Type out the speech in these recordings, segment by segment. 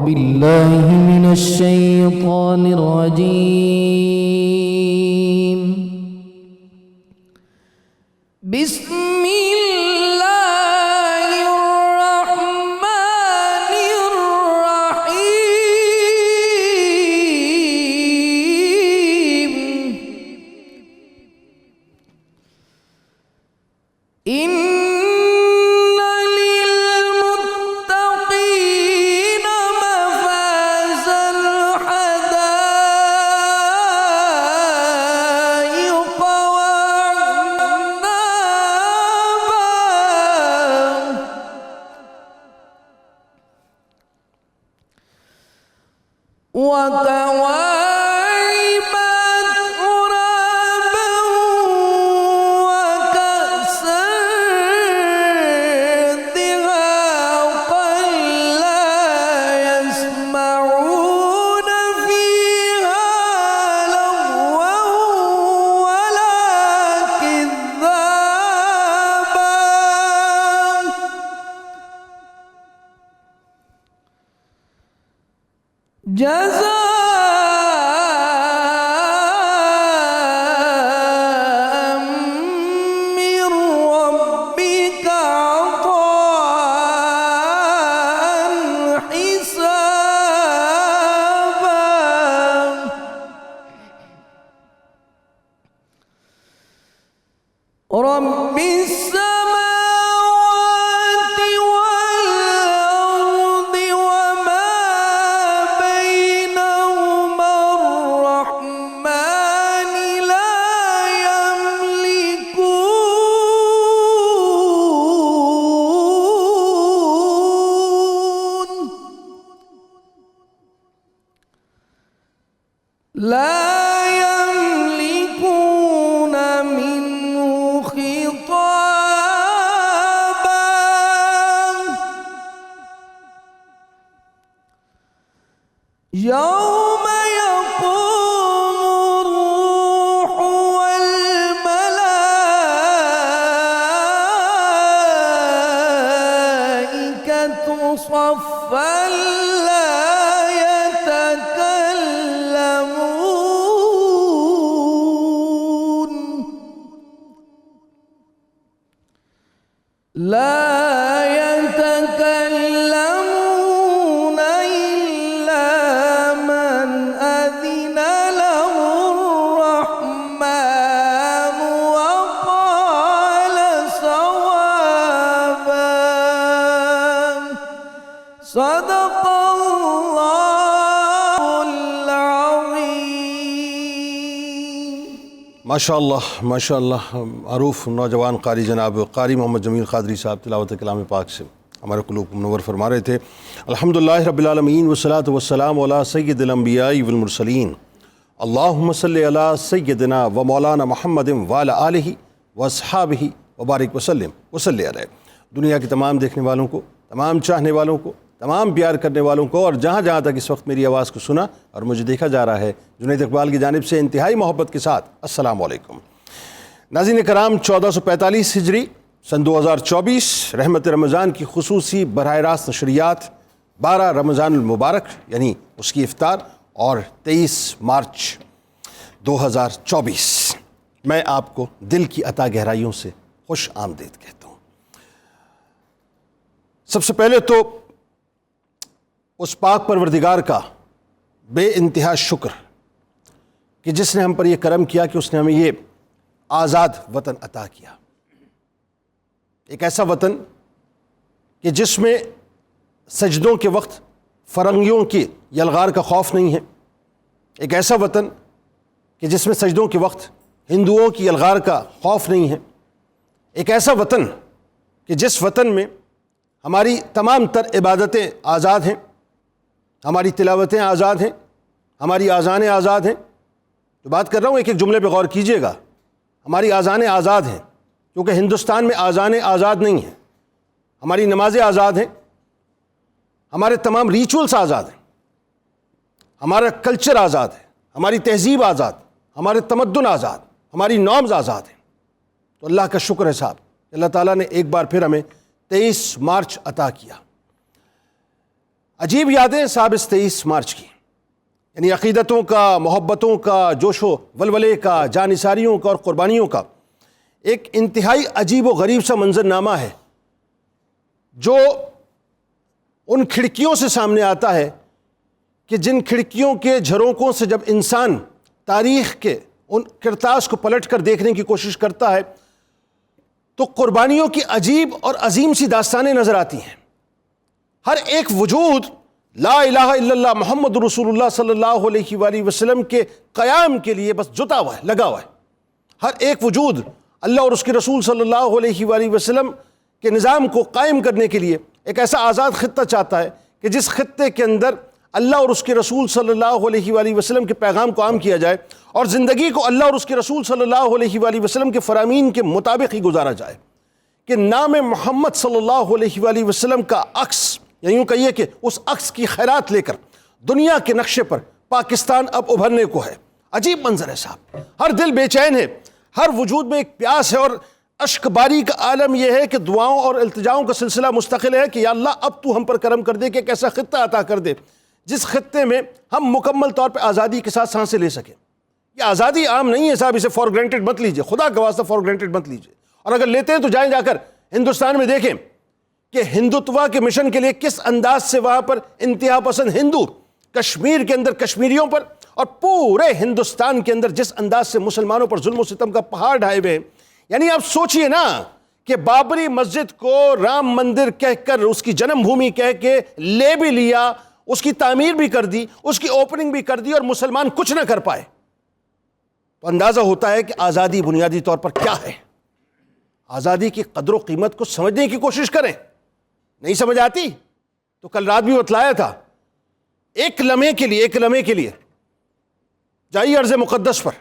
بالله من الشيطان الرجيم. بسم الله الرحمن الرحيم. إن للمتقين مفازا حدائق وكواعب أترابا وكأسا دهاقا لا يسمعون فيها لغوا ولا كذابا جزاء من ربك عطاء حسابا. رب السماوات والأرض وما بينهما الرحمن لا يملكون منه خطابا. يوم يقوم الروح والملائكة صفا لا يتكلمون إلا من أذن له الرحمن وقال صوابا. صدق الله العظيم. ماشاءاللہ ماشاءاللہ. معروف نوجوان قاری جناب قاری محمد جمیل قادری صاحب تلاوت کلام پاک سے ہمارے قلوب کو منور فرما رہے تھے. الحمدللہ رب العالمین والصلاة والسلام علی سید الانبیاء والمرسلین. اللہم صلی علی سیدنا و مولانا محمد وعلی آلہ واصحابہ وبارک وسلم وصلی علیہ. دنیا کے تمام دیکھنے والوں کو، تمام چاہنے والوں کو، تمام پیار کرنے والوں کو، اور جہاں جہاں تک اس وقت میری آواز کو سنا اور مجھے دیکھا جا رہا ہے، جنید اقبال کی جانب سے انتہائی محبت کے ساتھ السلام علیکم. ناظرین کرام، 1445 ہجری سن 2024 رحمت رمضان کی خصوصی براہ راست نشریات 12 رمضان المبارک یعنی اس کی افطار اور 23 مارچ 2024 میں آپ کو دل کی عطا گہرائیوں سے خوش آمدید کہتا ہوں. سب سے پہلے تو اس پاک پروردگار کا بے انتہا شکر کہ جس نے ہم پر یہ کرم کیا کہ اس نے ہمیں یہ آزاد وطن عطا کیا. ایک ایسا وطن کہ جس میں سجدوں کے وقت فرنگیوں کی یلغار کا خوف نہیں ہے. ایک ایسا وطن کہ جس میں سجدوں کے وقت ہندوؤں کی یلغار کا خوف نہیں ہے. ایک ایسا وطن کہ جس وطن میں ہماری تمام تر عبادتیں آزاد ہیں، ہماری تلاوتیں آزاد ہیں، ہماری آذانیں آزاد ہیں. جو بات کر رہا ہوں ایک ایک جملے پہ غور کیجئے گا. ہماری آذانیں آزاد ہیں کیونکہ ہندوستان میں آذانیں آزاد نہیں ہیں. ہماری نمازیں آزاد ہیں، ہمارے تمام ریچولز آزاد ہیں، ہمارا کلچر آزاد ہے، ہماری تہذیب آزاد، ہمارے تمدن آزاد، ہماری نارمز آزاد ہیں. تو اللہ کا شکر ہے صاحب، اللہ تعالیٰ نے ایک بار پھر ہمیں 23 مارچ عطا کیا. عجیب یادیں سابق 23 مارچ کی، یعنی عقیدتوں کا، محبتوں کا، جوش و ولولے کا، جانثاریوں کا اور قربانیوں کا ایک انتہائی عجیب و غریب سا منظرنامہ ہے جو ان کھڑکیوں سے سامنے آتا ہے کہ جن کھڑکیوں کے جھروکوں سے جب انسان تاریخ کے ان کرتاس کو پلٹ کر دیکھنے کی کوشش کرتا ہے تو قربانیوں کی عجیب اور عظیم سی داستانیں نظر آتی ہیں۔ ہر ایک وجود لا الہ الا اللہ محمد رسول اللہ صلی اللہ علیہ وآلہ وسلم کے قیام کے لیے بس جتا ہوا ہے، لگا ہوا ہے۔ ہر ایک وجود اللہ اور اس کے رسول صلی اللہ علیہ وآلہ وسلم کے نظام کو قائم کرنے کے لیے ایک ایسا آزاد خطہ چاہتا ہے کہ جس خطے کے اندر اللہ اور اس کے رسول صلی اللہ علیہ وآلہ وسلم کے پیغام کو عام کیا جائے اور زندگی کو اللہ اور اس کے رسول صلی اللہ علیہ وآلہ وسلم کے فرامین کے مطابق ہی گزارا جائے، کہ نام محمد صلی اللہ علیہ وآلہ وسلم کا عکس، یا یوں کہیے کہ اس عکس کی خیرات لے کر دنیا کے نقشے پر پاکستان اب ابھرنے کو ہے۔ عجیب منظر ہے صاحب، ہر دل بے چین ہے، ہر وجود میں ایک پیاس ہے، اور اشک باری کا عالم یہ ہے کہ دعاؤں اور التجاؤں کا سلسلہ مستقل ہے کہ یا اللہ اب تو ہم پر کرم کر دے کہ ایک ایسا خطہ عطا کر دے جس خطے میں ہم مکمل طور پہ آزادی کے ساتھ سانسیں لے سکیں۔ یہ آزادی عام نہیں ہے صاحب، اسے فار گرانٹڈ مت لیجئے، خدا کا واسطہ فار گرانٹڈ مت لیجئے، اور اگر لیتے ہیں تو جائیں جا کر ہندوستان میں دیکھیں کہ ہندوتوا کے مشن کے لیے کس انداز سے وہاں پر انتہا پسند ہندو کشمیر کے اندر کشمیریوں پر اور پورے ہندوستان کے اندر جس انداز سے مسلمانوں پر ظلم و ستم کا پہاڑ ڈھائے ہوئے ہیں۔ یعنی آپ سوچئے نا کہ بابری مسجد کو رام مندر کہہ کر اس کی جنم بھومی کہہ کے لے بھی لیا، اس کی تعمیر بھی کر دی، اس کی اوپننگ بھی کر دی، اور مسلمان کچھ نہ کر پائے، تو اندازہ ہوتا ہے کہ آزادی بنیادی طور پر کیا ہے۔ آزادی کی قدر و قیمت کو سمجھنے کی کوشش کریں، نہیں سمجھ آتی تو کل رات بھی بتلایا تھا، ایک لمحے کے لیے جائیے ارض مقدس پر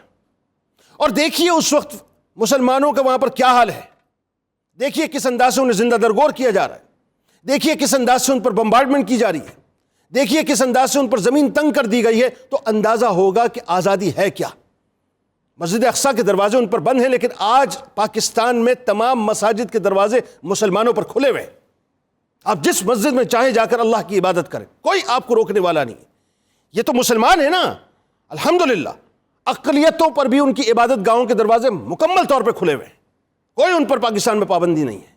اور دیکھیے اس وقت مسلمانوں کا وہاں پر کیا حال ہے، دیکھیے کس انداز سے انہیں زندہ درگور کیا جا رہا ہے، دیکھیے کس انداز سے ان پر بمبارڈمنٹ کی جا رہی ہے، دیکھیے کس انداز سے ان پر زمین تنگ کر دی گئی ہے، تو اندازہ ہوگا کہ آزادی ہے کیا۔ مسجد اقصیٰ کے دروازے ان پر بند ہیں، لیکن آج پاکستان میں تمام مساجد کے دروازے مسلمانوں پر کھلے ہوئے ہیں۔ آپ جس مسجد میں چاہیں جا کر اللہ کی عبادت کریں، کوئی آپ کو روکنے والا نہیں ہے۔ یہ تو مسلمان ہیں نا، الحمدللہ، اقلیتوں پر بھی ان کی عبادت گاہوں کے دروازے مکمل طور پہ کھلے ہوئے ہیں، کوئی ان پر پاکستان میں پابندی نہیں ہے۔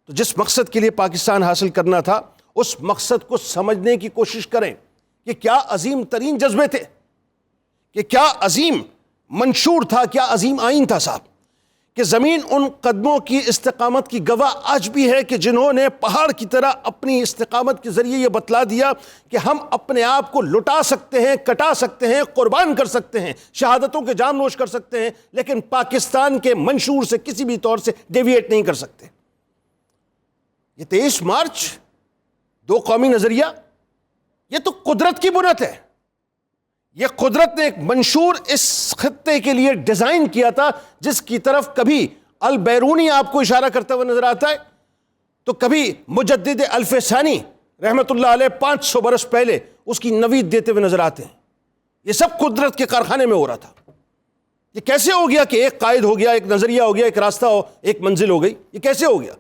تو جس مقصد کے لیے پاکستان حاصل کرنا تھا اس مقصد کو سمجھنے کی کوشش کریں کہ کیا عظیم ترین جذبے تھے، کہ کیا عظیم منشور تھا، کیا عظیم آئین تھا صاحب، کہ زمین ان قدموں کی استقامت کی گواہ آج بھی ہے کہ جنہوں نے پہاڑ کی طرح اپنی استقامت کے ذریعے یہ بتلا دیا کہ ہم اپنے آپ کو لٹا سکتے ہیں، کٹا سکتے ہیں، قربان کر سکتے ہیں، شہادتوں کے جام نوش کر سکتے ہیں، لیکن پاکستان کے منشور سے کسی بھی طور سے ڈیویٹ نہیں کر سکتے۔ یہ 23 مارچ دو قومی نظریہ، یہ تو قدرت کی بنت ہے، یہ قدرت نے ایک منشور اس خطے کے لیے ڈیزائن کیا تھا جس کی طرف کبھی البیرونی آپ کو اشارہ کرتا ہوا نظر آتا ہے تو کبھی مجدد الفسانی رحمۃ اللہ علیہ 500 برس پہلے اس کی نوید دیتے ہوئے نظر آتے ہیں۔ یہ سب قدرت کے کارخانے میں ہو رہا تھا۔ یہ کیسے ہو گیا کہ ایک قائد ہو گیا، ایک نظریہ ہو گیا، ایک راستہ ہو، ایک منزل ہو گئی؟ یہ کیسے ہو گیا؟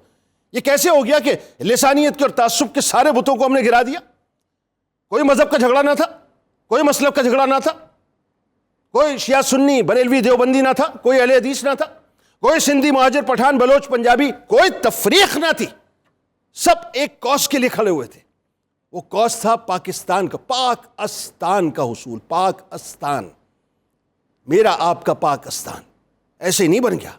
یہ کیسے ہو گیا کہ لسانیت کے اور تعصب کے سارے بتوں کو ہم نے گرا دیا؟ کوئی مذہب کا جھگڑا نہ تھا، کوئی مسلک کا جھگڑا نہ تھا، کوئی شیعہ سنی بریلوی دیوبندی نہ تھا، کوئی اہل حدیث نہ تھا، کوئی سندھی مہاجر پٹھان بلوچ پنجابی، کوئی تفریق نہ تھی، سب ایک کاز کے لیے کھڑے ہوئے تھے۔ وہ کاز تھا پاکستان کا، پاک استان کا حصول، پاک استان، میرا آپ کا پاک استان ایسے ہی نہیں بن گیا۔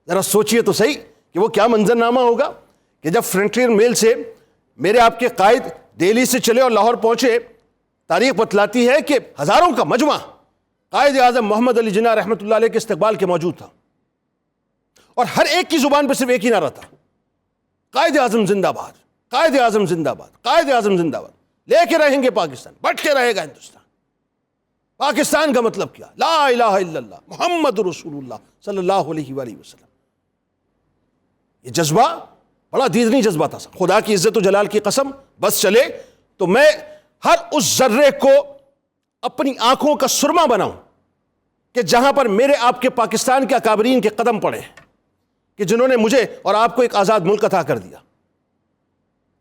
ذرا سوچئے تو صحیح کہ وہ کیا منظرنامہ ہوگا کہ جب فرنٹیئر میل سے میرے آپ کے قائد دہلی سے چلے اور لاہور پہنچے، تاریخ بتلاتی ہے کہ ہزاروں کا مجمع قائد اعظم محمد علی جناح رحمۃ اللہ علیہ کے استقبال کے موجود تھا، اور ہر ایک کی زبان پہ صرف ایک ہی نعرہ تھا، قائد اعظم زندہ باد، قائد اعظم زندہ باد، قائد اعظم زندہ باد، لے کے رہیں گے پاکستان، بٹ کے رہے گا ہندوستان۔ پاکستان کا مطلب کیا؟ لا الہ الا اللہ محمد رسول اللہ صلی اللہ علیہ وآلہ وسلم۔ یہ جذبہ بڑا دیدنی جذبہ تھا، خدا کی عزت و جلال کی قسم بس چلے تو میں ہر اس ذرے کو اپنی آنکھوں کا سرما بناؤں کہ جہاں پر میرے آپ کے پاکستان کے اکابرین کے قدم پڑے ہیں، کہ جنہوں نے مجھے اور آپ کو ایک آزاد ملک عطا کر دیا،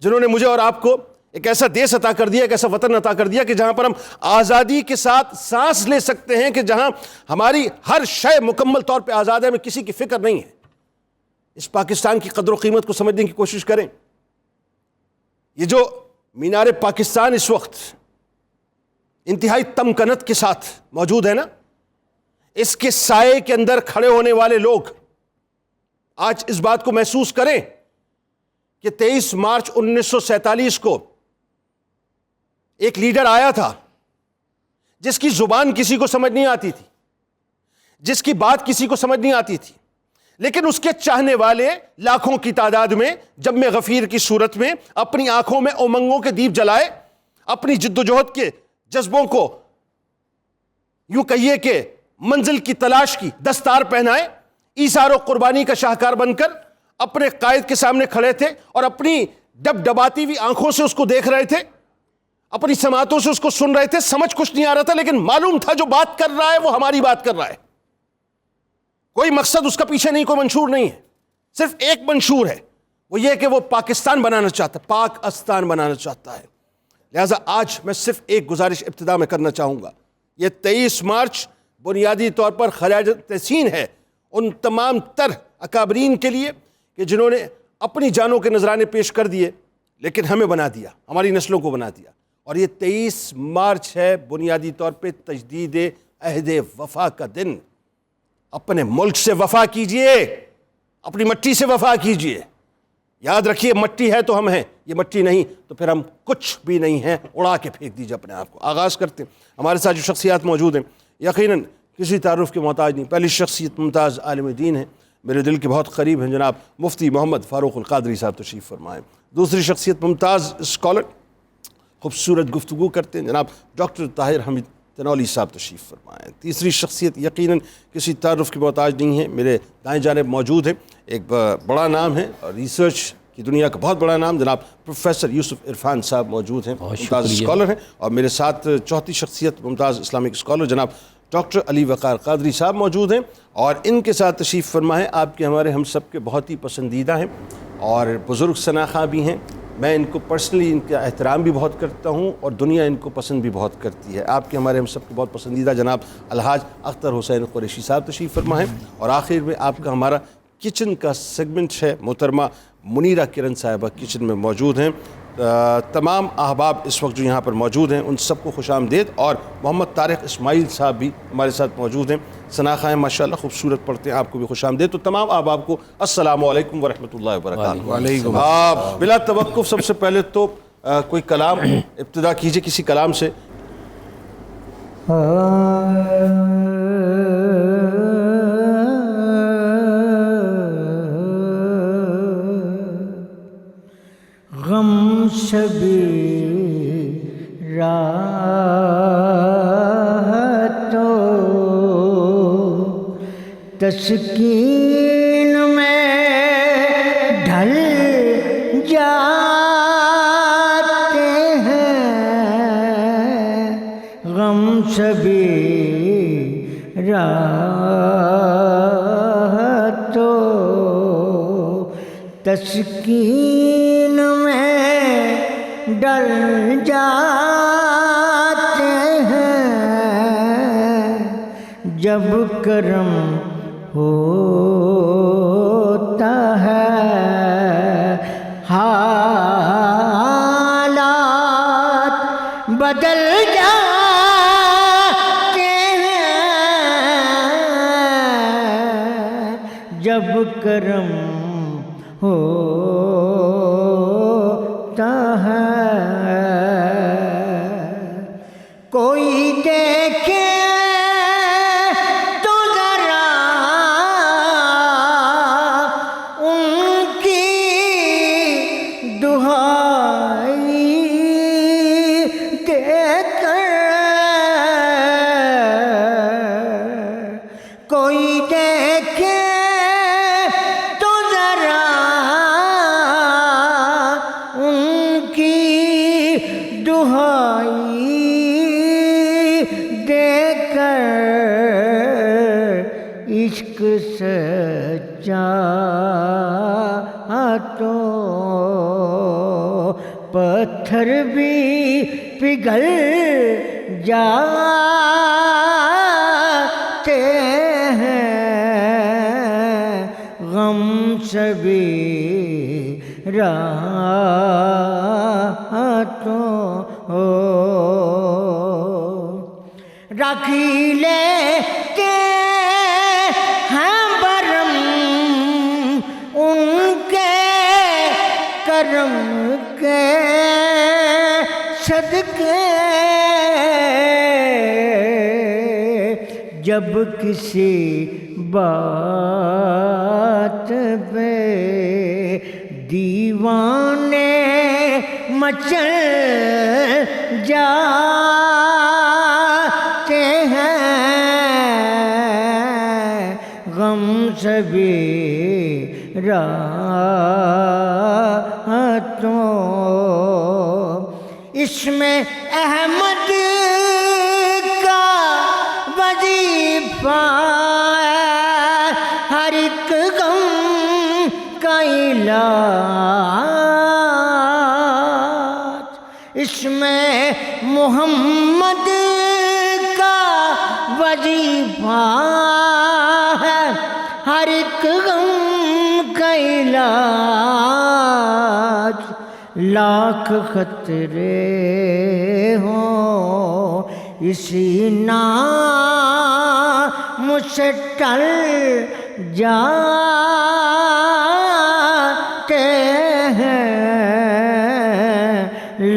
جنہوں نے مجھے اور آپ کو ایک ایسا دیس عطا کر دیا, ایک ایسا وطن عطا کر دیا کہ جہاں پر ہم آزادی کے ساتھ سانس لے سکتے ہیں, کہ جہاں ہماری ہر شے مکمل طور پہ آزاد ہے, ہمیں کسی کی فکر نہیں ہے. اس پاکستان کی قدر و قیمت کو سمجھنے کی کوشش کریں. یہ جو مینار پاکستان اس وقت انتہائی تمکنت کے ساتھ موجود ہے نا, اس کے سائے کے اندر کھڑے ہونے والے لوگ آج اس بات کو محسوس کریں کہ 23 مارچ 1947 کو ایک لیڈر آیا تھا جس کی زبان کسی کو سمجھ نہیں آتی تھی, جس کی بات کسی کو سمجھ نہیں آتی تھی, لیکن اس کے چاہنے والے لاکھوں کی تعداد میں جم غفیر کی صورت میں اپنی آنکھوں میں امنگوں کے دیپ جلائے, اپنی جد و جہد کے جذبوں کو یوں کہیے کہ منزل کی تلاش کی دستار پہنائے, ایثار و قربانی کا شاہکار بن کر اپنے قائد کے سامنے کھڑے تھے اور اپنی ڈب ڈباتی ہوئی آنکھوں سے اس کو دیکھ رہے تھے, اپنی سماعتوں سے اس کو سن رہے تھے. سمجھ کچھ نہیں آ رہا تھا, لیکن معلوم تھا جو بات کر رہا ہے وہ ہماری بات کر رہا ہے. کوئی مقصد اس کا پیچھے نہیں, کوئی منشور نہیں ہے, صرف ایک منشور ہے, وہ یہ کہ وہ پاکستان بنانا چاہتا ہے, پاک استان بنانا چاہتا ہے. لہٰذا آج میں صرف ایک گزارش ابتدا میں کرنا چاہوں گا. یہ 23 مارچ بنیادی طور پر خراج تحسین ہے ان تمام تر اکابرین کے لیے کہ جنہوں نے اپنی جانوں کے نذرانے پیش کر دیے لیکن ہمیں بنا دیا, ہماری نسلوں کو بنا دیا. اور یہ 23 مارچ ہے بنیادی طور پہ تجدید عہد وفا کا دن. اپنے ملک سے وفا کیجئے, اپنی مٹی سے وفا کیجئے. یاد رکھیے مٹی ہے تو ہم ہیں, یہ مٹی نہیں تو پھر ہم کچھ بھی نہیں ہیں, اڑا کے پھینک دیجئے اپنے آپ کو. آغاز کرتے ہیں. ہمارے ساتھ جو شخصیات موجود ہیں یقیناً کسی تعارف کے محتاج نہیں. پہلی شخصیت ممتاز عالم دین ہے, میرے دل کے بہت قریب ہیں, جناب مفتی محمد فاروق القادری صاحب تشریف فرمائیں. دوسری شخصیت ممتاز اسکالر, خوبصورت گفتگو کرتے ہیں, جناب ڈاکٹر طاہر حمید تنولی صاحب تشریف فرمائیں. تیسری شخصیت یقیناً کسی تعارف کے محتاج نہیں ہے, میرے دائیں جانب موجود ہے, ایک بڑا نام ہے اور ریسرچ کی دنیا کا بہت بڑا نام, جناب پروفیسر یوسف عرفان صاحب موجود ہیں, ممتاز اسکالر ہیں. اور میرے ساتھ چوتھی شخصیت ممتاز اسلامک اسکالر جناب ڈاکٹر علی وقار قادری صاحب موجود ہیں, اور ان کے ساتھ تشریف فرما ہے آپ کے ہمارے ہم سب کے بہت ہی پسندیدہ ہیں اور بزرگ شناخواں بھی ہیں. میں ان کو پرسنلی ان کا احترام بھی بہت کرتا ہوں اور دنیا ان کو پسند بھی بہت کرتی ہے. آپ کے ہمارے ہم سب کے بہت پسندیدہ جناب الحاج اختر حسین قریشی صاحب تشریف فرما ہیں. اور آخر میں آپ کا ہمارا کچن کا سیگمنٹ ہے, محترمہ منیرہ کرن صاحبہ کچن میں موجود ہیں. تمام احباب اس وقت جو یہاں پر موجود ہیں ان سب کو خوش آمدید. اور محمد طارق اسماعیل صاحب بھی ہمارے ساتھ موجود ہیں, شناخواں ماشاءاللہ خوبصورت پڑھتے ہیں, آپ کو بھی خوش آمدید. تو تمام احباب کو السلام علیکم ورحمۃ اللہ وبرکاتہ. وعلیکم بلا توقف سب سے پہلے تو کوئی کلام ابتدا کیجئے کسی کلام سے. غم شبِ رات تو تسکین میں ڈھل جاتے ہیں. غم شبِ رات تو تسکین ڈر جاتے ہیں. جب کرم ہوتا ہے حالات بدل جاتے ہیں. جب کرم ہوتا ہے کوئی دیکھے تو ذرا ان کی دہائی دے کر, کوئی دیکھے تو ذرا ان کی دہائی دے کر. عشق سچا تو پتھر پتھر بھی پگھل جاتے ہیں، غم سے بھی راتوں راکھی لیتے ہیں برم ان کے کرم کے صدقے، جب کسی بات پہ دیوانے مچل جاتے ہیں، غم سے بھی راتوں، اس میں احمد کا وظیفہ ہر ایک غم کا علاج، اس میں محمد کا وظیفہ ہے ہر ایک غم کا علاج، لاکھ خطرے ہوں اسی نام سے ٹل جاتے ہیں،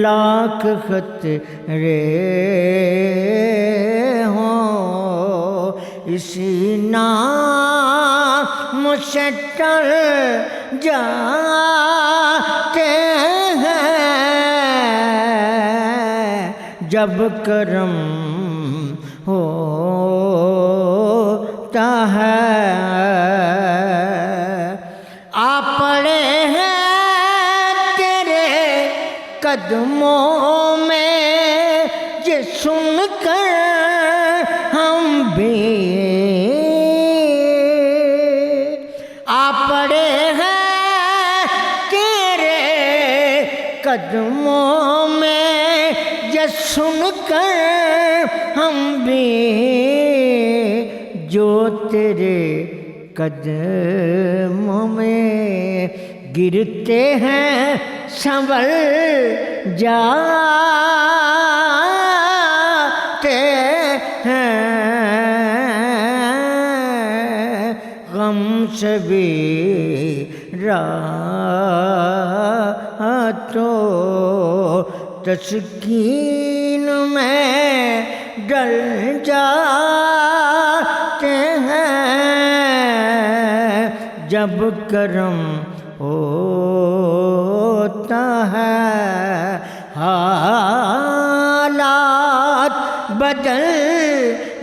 لاکھ خطرے ہوں اسی نام سے ٹل جاتے ہیں، جب کرم ہوتا ہے آ پڑے ہیں تیرے قدموں میں، یہ سن کر ہم بھی آ پڑے ہیں تیرے قدموں میں، یہ سن کر ہم بھی جو تیرے قدموں میں گرتے ہیں سنبھل جاتے ہیں، غم سے بھی راتوں تسکین میں ڈل جاتے ہیں، جب کرم ہوتا ہے حالات بدل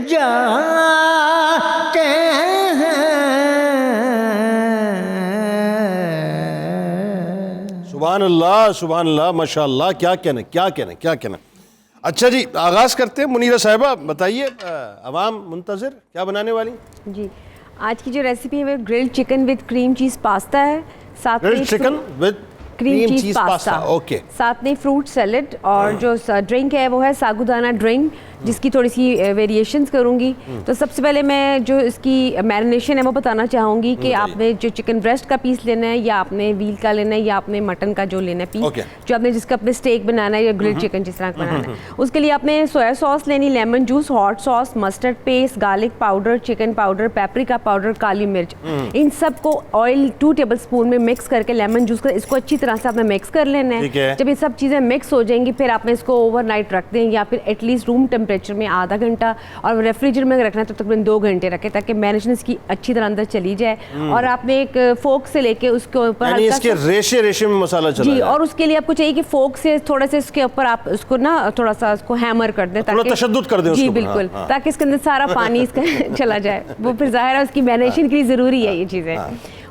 جاتے ہیں۔ سبحان اللہ سبحان اللہ، ماشاء اللہ، کیا کہنا کیا کہنا کیا کہنا۔ اچھا جی، آغاز کرتے ہیں۔ منیرہ صاحبہ بتائیے، عوام منتظر کیا بنانے والی؟ جی، آج کی جو ریسیپی ہے وہ گرلڈ چکن وتھ کریم چیز پاستا ہے، ساتھ میں گرلڈ چکن وتھ کریم چیز پاستا، اوکے، ساتھ میں فروٹ سیلڈ، اور جو ڈرنک ہے وہ ہے ساگودانہ ڈرنک، جس کی تھوڑی سی ویریشنز کروں گی۔ تو سب سے پہلے میں جو اس کی میرینیشن ہے وہ بتانا چاہوں گی کہ آپ نے جو چکن بریسٹ کا پیس لینا ہے، یا آپ نے ویل کا لینا ہے، یا آپ نے مٹن کا جو لینا ہے پیس، جو آپ نے جس کا اپنے اسٹیک بنانا ہے یا گرلڈ چکن جس طرح بنانا ہے، اس کے لیے آپ نے سویا ساس لینی، lemon juice, hot sauce, mustard paste, garlic powder, chicken powder, paprika powder, کالی مرچ، ان سب کو آئل 2 ٹیبل اسپون میں مکس کر کے لیمن جوس کا اس کو اچھی طرح سے آپ نے مکس کر لینا ہے۔ جب یہ سب چیزیں مکس ہو جائیں گی پھر آپ نے اس کو اوور نائٹ رکھ دیں، یا پھر ایٹ لیسٹ روم ٹیمپریچر میں آدھا گھنٹہ، اور ریفریجریٹر میں رکھنا ہے تو تقریباً 2 گھنٹے رکھیں تاکہ میرینیشن اس کی اچھی طرح اندر چلی جائے۔ اور آپ نے ایک فورک سے لے کے اس کے اوپر یعنی اس کے ریشے ریشے میں مسالہ چلا جی، اور اس کے لیے آپ کو چاہیے کہ فورک سے تھوڑا سا اس کے اوپر آپ اس کو نا تھوڑا سا اس کو ہیمر کر دیں، تھوڑا تشدد کر دیں، جی بالکل، تاکہ اس کے اندر سارا پانی اس کا چلا جائے۔ وہ پھر ظاہر ہے اس کی میرینیشن کے لیے ضروری ہے یہ چیزیں۔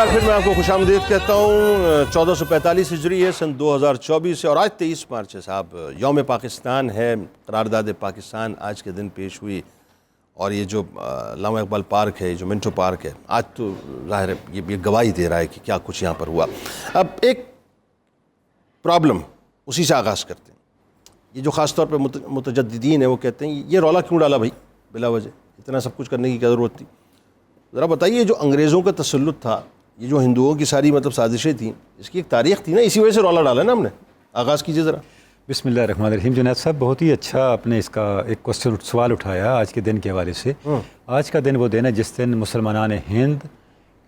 بار پھر میں آپ کو خوش آمدید کہتا ہوں. 1445 ہجری ہے، سن 2024 ہے، اور آج 23 مارچ ہے صاحب. یوم پاکستان ہے. قرارداد پاکستان آج کے دن پیش ہوئی، اور یہ جو علامہ اقبال پارک ہے، جو منٹو پارک ہے، آج تو ظاہر ہے یہ گواہی دے رہا ہے کہ کیا کچھ یہاں پر ہوا. اب ایک پرابلم اسی سے آغاز کرتے ہیں. یہ جو خاص طور پہ متجددین ہیں وہ کہتے ہیں یہ رولا کیوں ڈالا بھائی بلا وجہ، اتنا سب کچھ کرنے کی کیا ضرورت تھی. ذرا بتائیے جو انگریزوں کا تسلط تھا، یہ جو ہندوؤں کی ساری سازشیں تھیں، اس کی ایک تاریخ تھی نا، اسی وجہ سے رولا ڈالا نا ہم نے. آغاز کیجیے ذرا. بسم اللہ الرحمن الرحیم. جنید صاحب بہت ہی اچھا آپ نے اس کا ایک سوال اٹھایا آج کے دن کے حوالے سے. آج کا دن وہ دن ہے جس دن مسلمانان ہند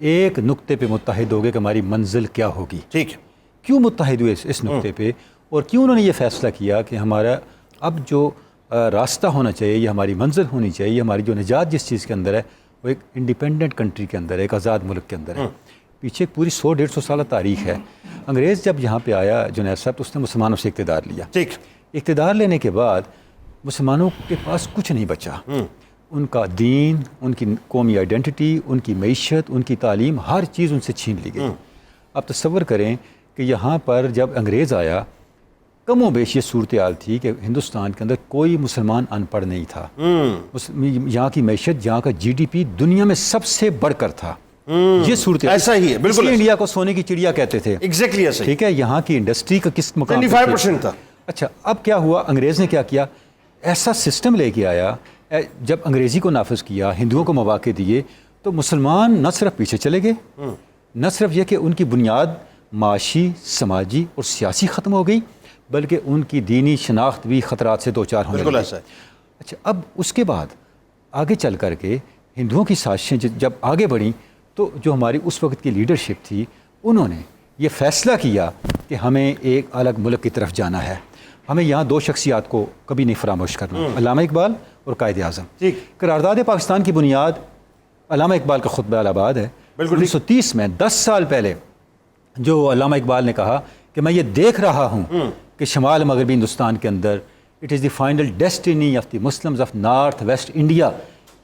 ایک نقطے پہ متحد ہو گئے کہ ہماری منزل کیا ہوگی. ٹھیک ہے. کیوں متحد ہوئے اس نقطے پہ، اور کیوں انہوں نے یہ فیصلہ کیا کہ ہمارا اب جو راستہ ہونا چاہیے، یہ ہماری منزل ہونی چاہیے، ہماری جو نجات جس چیز کے اندر ہے وہ ایک انڈیپینڈنٹ کنٹری کے اندر ہے، ایک آزاد ملک کے اندر ہے. پیچھے پوری 100-150 سالہ تاریخ ہے. انگریز جب یہاں پہ آیا جنید صاحب تو اس نے مسلمانوں سے اقتدار لیا. ٹھیک. اقتدار لینے کے بعد مسلمانوں کے پاس کچھ نہیں بچا. ان کا دین، ان کی قومی آئیڈینٹی، ان کی معیشت، ان کی تعلیم، ہر چیز ان سے چھین لی گئی. آپ تصور کریں کہ یہاں پر جب انگریز آیا، کم و بیش یہ صورتحال تھی کہ ہندوستان کے اندر کوئی مسلمان ان پڑھ نہیں تھا. یہاں کی معیشت، یہاں کا جی ڈی پی دنیا میں سب سے بڑھ کر تھا. یہ صورتحال ایسا ہی ہے، بالکل. انڈیا کو سونے کی چڑیا کہتے تھے. ایگزیکٹلی ایسا. ٹھیک ہے. یہاں کی انڈسٹری کا کس مقام 25% تھا. اچھا، اب کیا ہوا؟ انگریز نے کیا کیا؟ ایسا سسٹم لے کے آیا. جب انگریزی کو نافذ کیا، ہندوؤں کو مواقع دیے، تو مسلمان نہ صرف پیچھے چلے گئے، نہ صرف یہ کہ ان کی بنیاد معاشی، سماجی اور سیاسی ختم ہو گئی، بلکہ ان کی دینی شناخت بھی خطرات سے دوچار ہونے لگی. اچھا، اب اس کے بعد آگے چل کر کے ہندوؤں کی سازشیں جب آگے بڑھیں تو جو ہماری اس وقت کی لیڈرشپ تھی، انہوں نے یہ فیصلہ کیا کہ ہمیں ایک الگ ملک کی طرف جانا ہے. ہمیں یہاں دو شخصیات کو کبھی نہیں فراموش کرنا، علامہ اقبال اور قائد اعظم. قرارداد پاکستان کی بنیاد علامہ اقبال کا خطبہ الہٰباد ہے. 1930 میں 10 سال پہلے جو علامہ اقبال نے کہا کہ میں یہ دیکھ رہا ہوں کہ شمال مغربی ہندوستان کے اندر it is the final destiny of the Muslims of north west India,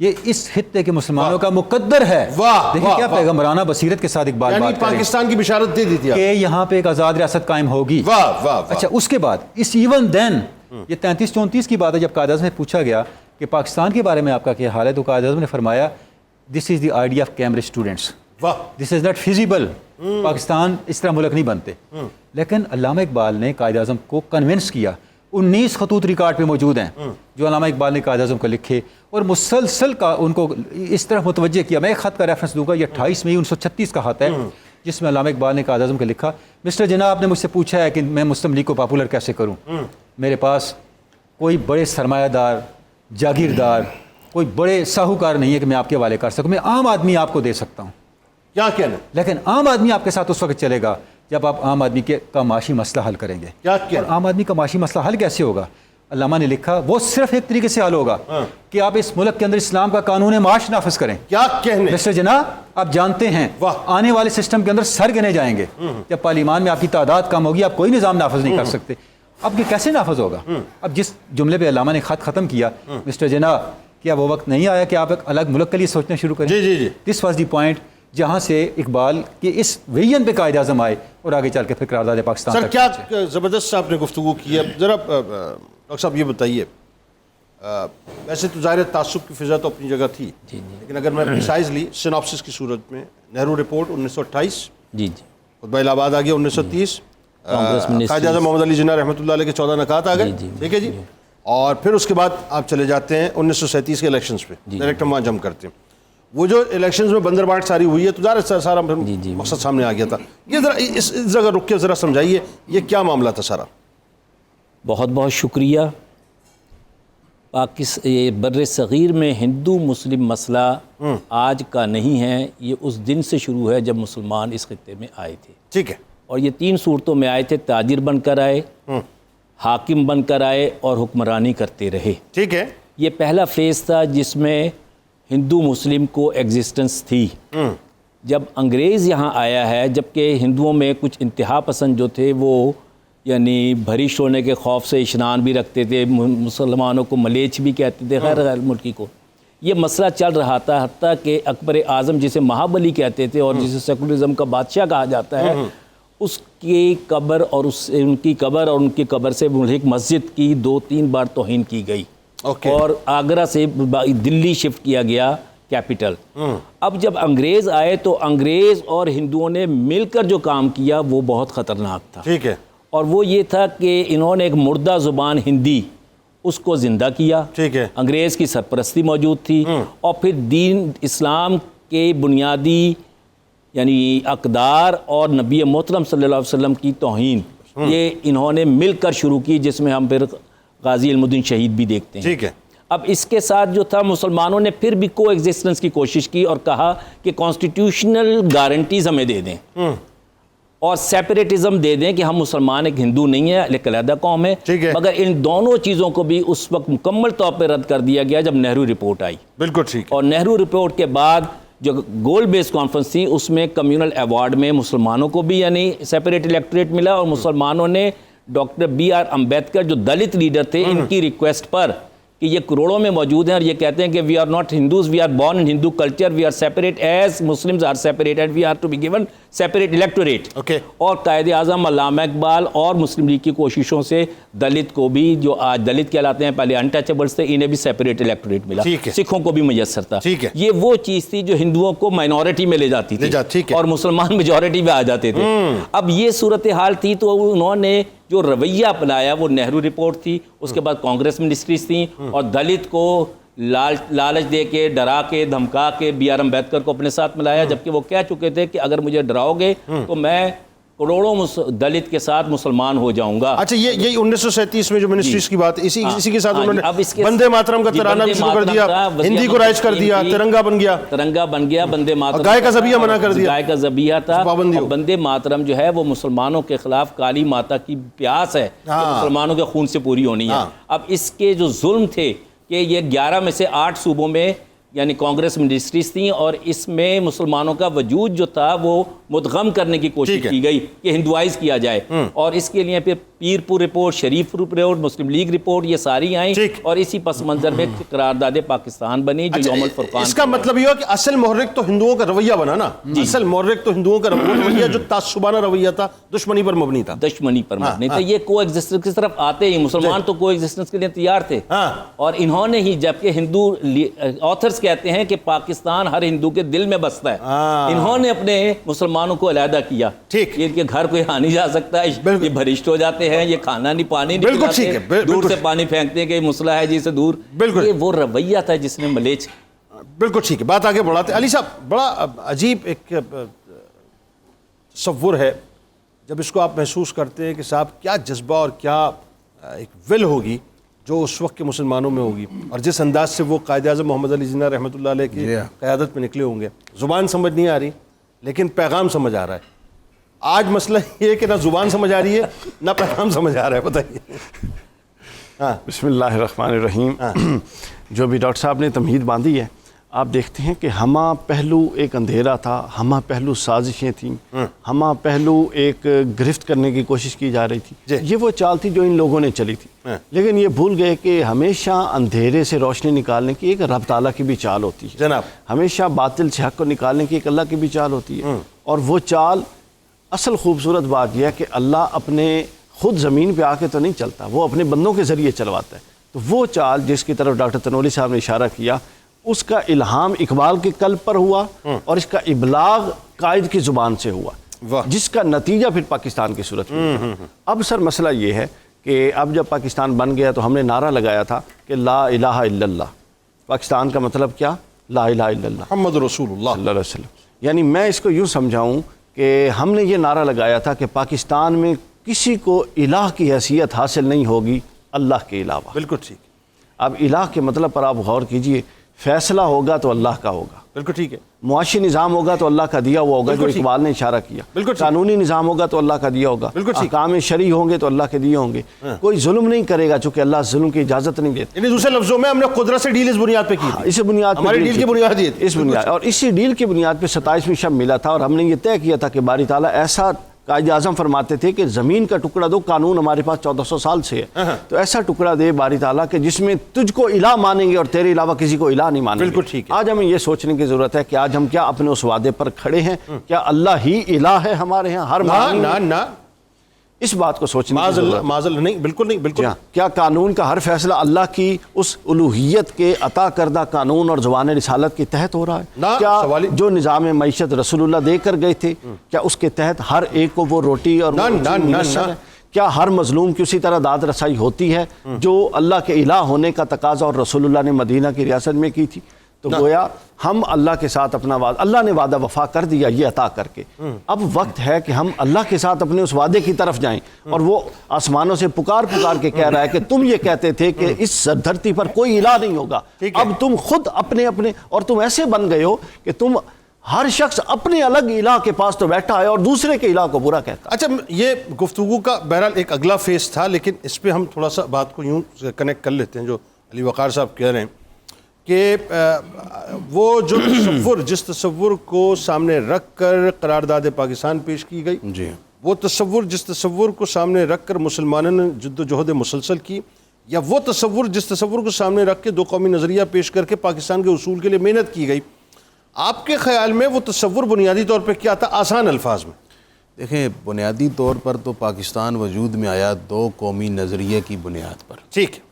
یہ اس خطے کے مسلمانوں کا مقدر ہے. دیکھیں کیا پیغمبرانہ بصیرت کے ساتھ اقبال بات کریں، پاکستان کی بشارت دے دی تھی کہ یہاں پہ ایک آزاد ریاست قائم ہوگی. اچھا، اس کے بعد اس ایون دین یہ 33-34 کی بات ہے، جب قائد اعظم سے پوچھا گیا کہ پاکستان کے بارے میں آپ کا کیا حال ہے، تو قائد اعظم نے فرمایا this is the idea of Cambridge students, this is not feasible. Pakistan اس طرح ملک نہیں بنتے. لیکن علامہ اقبال نے قائد اعظم کو کنونس کیا. 19 خطوط ریکارڈ پہ موجود ہیں جو علامہ اقبال نے قائد اعظم کو لکھے، اور مسلسل کا ان کو اس طرح متوجہ کیا. میں ایک خط کا ریفرنس دوں گا، یہ 28 مئی 1936 کا خط ہے، جس میں علامہ اقبال نے قائد اعظم کو لکھا، مسٹر جناح، آپ نے مجھ سے پوچھا ہے کہ میں مسلم لیگ کو پاپولر کیسے کروں. میرے پاس کوئی بڑے سرمایہ دار، جاگیردار، کوئی بڑے ساہوکار نہیں ہے کہ میں آپ کے حوالے کر سکوں. میں عام آدمی آپ کو دے سکتا ہوں. کیا کہنا؟ لیکن عام آدمی آپ کے ساتھ اس وقت چلے گا جب آپ عام آدمی کا معاشی مسئلہ حل کریں گے. اور عام آدمی کا معاشی مسئلہ حل کیسے ہوگا؟ علامہ نے لکھا وہ صرف ایک طریقے سے حل ہوگا کہ آپ اس ملک کے اندر اسلام کا قانون معاش نافذ کریں. کیا کہنے؟ مسٹر جناح، آپ جانتے ہیں آنے والے سسٹم کے اندر سر گنے جائیں گے. جب پارلیمان میں آپ کی تعداد کم ہوگی، آپ کوئی نظام نافذ نہیں کر سکتے. اب یہ کیسے نافذ ہوگا؟ اب جس جملے پہ علامہ نے خط ختم کیا، مسٹر جناح، کیا وہ وقت نہیں آیا کہ آپ ایک الگ ملک کے لیے سوچنا شروع کریں؟ جی. دس واز دی پوائنٹ جہاں سے اقبال کے اس ویژن پہ قائد اعظم آئے اور آگے چل کے پھر قرارداد پاکستان. سر کیا زبردست آپ نے گفتگو کی ہے. ذرا ڈاکٹر صاحب یہ بتائیے، ویسے تو ظاہر تعصب کی فضا تو اپنی جگہ تھی، لیکن اگر میں پریسائزلی سیناپسس کی صورت میں، نہرو رپورٹ 1928، خطبہ الہ آباد آ گیا 1930، قائد اعظم محمد علی جناح رحمۃ اللہ علیہ کے 14 نکات آ گئے. ٹھیک ہے جی. اور پھر اس کے بعد آپ چلے جاتے ہیں 1937 کے الیکشنز پہ، ڈائریکٹ ہم وہاں جم کرتے ہیں. وہ جو الیکشنز میں بندر بانٹ ساری ہوئی ہے تو ظاہر سارا مقصد سامنے آ گیا تھا. یہ ذرا اس جگہ رک کے ذرا سمجھائیے یہ کیا معاملہ تھا سارا. بہت بہت شکریہ. بر صغیر میں ہندو مسلم مسئلہ آج کا نہیں ہے، یہ اس دن سے شروع ہے جب مسلمان اس خطے میں آئے تھے. ٹھیک ہے. اور یہ 3 صورتوں میں آئے تھے، تاجر بن کر آئے، حاکم بن کر آئے اور حکمرانی کرتے رہے. ٹھیک ہے. یہ پہلا فیز تھا جس میں ہندو مسلم کو ایگزسٹنس تھی. جب انگریز یہاں آیا ہے، جبکہ ہندوؤں میں کچھ انتہا پسند جو تھے وہ یعنی بھرش ہونے کے خوف سے اشنان بھی رکھتے تھے، مسلمانوں کو ملیچ بھی کہتے تھے، غیر ملکی کو. یہ مسئلہ چل رہا تھا، حتیٰ کہ اکبر اعظم جسے مہابلی کہتے تھے اور جسے سیکولرزم کا بادشاہ کہا جاتا ہے، اس کی قبر اور ان کی قبر سے ملحق مسجد کی 2-3 بار توہین کی گئی، اور آگرہ سے دلی شفٹ کیا گیا کیپٹل۔ اب جب انگریز آئے تو انگریز اور ہندوؤں نے مل کر جو کام کیا وہ بہت خطرناک تھا، ٹھیک ہے، اور وہ یہ تھا کہ انہوں نے ایک مردہ زبان ہندی اس کو زندہ کیا، ٹھیک ہے، انگریز کی سرپرستی موجود تھی، اور پھر دین اسلام کے بنیادی یعنی اقدار اور نبی محترم صلی اللہ علیہ وسلم کی توہین یہ انہوں نے مل کر شروع کی، جس میں ہم پھر غازی علم الدین شہید بھی دیکھتے ہیں۔ ٹھیک ہے، اب اس کے ساتھ جو تھا مسلمانوں نے پھر بھی کو ایگزسٹنس کی کوشش کی اور کہا کہ کانسٹیٹیوشنل گارنٹیز ہمیں دے دیں اور سیپریٹزم دے دیں کہ ہم مسلمان ایک ہندو نہیں ہے، ایک علیحدہ قوم ہے، مگر ان دونوں چیزوں کو بھی اس وقت مکمل طور پہ رد کر دیا گیا جب نہرو رپورٹ آئی۔ بالکل ٹھیک، اور نہرو رپورٹ کے بعد جو گول بیس کانفرنس تھی اس میں کمیونل ایوارڈ میں مسلمانوں کو بھی یعنی سیپریٹ الیکٹوریٹ ملا، اور مسلمانوں نے ڈاکٹر بی آر امبیڈکر جو دلت لیڈر تھے ان کی ریکویسٹ پر کہ یہ کروڑوں میں موجود ہیں اور یہ کہتے ہیں کہ we are not Hindus, we are born in Hindu culture, we are separate as Muslims are separate and we are to be given separate electorate. اور قائد اعظم علامہ اقبال اور مسلم لیگ کی کوششوں سے دلت کو بھی، جو آج دلت کہلاتے ہیں پہلے انٹچیبلز تھے، انہیں بھی سیپریٹ الیکٹوریٹ ملا، سکھوں کو بھی میسر تھا۔ یہ وہ چیز تھی جو ہندوؤں کو مائنورٹی میں لے جاتی تھی اور مسلمان میجورٹی میں آ جاتے تھے۔ اب یہ صورتحال تھی تو انہوں نے جو رویہ اپنایا وہ نہرو رپورٹ تھی، اس کے بعد کانگریس منسٹریز تھیں، اور دلت کو لالچ دے کے، ڈرا کے، دھمکا کے بی آر امبیڈکر کو اپنے ساتھ ملایا، جبکہ وہ کہہ چکے تھے کہ اگر مجھے ڈراؤ گے تو میں کروڑوں دلت کے ساتھ مسلمان ہو جاؤں گا۔ اچھا، یہ 1937 میں جو منسٹریز کی بات ہے، اسی کے ساتھ انہوں نے وندے ماترم کا ترانہ بھی شروع کر دیا، ہندی کو رائج کر دیا، ترنگا بن گیا، وندے ماترم، گائے کا ذبیحہ منع کر دیا، گائے کا ذبیحہ تھا۔ وندے ماترم جو ہے وہ مسلمانوں کے خلاف کالی ماتا کی پیاس ہے، مسلمانوں کے خون سے پوری ہونی ہے۔ اب اس کے جو ظلم تھے کہ یہ 11 میں سے 8 صوبوں میں یعنی کانگریس منسٹریز تھیں، اور اس میں مسلمانوں کا وجود جو تھا وہ مدغم کرنے کی کوشش کی گئی کہ ہندوائز کیا جائے، اور اس کے لیے پھر پیر پور رپورٹ، شریف رپورٹ، مسلم لیگ رپورٹ، یہ ساری آئیں، اور اسی پس منظر میں قرارداد پاکستان بنی جو یوم الفرقان۔ اس کا مطلب یہ ہوا کہ اصل محرک تو ہندوؤں کا رویہ بنا نا، اصل محرک تو ہندوؤں کا رویہ جو تعصبانہ رویہ تھا، دشمنی پر مبنی تھا، یہ کو ایگزسٹنس کی طرف آتے ہی مسلمان تو کو ایگزسٹنس کے لیے تیار تھے، اور انہوں نے ہی، جبکہ ہندو آتھرز کہتے ہیں کہ پاکستان ہر ہندو کے دل میں بستا ہے، انہوں نے اپنے مسلمانوں کو علیحدہ کیا، ان کے گھر کوئی آ نہیں جا سکتا، یہ بھرشٹ ہو جاتے ہیں، یہ کھانا نہیں، پانی نہیں پلاتے، دور سے پانی پھینکتے ہیں کہ مسئلہ ہے جی سے دور، یہ وہ رویہ تھا جس نے ملیچ۔ بالکل ٹھیک ہے، بات آگے بڑھاتے ہیں۔ علی صاحب، بڑا عجیب ایک تصور ہے جب اس کو آپ محسوس کرتے ہیں کہ صاحب کیا جذبہ اور کیا ایک ول ہوگی جو اس وقت کے مسلمانوں میں ہوگی، اور جس انداز سے وہ قائد اعظم محمد علی جناح رحمۃ اللہ علیہ کی قیادت میں نکلے ہوں گے۔ زبان سمجھ نہیں آ رہی لیکن پیغام سمجھ آ رہا ہے۔ آج مسئلہ یہ ہے کہ نہ زبان سمجھ آ رہی ہے نہ پیغام سمجھ آ رہا ہے، بتائیے۔ بسم اللہ الرحمن الرحیم۔ جو بھی ڈاکٹر صاحب نے تمہید باندھی ہے، آپ دیکھتے ہیں کہ ہمہ پہلو ایک اندھیرا تھا، ہمہ پہلو سازشیں تھیں، ہمہ پہلو ایک گرفت کرنے کی کوشش کی جا رہی تھی۔ یہ وہ چال تھی جو ان لوگوں نے چلی تھی، لیکن یہ بھول گئے کہ ہمیشہ اندھیرے سے روشنی نکالنے کی ایک رب تعالیٰ کی بھی چال ہوتی ہے جناب، ہمیشہ باطل سے حق کو نکالنے کی ایک اللہ کی بھی چال ہوتی ہے، اور وہ چال اصل خوبصورت بات یہ ہے کہ اللہ اپنے خود زمین پہ آ کے تو نہیں چلتا، وہ اپنے بندوں کے ذریعے چلواتا ہے۔ تو وہ چال جس کی طرف ڈاکٹر تنوری صاحب نے اشارہ کیا، اس کا الہام اقبال کے قلب پر ہوا اور اس کا ابلاغ قائد کی زبان سے ہوا، جس کا نتیجہ پھر پاکستان کی صورت میں۔ اب سر مسئلہ یہ ہے کہ اب جب پاکستان بن گیا تو ہم نے نعرہ لگایا تھا کہ لا الہ الا اللہ، پاکستان کا مطلب کیا؟ لا الہ الا اللہ محمد رسول اللہ صلی اللہ علیہ وسلم۔ یعنی میں اس کو یوں سمجھاؤں کہ ہم نے یہ نعرہ لگایا تھا کہ پاکستان میں کسی کو الہ کی حیثیت حاصل نہیں ہوگی اللہ کے علاوہ۔ بالکل ٹھیک۔ اب الہ کے مطلب پر آپ غور کیجئے، فیصلہ ہوگا تو اللہ کا ہوگا، بالکل ٹھیک ہے، معاشی نظام ہوگا تو اللہ کا دیا ہوا ہوگا جو اقبال نے اشارہ کیا، قانونی نظام ہوگا تو اللہ کا دیا ہوگا، احکام شرعی ہوں گے تو اللہ کے دیے ہوں گے، کوئی ظلم نہیں کرے گا چونکہ اللہ ظلم کی اجازت نہیں دیتا۔ یعنی دوسرے لفظوں میں ہم نے قدرت سے ڈیل اس بنیاد پہ کی تھی، اس بنیاد پہ ہماری ڈیل کی بنیاد یہ اس بنیاد، اور اسی ڈیل کی بنیاد پہ 27ویں شب ملا تھا، اور ہم نے یہ طے کیا تھا کہ باری تعالیٰ ایسا قائد اعظم فرماتے تھے کہ زمین کا ٹکڑا دو، قانون ہمارے پاس 1400 سال سے ہے، تو ایسا ٹکڑا دے باری تعالیٰ کہ جس میں تجھ کو الہ مانیں گے اور تیرے علاوہ کسی کو الہ نہیں مانیں گے۔ بالکل ٹھیک ہے۔ آج ہمیں یہ سوچنے کی ضرورت ہے کہ آج ہم کیا اپنے اس وعدے پر کھڑے ہیں؟ کیا اللہ ہی الہ ہے ہمارے ہاں ہر معانی میں؟ نہ اس بات کو سوچنے کی ضرورت ہے۔ معاذ اللہ نہیں، بالکل نہیں، بالکل کیا قانون کا ہر فیصلہ اللہ کی اس الوہیت کے عطا کردہ قانون اور زبان رسالت کے تحت ہو رہا ہے؟ کیا جو نظام معیشت رسول اللہ دے کر گئے تھے کیا اس کے تحت ہر ایک کو وہ روٹی اور میسر ہے؟ کیا ہر مظلوم کی اسی طرح داد رسائی ہوتی ہے جو اللہ کے الہ ہونے کا تقاضا اور رسول اللہ نے مدینہ کی ریاست میں کی تھی؟ تو گویا ہم اللہ کے ساتھ اپنا وعدہ، اللہ نے وعدہ وفا کر دیا یہ عطا کر کے، اب وقت ہے کہ ہم اللہ کے ساتھ اپنے اس وعدے کی طرف جائیں، اور وہ آسمانوں سے پکار کے کہہ رہا ہے کہ تم یہ کہتے تھے کہ اس دھرتی پر کوئی الہ نہیں ہوگا، اب تم خود اپنے اور تم ایسے بن گئے ہو کہ تم ہر شخص اپنے الگ الہ کے پاس تو بیٹھا ہے اور دوسرے کے الہ کو برا کہتا ہے۔ اچھا، یہ گفتگو کا بہرحال ایک اگلا فیز تھا، لیکن اس پہ ہم تھوڑا سا بات کو یوں کنیکٹ کر لیتے ہیں جو علی وقار صاحب کہہ رہے ہیں کہ وہ جو جس تصور کو سامنے رکھ کر قرارداد پاکستان پیش کی گئی، جی وہ تصور جس تصور کو سامنے رکھ کر مسلمانوں نے جد و جہد مسلسل کی، یا وہ تصور جس تصور کو سامنے رکھ کے دو قومی نظریہ پیش کر کے پاکستان کے اصول کے لیے محنت کی گئی، آپ کے خیال میں وہ تصور بنیادی طور پہ کیا تھا آسان الفاظ میں؟ دیکھیں، بنیادی طور پر تو پاکستان وجود میں آیا دو قومی نظریے کی بنیاد پر، ٹھیک ہے،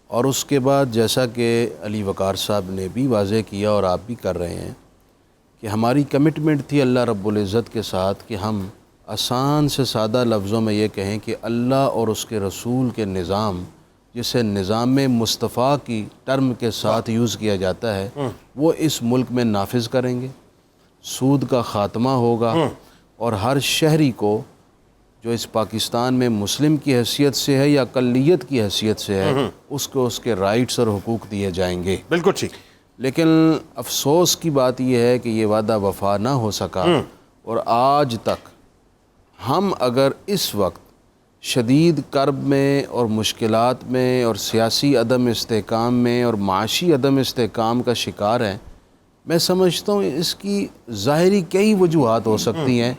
اور اس کے بعد جیسا کہ علی وقار صاحب نے بھی واضح کیا اور آپ بھی کر رہے ہیں کہ ہماری کمٹمنٹ تھی اللہ رب العزت کے ساتھ کہ ہم آسان سے سادہ لفظوں میں یہ کہیں کہ اللہ اور اس کے رسول کے نظام، جسے نظام مصطفیٰ کی ٹرم کے ساتھ یوز کیا جاتا ہے، وہ اس ملک میں نافذ کریں گے، سود کا خاتمہ ہوگا، اور ہر شہری کو جو اس پاکستان میں مسلم کی حیثیت سے ہے یا اقلیت کی حیثیت سے ہے، اس کو اس کے رائٹس اور حقوق دیے جائیں گے۔ بالکل ٹھیک۔ لیکن افسوس کی بات یہ ہے کہ یہ وعدہ وفا نہ ہو سکا، اور آج تک ہم اگر اس وقت شدید کرب میں اور مشکلات میں اور سیاسی عدم استحکام میں اور معاشی عدم استحکام کا شکار ہیں، میں سمجھتا ہوں اس کی ظاہری کئی وجوہات ہو سکتی ہیں،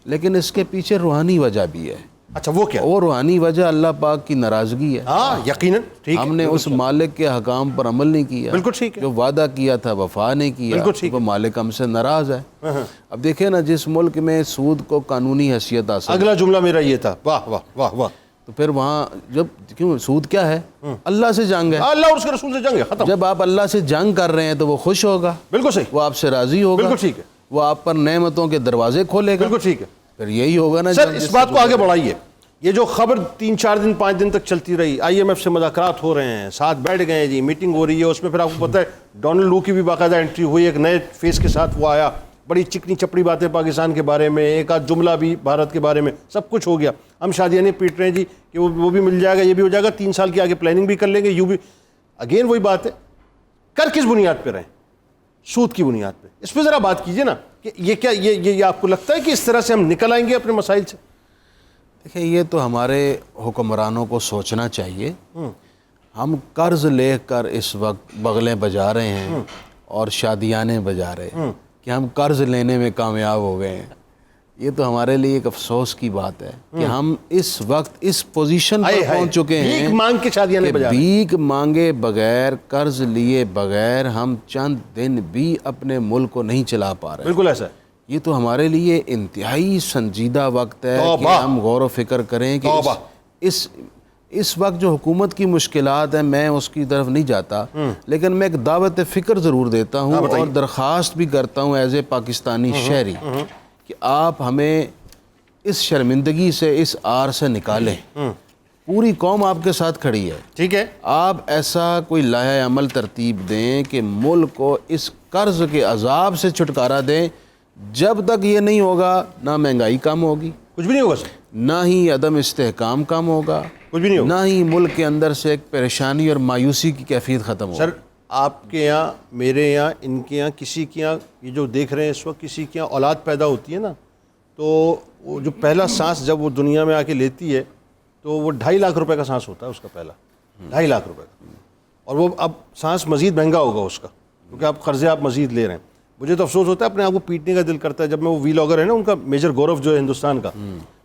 لیکن اس کے پیچھے روحانی وجہ بھی ہے۔ اچھا، وہ کیا؟ وہ روحانی وجہ اللہ پاک کی ناراضگی ہے۔ ہاں، یقیناً ٹھیک ہے، ہم نے اس مالک کے حکام پر عمل نہیں کیا، بالکل ٹھیک ہے، جو وعدہ کیا تھا وفا نہیں کیا، بالکل ٹھیک ہے، وہ مالک ہم سے ناراض ہے۔ اب دیکھیں نا، جس ملک میں سود کو قانونی حیثیت حاصل، اگلا جملہ میرا یہ تھا، واہ واہ واہ واہ، تو پھر وہاں جب کیوں سود کیا ہے؟ اللہ سے جنگ ہے، اللہ اور اس کے رسول سے جنگ ہے، ختم۔ جب آپ اللہ سے جنگ کر رہے ہیں تو وہ خوش ہوگا، بالکل صحیح، وہ آپ سے راضی ہوگا، بالکل ٹھیک ہے، وہ آپ پر نعمتوں کے دروازے کھولے گا، بالکل ٹھیک ہے۔ پھر یہی ہوگا نا۔ سر، اس بات کو آگے بڑھائیے، یہ جو خبر 3-4 دن 5 دن تک چلتی رہی، IMF سے مذاکرات ہو رہے ہیں، ساتھ بیٹھ گئے ہیں جی، میٹنگ ہو رہی ہے، اس میں پھر آپ کو پتہ ہے ڈونلڈ لو کی بھی باقاعدہ انٹری ہوئی، ایک نئے فیس کے ساتھ وہ آیا، بڑی چکنی چپڑی باتیں پاکستان کے بارے میں، ایک آدھ جملہ بھی بھارت کے بارے میں، سب کچھ ہو گیا۔ ہم شادیاں پیٹ رہے ہیں جی کہ وہ بھی مل جائے گا، یہ بھی ہو جائے گا، 3 سال کی آگے پلاننگ بھی کر لیں گے، یوں بھی۔ اگین وہی بات ہے، کر کس بنیاد پہ رہیں؟ سود کی بنیاد پہ۔ اس پہ ذرا بات کیجئے نا کہ یہ کیا، یہ آپ کو لگتا ہے کہ اس طرح سے ہم نکل آئیں گے اپنے مسائل سے؟ دیکھیں، یہ تو ہمارے حکمرانوں کو سوچنا چاہیے۔ ہم قرض لے کر اس وقت بغلیں بجا رہے ہیں اور شادیانے بجا رہے ہیں کہ ہم قرض لینے میں کامیاب ہو گئے ہیں۔ یہ تو ہمارے لیے ایک افسوس کی بات ہے کہ ہم اس وقت اس پوزیشن پر پہنچ چکے ہیں، بھیک مانگ کے شادیانے بجا رہے ہیں، بھیک مانگے بغیر، قرض لیے بغیر ہم چند دن بھی اپنے ملک کو نہیں چلا پا رہے۔ بالکل ایسا ہے۔ یہ تو ہمارے لیے انتہائی سنجیدہ وقت ہے کہ ہم غور و فکر کریں کہ اس وقت جو حکومت کی مشکلات ہیں، میں اس کی طرف نہیں جاتا، لیکن میں ایک دعوت فکر ضرور دیتا ہوں اور درخواست بھی کرتا ہوں ایز اے پاکستانی شہری کہ آپ ہمیں اس شرمندگی سے، اس آر سے نکالیں۔ پوری قوم آپ کے ساتھ کھڑی ہے، ٹھیک ہے، آپ ایسا کوئی لائحہ عمل ترتیب دیں کہ ملک کو اس قرض کے عذاب سے چھٹکارا دیں۔ جب تک یہ نہیں ہوگا، نہ مہنگائی کم ہوگی، کچھ بھی نہیں ہوگا سر، نہ ہی عدم استحکام کم ہوگا، کچھ بھی نہیں ہوگا، نہ ہی ملک کے اندر سے ایک پریشانی اور مایوسی کی کیفیت ختم ہوگی۔ سر آپ کے یہاں، میرے یہاں، ان کے یہاں، کسی کے یہاں، یہ جو دیکھ رہے ہیں اس وقت، کسی کے یہاں اولاد پیدا ہوتی ہے نا، تو وہ جو پہلا سانس جب وہ دنیا میں آ کے لیتی ہے تو وہ 2.5 لاکھ روپے کا سانس ہوتا ہے اس کا، پہلا 2.5 لاکھ روپے کا، اور وہ اب سانس مزید مہنگا ہوگا اس کا، کیونکہ آپ قرضے آپ مزید لے رہے ہیں۔ مجھے تو افسوس ہوتا ہے, اپنے آپ کو پیٹنے کا دل کرتا ہے جب میں وہ ویلاگر ہے نا ان کا, میجر گورو جو ہے ہندوستان کا,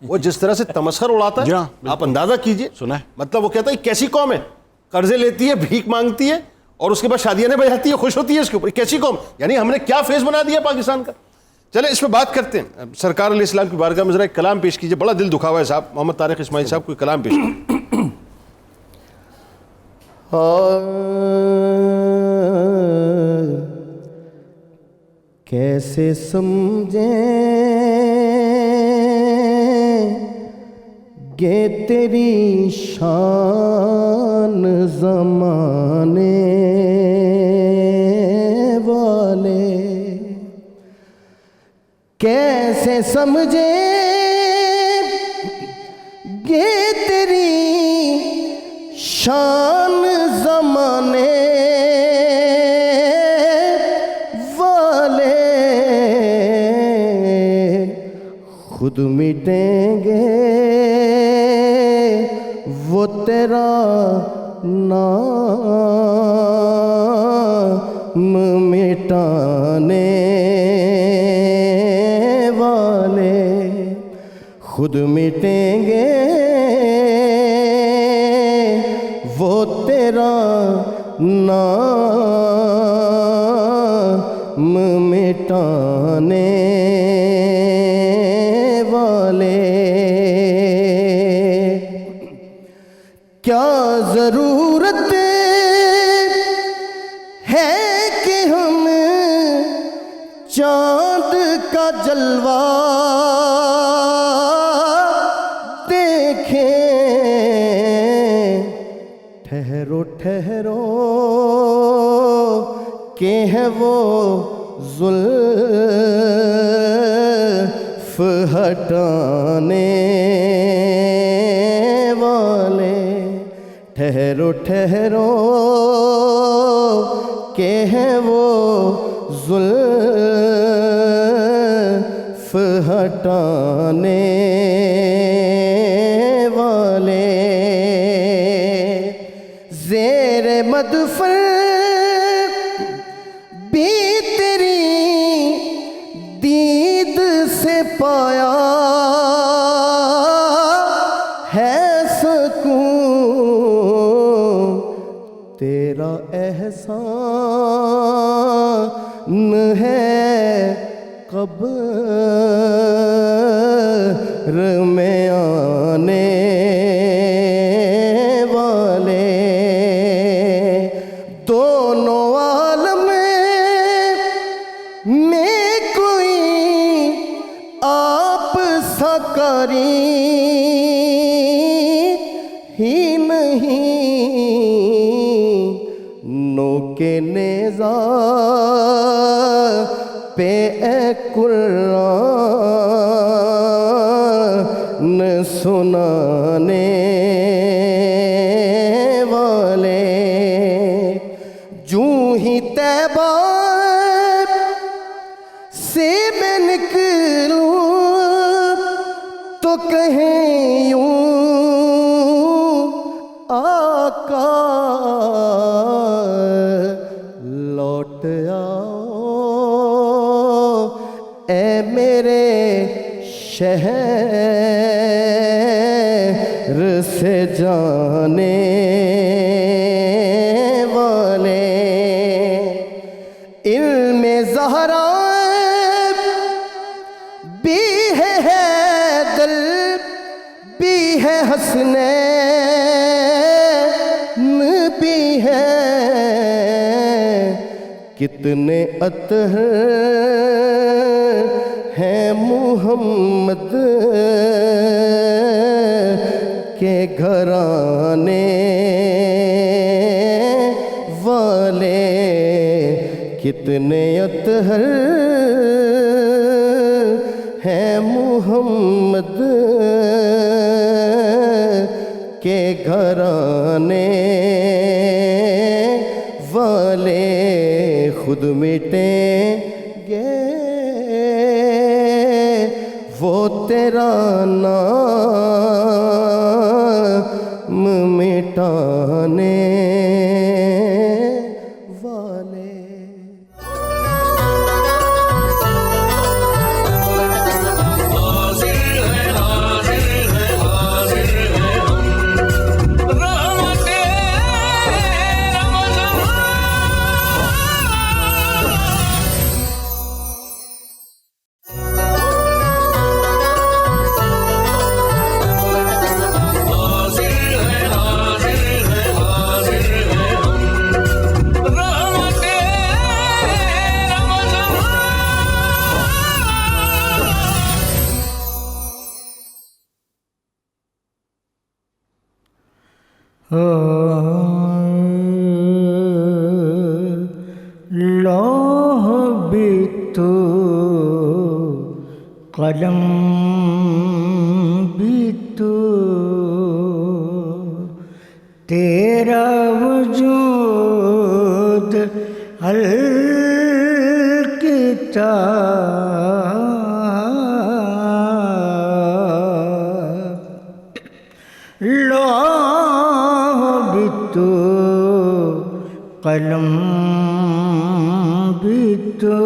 وہ جس طرح سے تمسخر اڑاتا ہے, آپ اندازہ کیجئے. سنا ہے, مطلب وہ کہتا ہے کیسی قوم ہے, قرضے لیتی ہے, بھیک مانگتی ہے, اور اس کے بعد شادیاں بجاتی ہے, خوش ہوتی ہے اس کے اوپر. کیسی قوم, یعنی ہم نے کیا فیس بنا دیا پاکستان کا. چلیں اس پہ بات کرتے ہیں. سرکار علیہ السلام کی بارگاہ میں ذرا ایک کلام پیش کیجئے, بڑا دل دکھا ہوا ہے صاحب. محمد طارق اسماعیل صاحب کوئی کلام پیش کیجئے. کیسے سمجھیں گے تیری شان زمانے والے, کیسے سمجھیں گے تیری شان زمانے والے, خود مٹیں گے وہ تیرا نام مٹانے والے, خود مٹیں گے وہ تیرا نام مٹانے والے. کیا ضرورت ہے کہ ہم چاند کا جلوہ دیکھیں, ٹھہرو ٹھہرو کہ ہے وہ زلف ہٹانے والے, ٹھہرو ٹھہرو کہ ہے وہ زلف ہٹانے والے. زیر مدفن بھی تیری دید سے پایا ہے سکون, تیرا احسان ہے قبر میں آنے والے. دونوں عالم میں کوئی آپ سا قریب ہی نہیں, نوکے نیزہ پہ اے قرآن سنانے والے, جوں ہی طیبہ سے میں نکلوں تو کہیں یوں آقا لوٹ آؤ اے میرے شہر سے جانے والے. علم زہرا بھی ہے حیدر بھی ہے حسنین بھی ہے, کتنے اطہر ہیں محمد کے گھرانے والے, کتنے اطہر ہیں محمد کے گھرانے والے, خود مٹیں گے وہ تیرا نام مٹانے والے. لوح بھی تو قلم بھی تو تیرا وجود الکتاب لوح بھی تو قلم بھی تو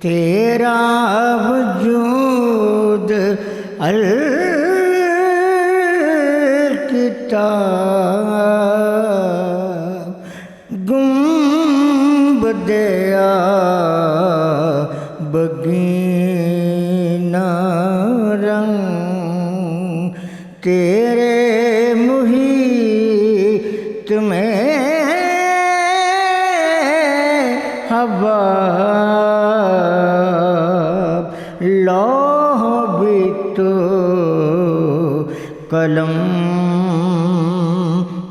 تیرا وجود الکتاب گنبد بگینہ رنگ تیرے محیط میں حباب لوح بھی تو قلم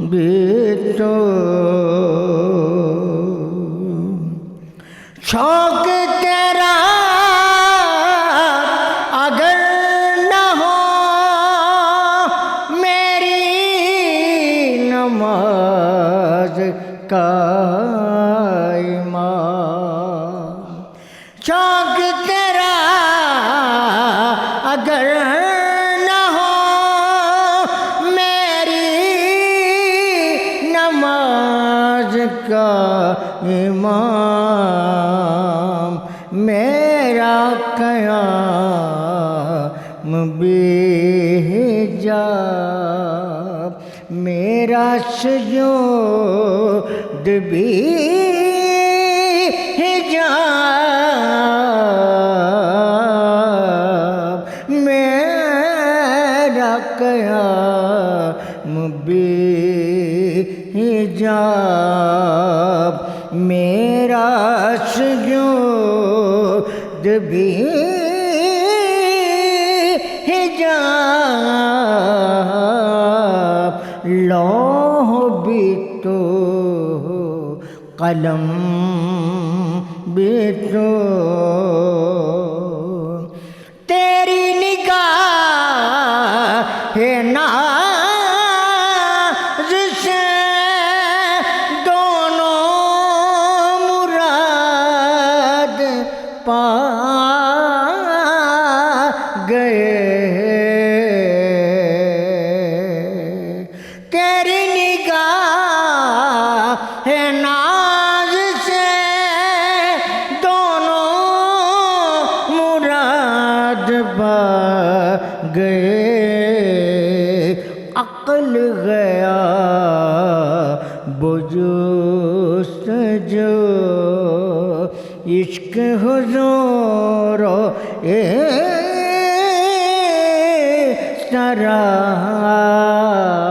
بھی تو شوق تیرا اگر نہ ہو میری نماز قائمہ شوق تیرا اگر نہ ہو میری نماز کا امام میرا قیام بے حجاب میرا سجود بھی حجاب میرا قیام بے حجاب میرا سجود بھی حجاب لوح بھی تو قلم بھی تو تیری نگاہ ناز سے دونوں مراد پا گئے تیری نگاہ ناز سے دونوں مراد پا گئے عقل گیا بجستجو عشق حضور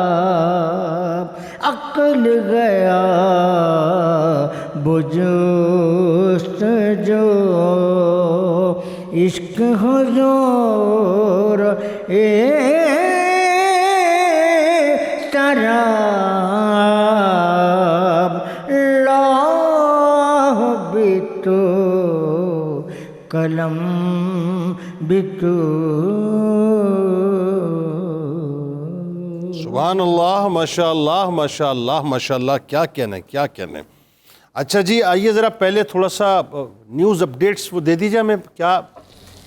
سراب عقل گیا بجستجو عشق حضور سراب لوح بھی تو قلم بھی تو سبحان اللہ ماشاء اللہ ماشاء اللہ ماشاء اللہ کیا کہنے کیا کہنے اچھا جی آئیے ذرا پہلے تھوڑا سا نیوز اپڈیٹس وہ دے دیجیے ہمیں کیا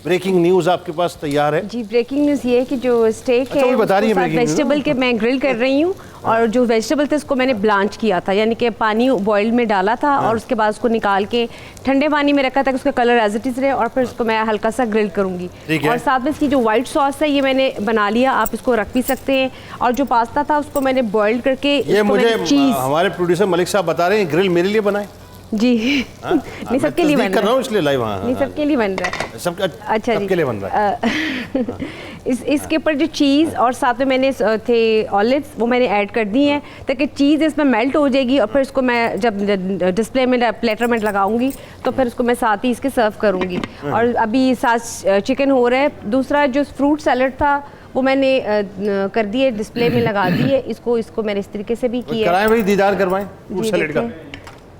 بریکنگ نیوز آپ کے پاس تیار ہے جی بریکنگ نیوز یہ ہے کہ جو اسٹیک ہے وہ بتا رہی ہے breaking news ویجیٹیبل کے میں گرل کر رہی ہوں اور جو ویجیٹیبل تھے اس کو میں نے بلانچ کیا تھا یعنی کہ پانی بوائل میں ڈالا تھا اور اس کے بعد اس کو نکال کے ٹھنڈے پانی میں رکھا تھا کہ اس کا کلر ایز اٹ از رہے اور پھر اس کو میں ہلکا سا گرل کروں گی اور ساتھ میں اس کی جو وائٹ ساس ہے یہ میں نے بنا لیا آپ اس کو رکھ بھی سکتے ہیں اور جو پاستا تھا اس کو میں نے بوائل کر کے یہ مجھے ہمارے پروڈیوسر ملک صاحب بتا رہے ہیں گرل میرے لیے بنائے جی نہیں سب کے لیے بن رہا ہے اس لیے لائیو نہیں سب کے لیے بن رہا ہے سب اچھا کے لیے بن رہا ہے اس کے اوپر جو چیز اور ساتھ میں نے تھے آلوز وہ میں نے ایڈ کر دی ہیں تاکہ چیز اس میں میلٹ ہو جائے گی اور پھر اس کو میں جب ڈسپلے میں پلیٹر میں لگاؤں گی تو پھر اس کو میں ساتھ ہی اس کے سرو کروں گی اور ابھی ساتھ چکن ہو رہا ہے دوسرا جو فروٹ سیلڈ تھا وہ میں نے کر دی ہے, ڈسپلے میں لگا دی ہے. اس کو میں نے اس طریقے سے بھی کیا کرائیں بھائی, دیدار کروائیں فروٹ سیلیڈ کا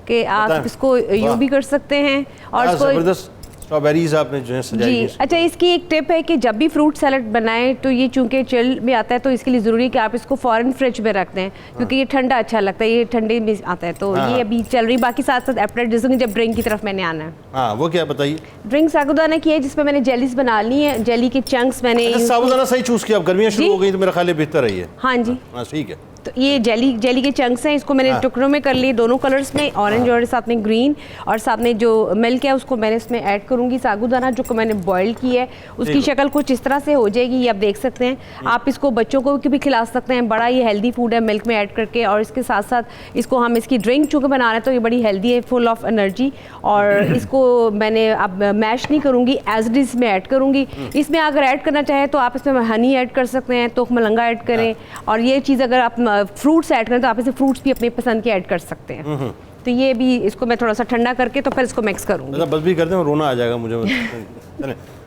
کہ آپ اس کو یوں بھی کر سکتے ہیں. اور اس کو زبردست اسٹرابیریز آپ نے جو ہے سجائی جی. اچھا, اس کی ایک ٹپ ہے کہ جب بھی فروٹ سیلڈ بنائیں تو یہ چونکہ چل میں آتا ہے تو اس کے لیے ضروری ہے کہ آپ اس کو فوراً فریج میں رکھ دیں, کیونکہ یہ ٹھنڈا اچھا لگتا ہے, یہ ٹھنڈے میں آتا ہے. تو یہ ابھی چل رہی, باقی ساتھ ساتھ اپریٹائزنگ جب ڈرنک کی طرف میں نے آنا ہے. ہاں وہ کیا بتائیے. ڈرنک ساگودانہ کی ہے جس میں نے جیلیز بنا لی ہیں, جیلی کے چنکس میں نے. ساگودانہ صحیح چوز کیا, اب گرمیاں شروع ہو گئی تو میرا خیال ہے بہتر رہی ہے. ہاں جی, ہاں ٹھیک ہے. تو یہ جیلی کے چنکس ہیں, اس کو میں نے ٹکڑوں میں کر لی دونوں کلرز میں, اورنج اور ساتھ میں گرین, اور ساتھ میں جو ملک ہے اس کو میں نے اس میں ایڈ کروں گی. ساگودانہ جو کہ میں نے بوائل کی ہے اس کی شکل کچھ اس طرح سے ہو جائے گی, یہ آپ دیکھ سکتے ہیں. آپ اس کو بچوں کو بھی کھلا سکتے ہیں, بڑا یہ ہیلدی فوڈ ہے ملک میں ایڈ کر کے. اور اس کے ساتھ ساتھ اس کو ہم اس کی ڈرنک چونکہ بنا رہے ہیں تو یہ بڑی ہیلدی ہے, فل آف انرجی. اور اس کو میں نے اب میش نہیں کروں گی, ایز اٹ از میں ایڈ کروں گی. اس میں اگر ایڈ کرنا چاہیں تو آپ اس میں ہنی ایڈ کر سکتے ہیں, تخم ملنگا ایڈ کریں. اور یہ چیز اگر آپ فروٹس ایڈ کریں تو آپ اسے فروٹس بھی اپنے پسند کے ایڈ کر سکتے ہیں. تو یہ بھی اس کو میں تھوڑا سا ٹھنڈا کر کے تو پھر اس کو مکس کروں گی. بس بھی کرتے ہیں, رونا آ جائے گا مجھے.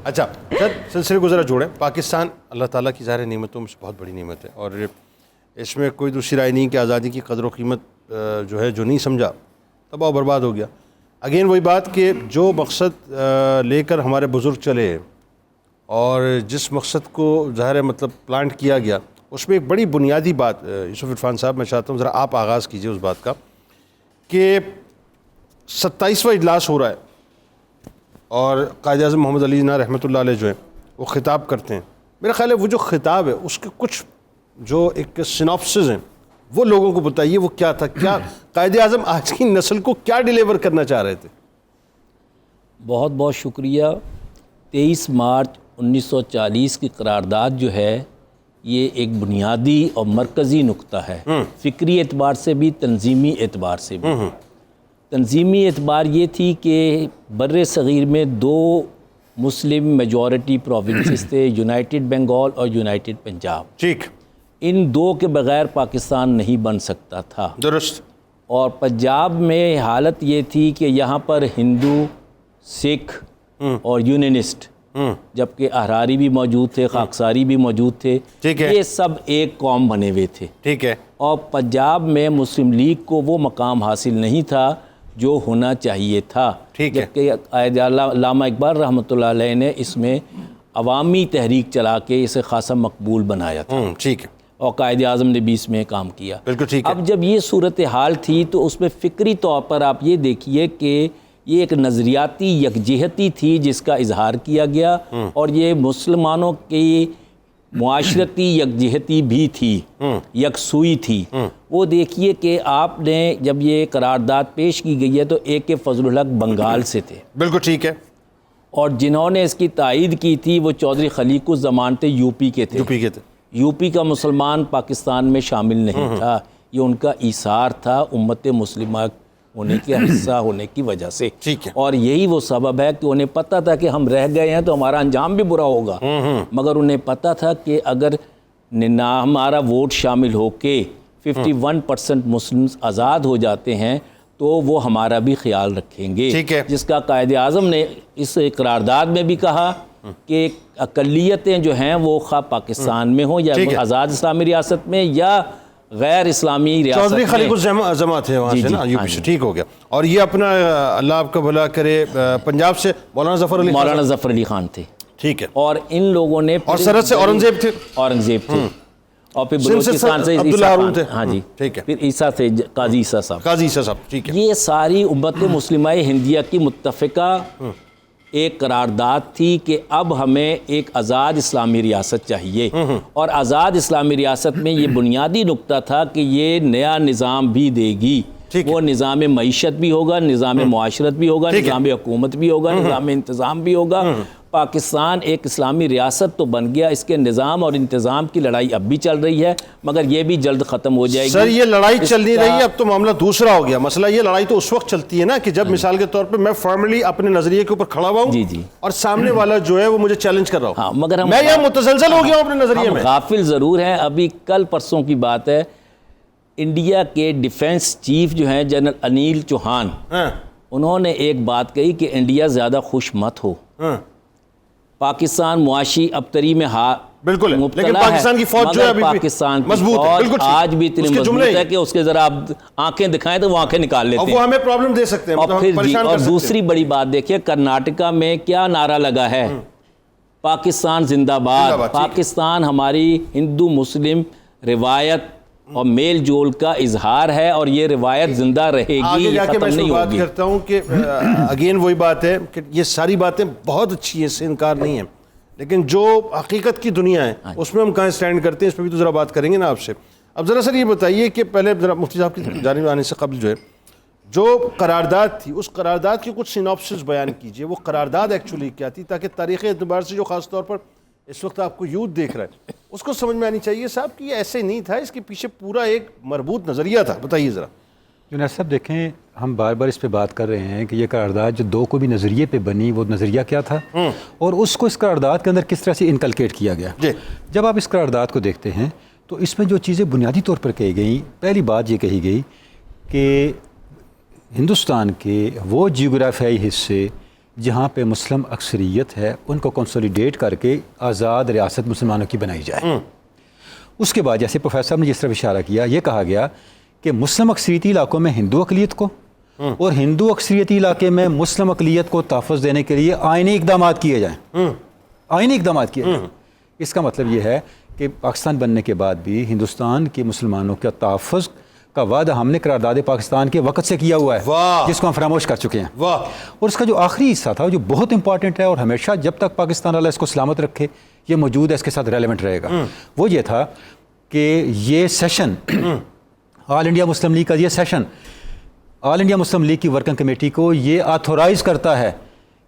اچھا سر, سلسلے کو ذرا جوڑیں. پاکستان اللہ تعالیٰ کی ظاہر نعمتوں میں سے بہت بڑی نعمت ہے, اور اس میں کوئی دوسری رائے نہیں کہ آزادی کی قدر و قیمت جو ہے جو نہیں سمجھا تباہ و برباد ہو گیا. اگین وہی بات کہ جو مقصد لے کر ہمارے بزرگ چلے اور جس مقصد کو ظاہر ہے مطلب پلانٹ کیا گیا, اس میں ایک بڑی بنیادی بات یوسف عرفان صاحب, میں چاہتا ہوں ذرا آپ آغاز کیجئے اس بات کا کہ 27واں اجلاس ہو رہا ہے اور قائد اعظم محمد علی جناح رحمۃ اللہ علیہ جو ہیں وہ خطاب کرتے ہیں. میرا خیال ہے وہ جو خطاب ہے اس کے کچھ جو ایک سیناپسز ہیں وہ لوگوں کو بتائیے وہ کیا تھا, کیا قائد اعظم آج کی نسل کو کیا ڈیلیور کرنا چاہ رہے تھے. بہت بہت شکریہ. 23 مارچ 1940 کی قرارداد جو ہے یہ ایک بنیادی اور مرکزی نقطہ ہے, فکری اعتبار سے بھی, تنظیمی اعتبار سے بھی. تنظیمی اعتبار یہ تھی کہ بر صغیر میں 2 مسلم میجورٹی پروونسز تھے, یونائٹڈ بنگال اور یونائٹڈ پنجاب. ٹھیک. ان 2 کے بغیر پاکستان نہیں بن سکتا تھا. درست. اور پنجاب میں حالت یہ تھی کہ یہاں پر ہندو, سکھ اور یونینسٹ, جبکہ احراری بھی موجود تھے, خاکساری بھی موجود تھے, یہ سب ایک قوم بنے ہوئے تھے. ٹھیک ہے. اور پنجاب میں مسلم لیگ کو وہ مقام حاصل نہیں تھا جو ہونا چاہیے تھا, جبکہ علامہ اقبال رحمۃ اللہ علیہ نے اس میں عوامی تحریک چلا کے اسے خاصا مقبول بنایا تھا. ٹھیک ہے. اور قائد اعظم نے بھی اس میں کام کیا. بالکل ٹھیک ہے. اب جب یہ صورتحال تھی تو اس میں فکری طور پر آپ یہ دیکھیے کہ یہ ایک نظریاتی یکجہتی تھی جس کا اظہار کیا گیا, اور یہ مسلمانوں کی معاشرتی یکجہتی بھی تھی, یکسوئی تھی. وہ دیکھیے کہ آپ نے جب یہ قرارداد پیش کی گئی ہے تو AK فضل الحق بنگال سے تھے. بالکل ٹھیک ہے. اور جنہوں نے اس کی تائید کی تھی وہ چودھری خلیق الزمان تھے, یوپی کے تھے. یوپی کا مسلمان پاکستان میں شامل نہیں تھا, یہ ان کا ایثار تھا امت مسلمہ ہونے کے حصہ ہونے کی وجہ سے. اور یہی وہ سبب ہے کہ انہیں پتہ تھا کہ ہم رہ گئے ہیں تو ہمارا انجام بھی برا ہوگا, مگر انہیں پتہ تھا کہ اگر ہمارا ووٹ شامل ہو کے 51% مسلمز آزاد ہو جاتے ہیں تو وہ ہمارا بھی خیال رکھیں گے. جس کا قائد اعظم نے اس قرارداد میں بھی کہا کہ اقلیتیں جو ہیں وہ خواہ پاکستان میں ہوں یا آزاد اسلامی ریاست میں یا غیر اسلامی ریاست میں. چودھری خلیق الزمان تھے وہاں سے نا, یوپی سے. ٹھیک ہو گیا. اور یہ اپنا اللہ آپ کا بھلا کرے پنجاب سے مولانا ظفر علی خان تھے. ٹھیک ہے. اور ان لوگوں نے اور سرحد سے اورنگزیب تھے. اور پھر بلوچستان سے عیسیٰ خان تھے. ہاں جی ٹھیک ہے. پھر عیسیٰ تھے, قاضی عیسیٰ صاحب. ٹھیک ہے. یہ ساری امت مسلمہ ہندیہ کی متفقہ ایک قرارداد تھی کہ اب ہمیں ایک آزاد اسلامی ریاست چاہیے. اور آزاد اسلامی ریاست میں یہ بنیادی نقطہ تھا کہ یہ نیا نظام بھی دے گی. وہ نظام معیشت بھی ہوگا, نظام معاشرت بھی ہوگا, نظام حکومت بھی ہوگا, نظام انتظام بھی ہوگا. پاکستان ایک اسلامی ریاست تو بن گیا, اس کے نظام اور انتظام کی لڑائی اب بھی چل رہی ہے مگر یہ بھی جلد ختم ہو جائے گی. سر یہ لڑائی چل نہیں رہی ہے, اب تو معاملہ دوسرا ہو گیا. مسئلہ یہ لڑائی تو اس وقت چلتی ہے نا کہ جب مثال کے طور پہ میں فارملی اپنے نظریے کے اوپر کھڑا ہوا ہوں اور سامنے والا جو ہے وہ مجھے چیلنج کر رہا ہوں, مگر میں یہ متزلزل ہو گیا ہوں اپنے نظریے میں. غافل ضرور ہیں. ابھی کل پرسوں کی بات ہے, انڈیا کے ڈیفنس چیف جو ہیں جنرل انیل چوہان, انہوں نے ایک بات کہی کہ انڈیا زیادہ خوش مت ہو. پاکستان معاشی ابتری میں بالکل ہے، مبتلا لیکن پاکستان کی فوج جو ہے ابھی بھی پاکستان کی مضبوط ہے، فوج بالکل ٹھیک۔ آج بھی اتنی اس کے جملے مضبوط ہی ہے کہ اس کے ذرا آپ آنکھیں دکھائیں تو وہ آنکھیں نکال لیتے اور ہیں۔ وہ ہمیں پرابلم دے سکتے ہیں، اور مطلب ہم پھر جی، پریشان کر اور سکتے ہیں۔ دوسری بڑی بات دیکھیے کرناٹکا میں کیا نعرہ لگا ہے، پاکستان زندہ باد۔ پاکستان ہماری ہندو مسلم روایت اور میل جول کا اظہار ہے، اور یہ روایت زندہ رہے گی، آگے یہ جا کے میں ختم اس نہیں میں بات ہوگی۔ کرتا ہوں کہ اگین وہی بات ہے کہ یہ ساری باتیں بہت اچھی ہیں، اس سے انکار نہیں ہے، لیکن جو حقیقت کی دنیا ہے اس میں ہم کہاں سٹینڈ کرتے ہیں، اس پہ بھی تو ذرا بات کریں گے نا آپ سے۔ اب ذرا سر یہ بتائیے کہ پہلے ذرا مفتی صاحب کی جانب آنے سے قبل جو قرارداد تھی، اس قرارداد کی کچھ سینopsis بیان کیجئے، وہ قرارداد ایکچولی کیا تھی، تاکہ تاریخی اعتبار سے جو خاص طور پر اس وقت آپ کو یوتھ دیکھ رہا ہے اس کو سمجھ میں آنی چاہیے صاحب کہ یہ ایسے نہیں تھا، اس کے پیچھے پورا ایک مربوط نظریہ تھا، بتائیے ذرا۔ جنید صاحب دیکھیں، ہم بار بار اس پہ بات کر رہے ہیں کہ یہ قرارداد جو دو کو بھی نظریے پہ بنی، وہ نظریہ کیا تھا اور اس کو اس قرارداد کے اندر کس طرح سے انکلکیٹ کیا گیا۔ جب آپ اس قرارداد کو دیکھتے ہیں تو اس میں جو چیزیں بنیادی طور پر کہی گئیں، پہلی بات یہ کہی گئی کہ ہندوستان کے وہ جیوگرافیائی حصے جہاں پہ مسلم اکثریت ہے ان کو کنسولیڈیٹ کر کے آزاد ریاست مسلمانوں کی بنائی جائے۔ اس کے بعد جیسے پروفیسر صاحب نے جس طرح اشارہ کیا، یہ کہا گیا کہ مسلم اکثریتی علاقوں میں ہندو اقلیت کو اور ہندو اکثریتی علاقے میں مسلم اقلیت کو تحفظ دینے کے لیے آئینی اقدامات کیے جائیں، آئینی اقدامات کیے جائیں۔ اس کا مطلب یہ ہے کہ پاکستان بننے کے بعد بھی ہندوستان کے مسلمانوں کا تحفظ کا وعدہ ہم نے قرارداد پاکستان کے وقت سے کیا ہوا ہے، جس کو ہم فراموش کر چکے ہیں۔ اور اس کا جو آخری حصہ تھا جو بہت امپورٹنٹ ہے اور ہمیشہ جب تک پاکستان اللہ اس کو سلامت رکھے یہ موجود ہے، اس کے ساتھ ریلیونٹ رہے گا، وہ یہ تھا کہ یہ session all India Muslim league کا، یہ session all India Muslim league کی ورکنگ کمیٹی کو یہ آتھورائز کرتا ہے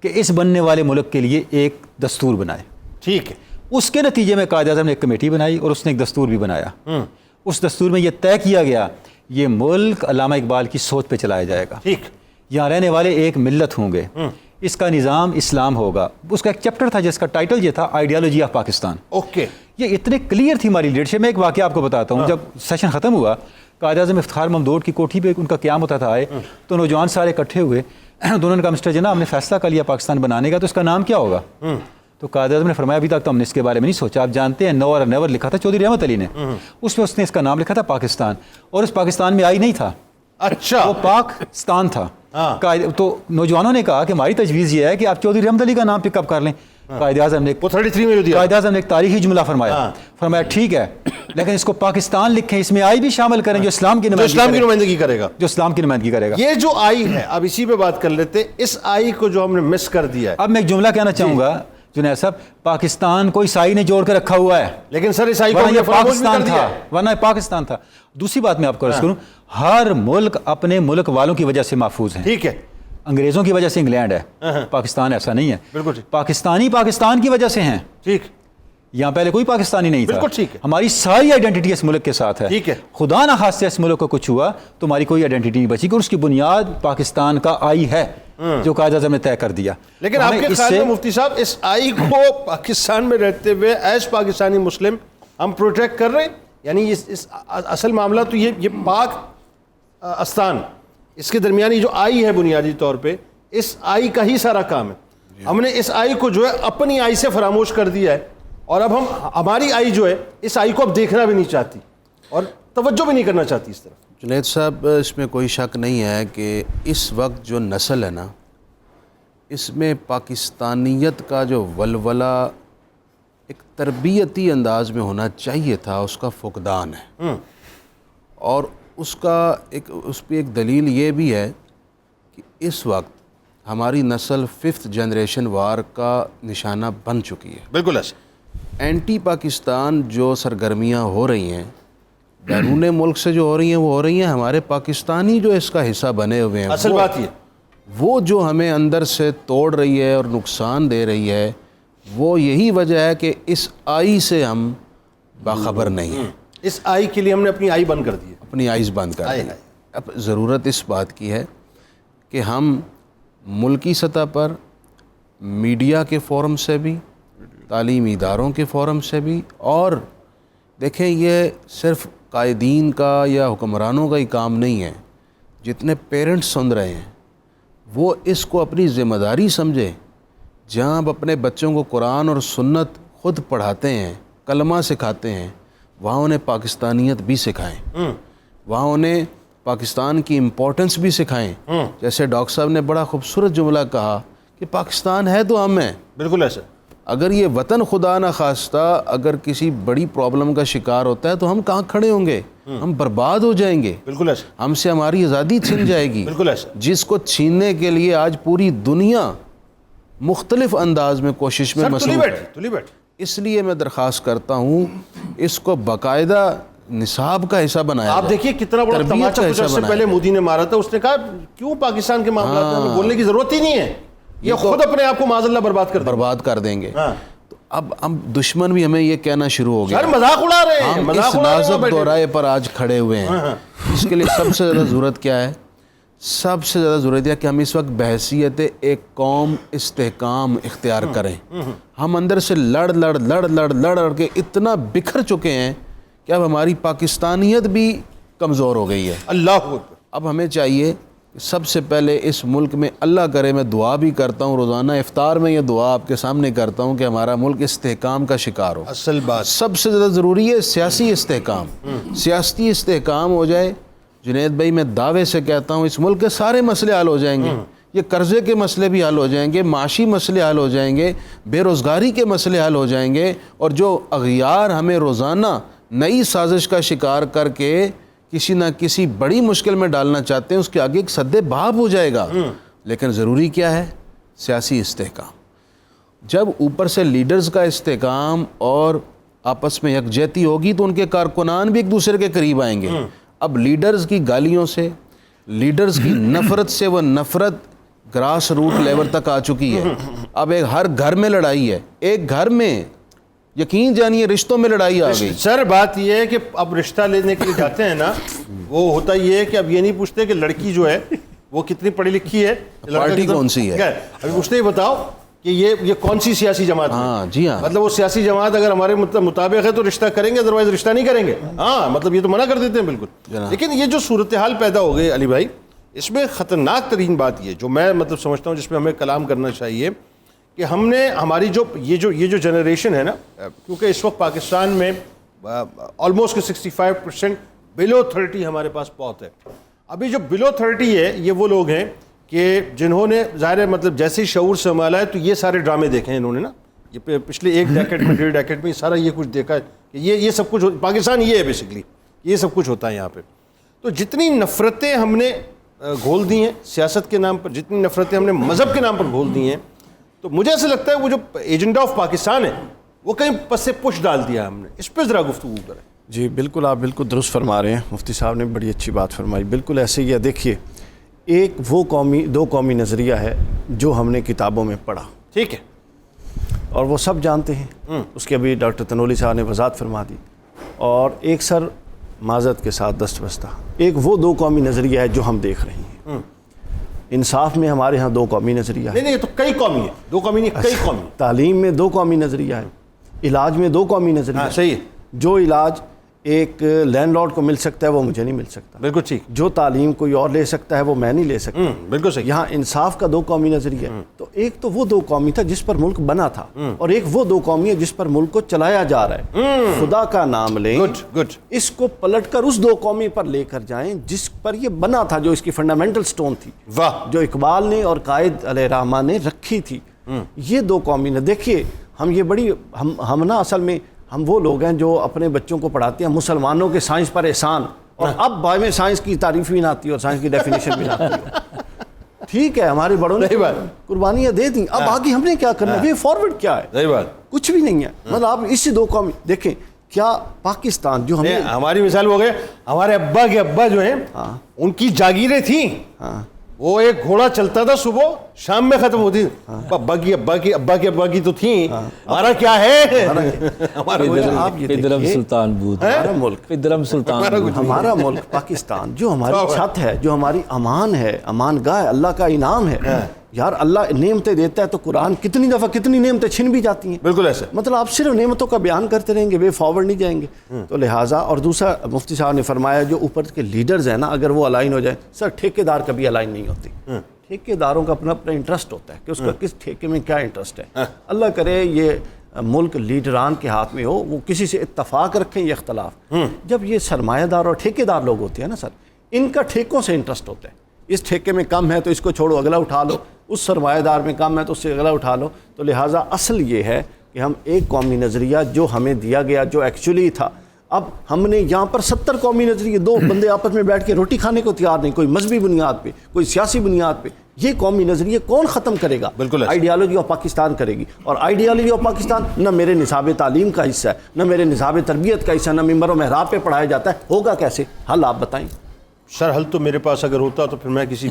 کہ اس بننے والے ملک کے لیے ایک دستور بنائے۔ ٹھیک ہے، اس کے نتیجے میں قائد اعظم نے ایک کمیٹی بنائی اور اس نے ایک دستور بھی بنایا۔ اس دستور میں یہ طے کیا گیا یہ ملک علامہ اقبال کی سوچ پہ چلایا جائے گا، ٹھیک، یہاں رہنے والے ایک ملت ہوں گے، اس کا نظام اسلام ہوگا۔ اس کا ایک چیپٹر تھا جس کا ٹائٹل یہ تھا آئیڈیالوجی آف پاکستان۔ اوکے، یہ اتنے کلیئر تھی ہماری لیڈرشپ۔ میں ایک واقعہ آپ کو بتاتا ہوں، جب سیشن ختم ہوا قائد اعظم افتخار ممدوٹ کی کوٹھی پہ ان کا قیام ہوتا تھا، آئے تو نوجوان سارے اکٹھے ہوئے، دونوں نے کہا مسٹر جناح ہم نے فیصلہ کر لیا پاکستان بنانے کا، تو اس کا نام کیا ہوگا؟ تو قائد اعظم نے فرمایا ابھی تک تو ہم نے اس کے بارے میں نہیں سوچا۔ آپ جانتے ہیں نو اور نیور لکھا تھا چودھری رحمت علی نے، اس میں اس نے اس کا نام لکھا تھا پاکستان، اور اس پاکستان میں آئی نہیں تھا، اچھا وہ پاکستان تھا۔ تو نوجوانوں نے کہا کہ ہماری تجویز یہ ہے کہ آپ چودھری رحمت علی کا نام پک اپ کر لیں۔ قائد اعظم نے 33 میں جو دیا، قائد اعظم نے ایک تاریخی جملہ فرمایا ٹھیک ہے لیکن اس کو پاکستان لکھیں، اس میں آئی بھی شامل کریں جو اسلام کی نمائندگی کرے گا، جو اسلام کی نمائندگی کرے گا۔ یہ جو آئی ہے اب اسی پہ بات کر لیتے، اس آئی کو جو ہم نے مس کر دیا ہے۔ اب میں ایک جملہ کہنا چاہوں گا جنید صاحب، پاکستان کو عیسائی نے جوڑ کے رکھا ہوا ہے، لیکن سر عیسائی کو پاکستان تھا، ورنہ پاکستان تھا۔ دوسری بات میں آپ کو عرض کروں، ہر ملک اپنے ملک والوں کی وجہ سے محفوظ ہے۔ ٹھیک ہے، انگریزوں کی وجہ سے انگلینڈ ہے، پاکستان ایسا نہیں ہے۔ بالکل پاکستانی پاکستان کی وجہ سے ہیں، ٹھیک، یہاں پہلے کوئی پاکستانی نہیں تھا۔ بالکل ٹھیک ہے، ہماری ساری آئیڈینٹی اس ملک کے ساتھ ہے۔ ٹھیک ہے، خدا نہ خاص سے اس ملک کو کچھ ہوا تو ہماری کوئی آئیڈینٹی نہیں بچی، اور اس کی بنیاد پاکستان کا آئی ہے جو قائد اعظم نے طے کر دیا۔ لیکن آپ کے خیال میں مفتی صاحب اس آئی کو پاکستان میں رہتے ہوئے ایز پاکستانی مسلم ہم پروٹیکٹ کر رہے ہیں؟ یعنی اس اصل معاملہ تو یہ پاک استان، اس کے درمیانی جو آئی ہے بنیادی طور پہ اس آئی کا ہی سارا کام ہے۔ ہم نے اس آئی کو جو ہے اپنی آئی سے فراموش کر دیا ہے، اور اب ہماری آئی جو ہے اس آئی کو اب دیکھنا بھی نہیں چاہتی اور توجہ بھی نہیں کرنا چاہتی اس طرف۔ جنید صاحب اس میں کوئی شک نہیں ہے کہ اس وقت جو نسل ہے نا، اس میں پاکستانیت کا جو ولولہ ایک تربیتی انداز میں ہونا چاہیے تھا اس کا فقدان ہے، اور اس پہ ایک دلیل یہ بھی ہے کہ اس وقت ہماری نسل 5th جنریشن وار کا نشانہ بن چکی ہے۔ بالکل ایسا اینٹی پاکستان جو سرگرمیاں ہو رہی ہیں بیرون ملک سے جو ہو رہی ہیں وہ ہو رہی ہیں ہمارے پاکستانی جو اس کا حصہ بنے ہوئے ہیں، اصل بات یہ وہ جو ہمیں اندر سے توڑ رہی ہے اور نقصان دے رہی ہے، وہ یہی وجہ ہے کہ اس آئی سے ہم باخبر نہیں ہیں۔ اس آئی کے لیے ہم نے اپنی آئی بند کر دی، اپنی آئیز بند کر دی۔ اب ضرورت اس بات کی ہے کہ ہم ملکی سطح پر میڈیا کے فورم سے بھی، تعلیمی اداروں کے فورم سے بھی، اور دیکھیں یہ صرف قائدین کا یا حکمرانوں کا ہی کام نہیں ہے، جتنے پیرنٹس سن رہے ہیں وہ اس کو اپنی ذمہ داری سمجھیں، جہاں آپ اپنے بچوں کو قرآن اور سنت خود پڑھاتے ہیں، کلمہ سکھاتے ہیں، وہاں انہیں پاکستانیت بھی سکھائیں، وہاں انہیں پاکستان کی امپورٹنس بھی سکھائیں. جیسے ڈاکٹر صاحب نے بڑا خوبصورت جملہ کہا کہ پاکستان ہے تو ہم ہیں. بالکل ایسا. اگر یہ وطن خدا نہ خواستہ اگر کسی بڑی پرابلم کا شکار ہوتا ہے تو ہم کہاں کھڑے ہوں گے؟ ہم برباد ہو جائیں گے. بالکل ایسا. ہم سے ہماری آزادی چھن جائے گی. بالکل ایسا. جس کو چھیننے کے لیے آج پوری دنیا مختلف انداز میں کوشش میں مصروف ہے. اس لیے میں درخواست کرتا ہوں اس کو باقاعدہ نصاب کا حصہ بنایا. آپ دیکھیے کتنا بڑا تماچا کچھ عرصے پہلے مودی نے مارا تھا. اس نے کہا کیوں پاکستان کے معاملات میں بولنے کی ضرورت ہی نہیں ہے, یہ خود اپنے آپ کو معاذ اللہ برباد کر دیں گے. تو اب دشمن بھی ہمیں یہ کہنا شروع ہو گیا, مذاق اڑا رہے ہیں, ہم اس نازک دورائے پر آج کھڑے ہوئے ہیں. اس کے لیے سب سے زیادہ ضرورت کیا ہے؟ سب سے زیادہ ضرورت ہے کہ ہم اس وقت بحیثیت ایک قوم استحکام اختیار کریں. ہم اندر سے لڑ کے اتنا بکھر چکے ہیں کہ اب ہماری پاکستانیت بھی کمزور ہو گئی ہے. اللہ اب ہمیں چاہیے سب سے پہلے اس ملک میں, اللہ کرے میں دعا بھی کرتا ہوں روزانہ افطار میں, یہ دعا آپ کے سامنے کرتا ہوں کہ ہمارا ملک استحکام کا شکار ہو. اصل بات سب سے زیادہ ضروری ہے سیاسی استحکام. سیاسی استحکام ہو جائے, جنید بھائی میں دعوے سے کہتا ہوں اس ملک کے سارے مسئلے حل ہو جائیں گے. یہ قرضے کے مسئلے بھی حل ہو جائیں گے, معاشی مسئلے حل ہو جائیں گے, بے روزگاری کے مسئلے حل ہو جائیں گے, اور جو اغیار ہمیں روزانہ نئی سازش کا شکار کر کے کسی نہ کسی بڑی مشکل میں ڈالنا چاہتے ہیں اس کے آگے ایک سد باب ہو جائے گا. لیکن ضروری کیا ہے؟ سیاسی استحکام. جب اوپر سے لیڈرز کا استحکام اور آپس میں یکجہتی ہوگی تو ان کے کارکنان بھی ایک دوسرے کے قریب آئیں گے. اب لیڈرز کی گالیوں سے, لیڈرز کی نفرت سے وہ نفرت گراس روٹ لیول تک آ چکی ہے. اب ایک ہر گھر میں لڑائی ہے, ایک گھر میں یقین جانیے رشتوں میں لڑائی آ گئی. سر بات یہ ہے کہ اب رشتہ لینے کے لیے جاتے ہیں نا, وہ ہوتا یہ ہے کہ اب یہ نہیں پوچھتے کہ لڑکی جو ہے وہ کتنی پڑھی لکھی ہے, پارٹی کون سی ہے, ابھی پوچھتے ہی بتاؤ کہ یہ کون سی سیاسی جماعت ہے. ہاں جی ہاں, مطلب وہ سیاسی جماعت اگر ہمارے مطابق ہے تو رشتہ کریں گے, ادروائز رشتہ نہیں کریں گے. ہاں مطلب یہ تو منع کر دیتے ہیں بالکل. لیکن یہ جو صورتحال پیدا ہو گئی علی بھائی, اس میں خطرناک ترین بات یہ جو میں مطلب سمجھتا ہوں جس پہ ہمیں کلام کرنا چاہیے کہ ہم نے ہماری یہ جو جنریشن ہے نا, کیونکہ اس وقت پاکستان میں آلموسٹ 65% بلو 30 ہمارے پاس پہنچ ہے. ابھی جو بلو 30 ہے یہ وہ لوگ ہیں کہ جنہوں نے ظاہر ہے مطلب جیسے ہی شعور سنبھالا ہے تو یہ سارے ڈرامے دیکھے ہیں انہوں نے نا, یہ پچھلے ایک ڈیکیڈ میں 1.5 ڈیکیڈ میں سارا یہ کچھ دیکھا ہے کہ یہ سب کچھ پاکستان یہ ہے بیسکلی, یہ سب کچھ ہوتا ہے یہاں پہ. تو جتنی نفرتیں ہم نے گھول دی ہیں سیاست کے نام پر, جتنی نفرتیں ہم نے مذہب کے نام پر گھول دی ہیں, تو مجھے ایسا لگتا ہے وہ جو ایجنڈا آف پاکستان ہے وہ کہیں پس سے پش ڈال دیا ہم نے. اس پہ ذرا گفتگو کریں. جی بالکل, آپ بالکل درست فرما رہے ہیں, مفتی صاحب نے بڑی اچھی بات فرمائی. بالکل ایسے ہی ہے. دیکھیے ایک وہ دو قومی نظریہ ہے جو ہم نے کتابوں میں پڑھا, ٹھیک ہے, اور وہ سب جانتے ہیں. اس کے ابھی ڈاکٹر تنولی صاحب نے وضاحت فرما دی. اور ایک سر معذرت کے ساتھ دست بستہ ایک وہ دو قومی نظریہ ہے جو ہم دیکھ رہے ہیں. انصاف میں ہمارے ہاں دو قومی نظریہ ہے. نہیں یہ تو کئی قومی ہے, دو قومی نہیں کئی قومی. تعلیم میں دو قومی نظریہ ہے, علاج میں دو قومی نظریہ ہے. صحیح ہے. جو علاج ایک لینڈ لارڈ کو مل سکتا ہے وہ مجھے نہیں مل سکتا. بالکل ٹھیک. جو تعلیم کوئی اور لے سکتا ہے وہ میں نہیں لے سکتا. بالکل صحیح. یہاں انصاف کا دو قومی نظریہ ہے. تو ایک تو وہ دو قومی تھا جس پر ملک بنا تھا, اور ایک وہ دو قومی ہے جس پر ملک کو چلایا جا رہا ہے. خدا کا نام لیں, گڈ, اس کو پلٹ کر اس دو قومی پر لے کر جائیں جس پر یہ بنا تھا, جو اس کی فنڈامنٹل سٹون تھی, واہ, جو اقبال نے اور قائد علیہ الرحمٰ نے رکھی تھی. یہ دو قومی نے دیکھیے ہم یہ بڑی ہم نا اصل میں ہم وہ لوگ ہیں جو اپنے بچوں کو پڑھاتے ہیں مسلمانوں کے سائنس پر احسان, اور اب بھائی میں سائنس کی تعریف بھی نہ آتی اور سائنس کی ڈیفینیشن بھی نہ آتی. ٹھیک ہے, ہمارے بڑوں نے قربانیاں دے دیں, اب آگے ہم نے کیا کرنا ہے, وے فارورڈ کیا ہے, صحیح بات, کچھ بھی نہیں ہے. مطلب آپ اسی دو قومی دیکھیں کیا پاکستان جو ہمیں ہماری مثال ہو گئے, ہمارے ابا کے ابا جو ہیں ان کی جاگیریں تھیں, وہ ایک گھوڑا چلتا تھا صبح شام میں ختم ہوتی. ابا کی تو تھیں, ہمارا کیا ہے, ہمارا ملک پاکستان جو ہماری چھت ہے, جو ہماری امان ہے, امان گاہ اللہ کا انعام ہے. یار اللہ نعمتیں دیتا ہے تو قرآن کتنی دفعہ کتنی نعمتیں چھن بھی جاتی ہیں. بالکل ایسا. مطلب آپ صرف نعمتوں کا بیان کرتے رہیں گے, وے فارورڈ نہیں جائیں گے. تو لہٰذا, اور دوسرا مفتی صاحب نے فرمایا جو اوپر کے لیڈرز ہیں نا, اگر وہ الائن ہو جائیں, سر ٹھیکیدار کبھی الائن نہیں ہوتی. ٹھیکے داروں کا اپنا اپنا انٹرسٹ ہوتا ہے کہ اس کا کس ٹھیکے میں کیا انٹرسٹ ہے. اللہ کرے یہ ملک لیڈران کے ہاتھ میں ہو, وہ کسی سے اتفاق رکھیں یہ اختلاف. جب یہ سرمایہ دار اور ٹھیکے دار لوگ ہوتے ہیں نا سر, ان کا ٹھیکوں سے انٹرسٹ ہوتا ہے. اس ٹھیکے میں کم ہے تو اس کو چھوڑو, اگلا اٹھا لو. اس سرمایہ دار میں کم ہے تو اس سے اگلا اٹھا لو. تو لہٰذا اصل یہ ہے کہ ہم ایک قومی نظریہ جو ہمیں دیا گیا, جو ایکچولی تھا, اب ہم نے یہاں پر 70 قومی نظریے, 2 بندے آپس میں بیٹھ کے روٹی کھانے کو تیار نہیں, کوئی مذہبی بنیاد پہ, کوئی سیاسی بنیاد پہ. یہ قومی نظریے کون ختم کرے گا؟ بالکل آئیڈیالوجی آف پاکستان کرے گی. اور آئیڈیالوجی آف پاکستان نہ میرے نصاب تعلیم کا حصہ ہے, نہ میرے نصاب تربیت کا حصہ, نہ ممبر و محراب پہ پڑھایا جاتا ہے. ہوگا کیسے؟ حل آپ بتائیں. سر حل تو میرے پاس اگر ہوتا تو پھر میں کسی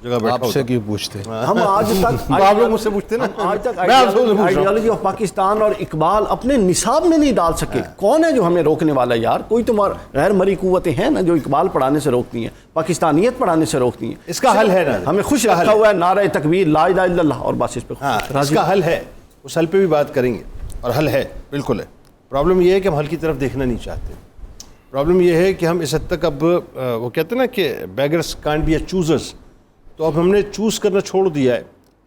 جگہ بیٹھا آپ سے کیوں پوچھتے؟ ہم آج تک آپ لوگ مجھ سے پوچھتے نا, آج تک میں آپ سے پوچھ رہا ہوں. آئیڈیالوجی آف پاکستان اور اقبال اپنے نصاب میں نہیں ڈال سکے. کون ہے جو ہمیں روکنے والا یار؟ کوئی تو غیر مری قوتیں ہیں نا جو اقبال پڑھانے سے روکتی ہیں, پاکستانیت پڑھانے سے روکتی ہیں. اس کا حل ہے نا, ہمیں خوش رکھا ہوا ہے نعرہ تکبیر لا الہ الا اللہ, اور بس اس پہ اس کا حل ہے. اس حل پہ بھی بات کریں گے, اور حل ہے, بالکل ہے. پرابلم یہ ہے کہ ہم حل کی طرف دیکھنا نہیں چاہتے. پرابلم یہ ہے کہ ہم اس حد تک اب وہ کہتے ہیں نا کہ beggars can't be a choosers, تو اب ہم نے چوز کرنا چھوڑ دیا ہے.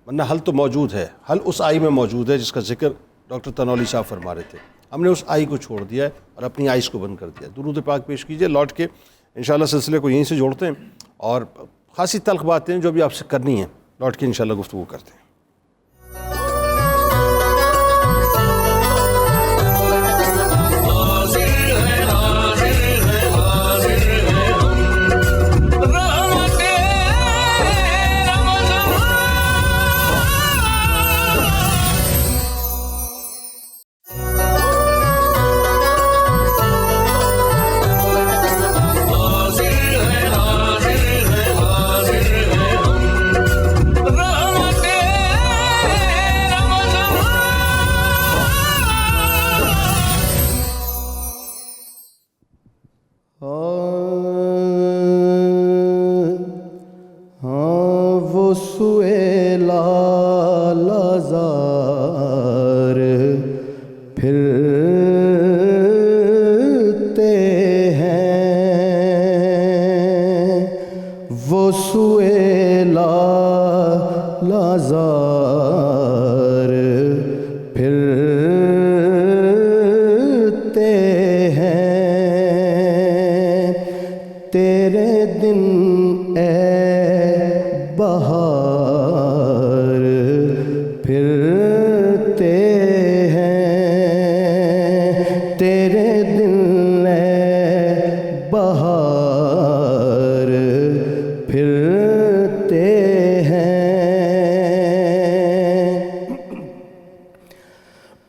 ورنہ حل تو موجود ہے, حل اس آئی میں موجود ہے جس کا ذکر ڈاکٹر تنولی صاحب فرما رہے تھے. ہم نے اس آئی کو چھوڑ دیا ہے اور اپنی آئیز کو بند کر دیا. درود پاک پیش کیجئے, لوٹ کے انشاءاللہ سلسلے کو یہیں سے جوڑتے ہیں, اور خاصی تلخ باتیں جو بھی آپ سے کرنی ہیں لوٹ کے انشاءاللہ گفتگو کرتے ہیں.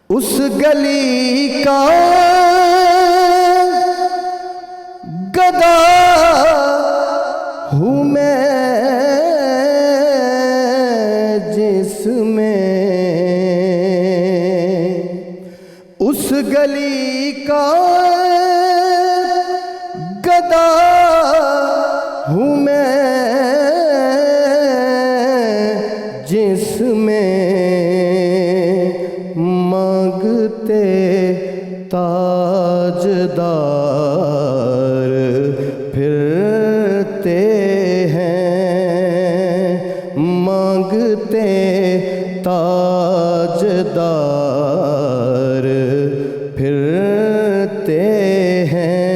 اس گلی کا گدا ہوں میں جس میں اس گلی کا گدا ہوں میں جس میں تاجدار پھرتے ہیں مانگتے تاجدار پھرتے ہیں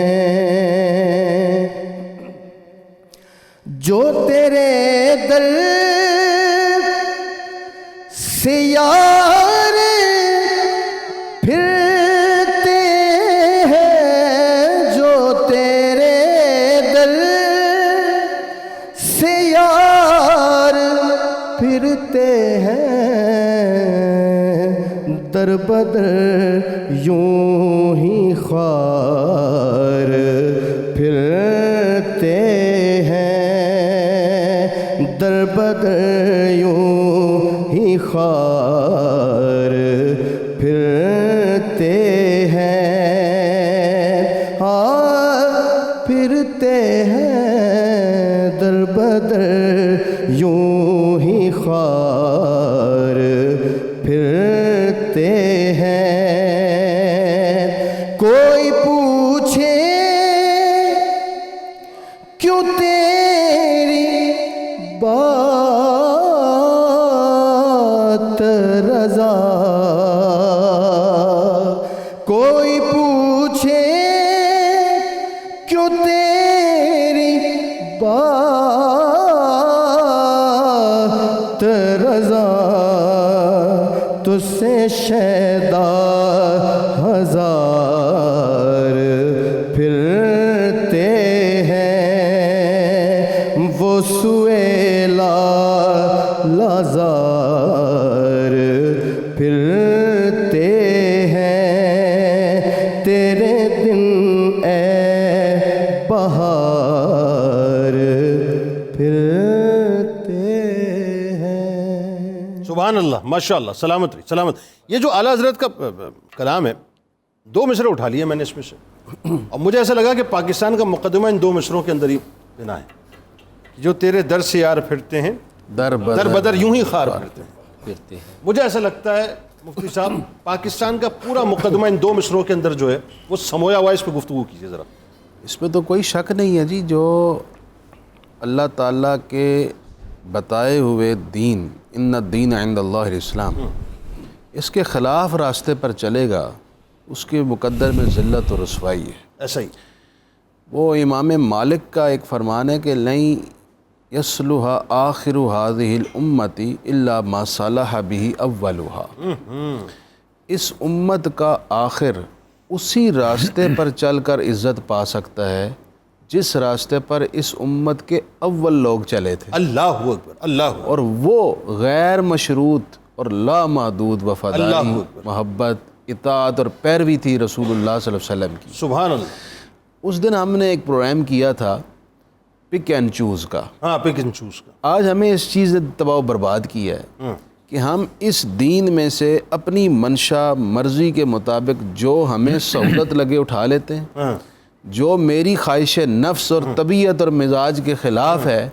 جو تیرے در سے یار پھرتے ہیں جو تیرے در سے یار پھرتے ہیں در بدر یوں ہی خوار پھرتے ہیں در بدر یوں ہی خوار پھرتے ہیں پھرتے ہیں در بدر یوں ہی خوار پھرتے ہیں کوئی پوچھے کیوں تیری بات رضا کوئی پوچھے کیوں تیری بات رضا تجھ سے شیدا ہزار پھرتے ہیں وہ سویلا لازار پھرتے ہیں تیرے دن اے بہار پھرتے ہیں. سبحان اللہ، ماشاء اللہ، سلامت رہی سلامت. یہ جو اعلیٰ حضرت کا کلام ہے، 2 مصرے اٹھا لیے میں نے اس میں سے، اور مجھے ایسا لگا کہ پاکستان کا مقدمہ ان 2 مصروں کے اندر ہی بنا ہے. جو تیرے در سے یار پھرتے ہیں در بدر یوں ہی خار پھرتے ہیں. مجھے ایسا لگتا ہے مفتی صاحب پاکستان کا پورا مقدمہ ان 2 مصروں کے اندر جو ہے وہ سمویا ہوا ہے. اس پہ گفتگو کیجیے ذرا. اس پہ تو کوئی شک نہیں ہے جی. جو اللہ تعالیٰ کے بتائے ہوئے دین، ان الدین عند اللہ الاسلام، اس کے خلاف راستے پر چلے گا، اس کے مقدر میں ذلت و رسوائی ہے. ایسا ہی وہ امام مالک کا ایک فرمان ہے کہ لن یصلح آخر هذه الامت الا ما صلح به اولها. اس امت کا آخر اسی راستے پر چل کر عزت پا سکتا ہے جس راستے پر اس امت کے اول لوگ چلے تھے. اللہ اکبر، اللہ اکبر. اور وہ غیر مشروط اور لامحدود وفاداری، اللہ اکبر، محبت، اطاعت اور پیروی تھی رسول اللہ صلی اللہ علیہ وسلم کی. سبحان اللہ. اس دن ہم نے ایک پروگرام کیا تھا پک اینڈ چوز کا. ہاں، پک اینڈ چوز کا. آج ہمیں اس چیز نے تباہ و برباد کیا ہے کہ ہم اس دین میں سے اپنی منشا مرضی کے مطابق جو ہمیں سہولت لگے اٹھا لیتے ہیں، جو میری خواہش نفس اور طبیعت اور مزاج کے خلاف ہے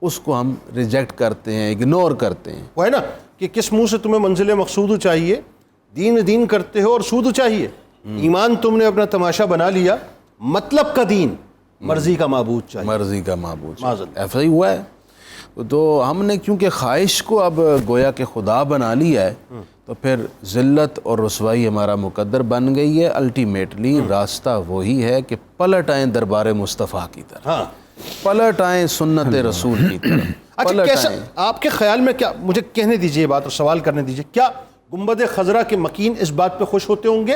اس کو ہم ریجیکٹ کرتے ہیں، اگنور کرتے ہیں. وہ ہے نا کہ کس منہ سے تمہیں منزل مقصود چاہیے، دین کرتے ہو اور سود چاہیے. ایمان تم نے اپنا تماشا بنا لیا، مطلب کا دین، مرضی کا معبود چاہیے. مرضی کا معبود معذرت. ایسا ہی ہوا ہے. تو ہم نے کیونکہ خواہش کو اب گویا کہ خدا بنا لیا ہے تو پھر ذلت اور رسوائی ہمارا مقدر بن گئی ہے. الٹیمیٹلی راستہ وہی ہے کہ پلٹ آئیں دربار مصطفیٰ کی طرف، پلٹ آئیں سنت رسول کی طرف. اچھا، کیسا آپ کے خیال میں، کیا مجھے کہنے دیجئے یہ بات اور سوال کرنے دیجئے، کیا گنبد خضرا کے مکین اس بات پہ خوش ہوتے ہوں گے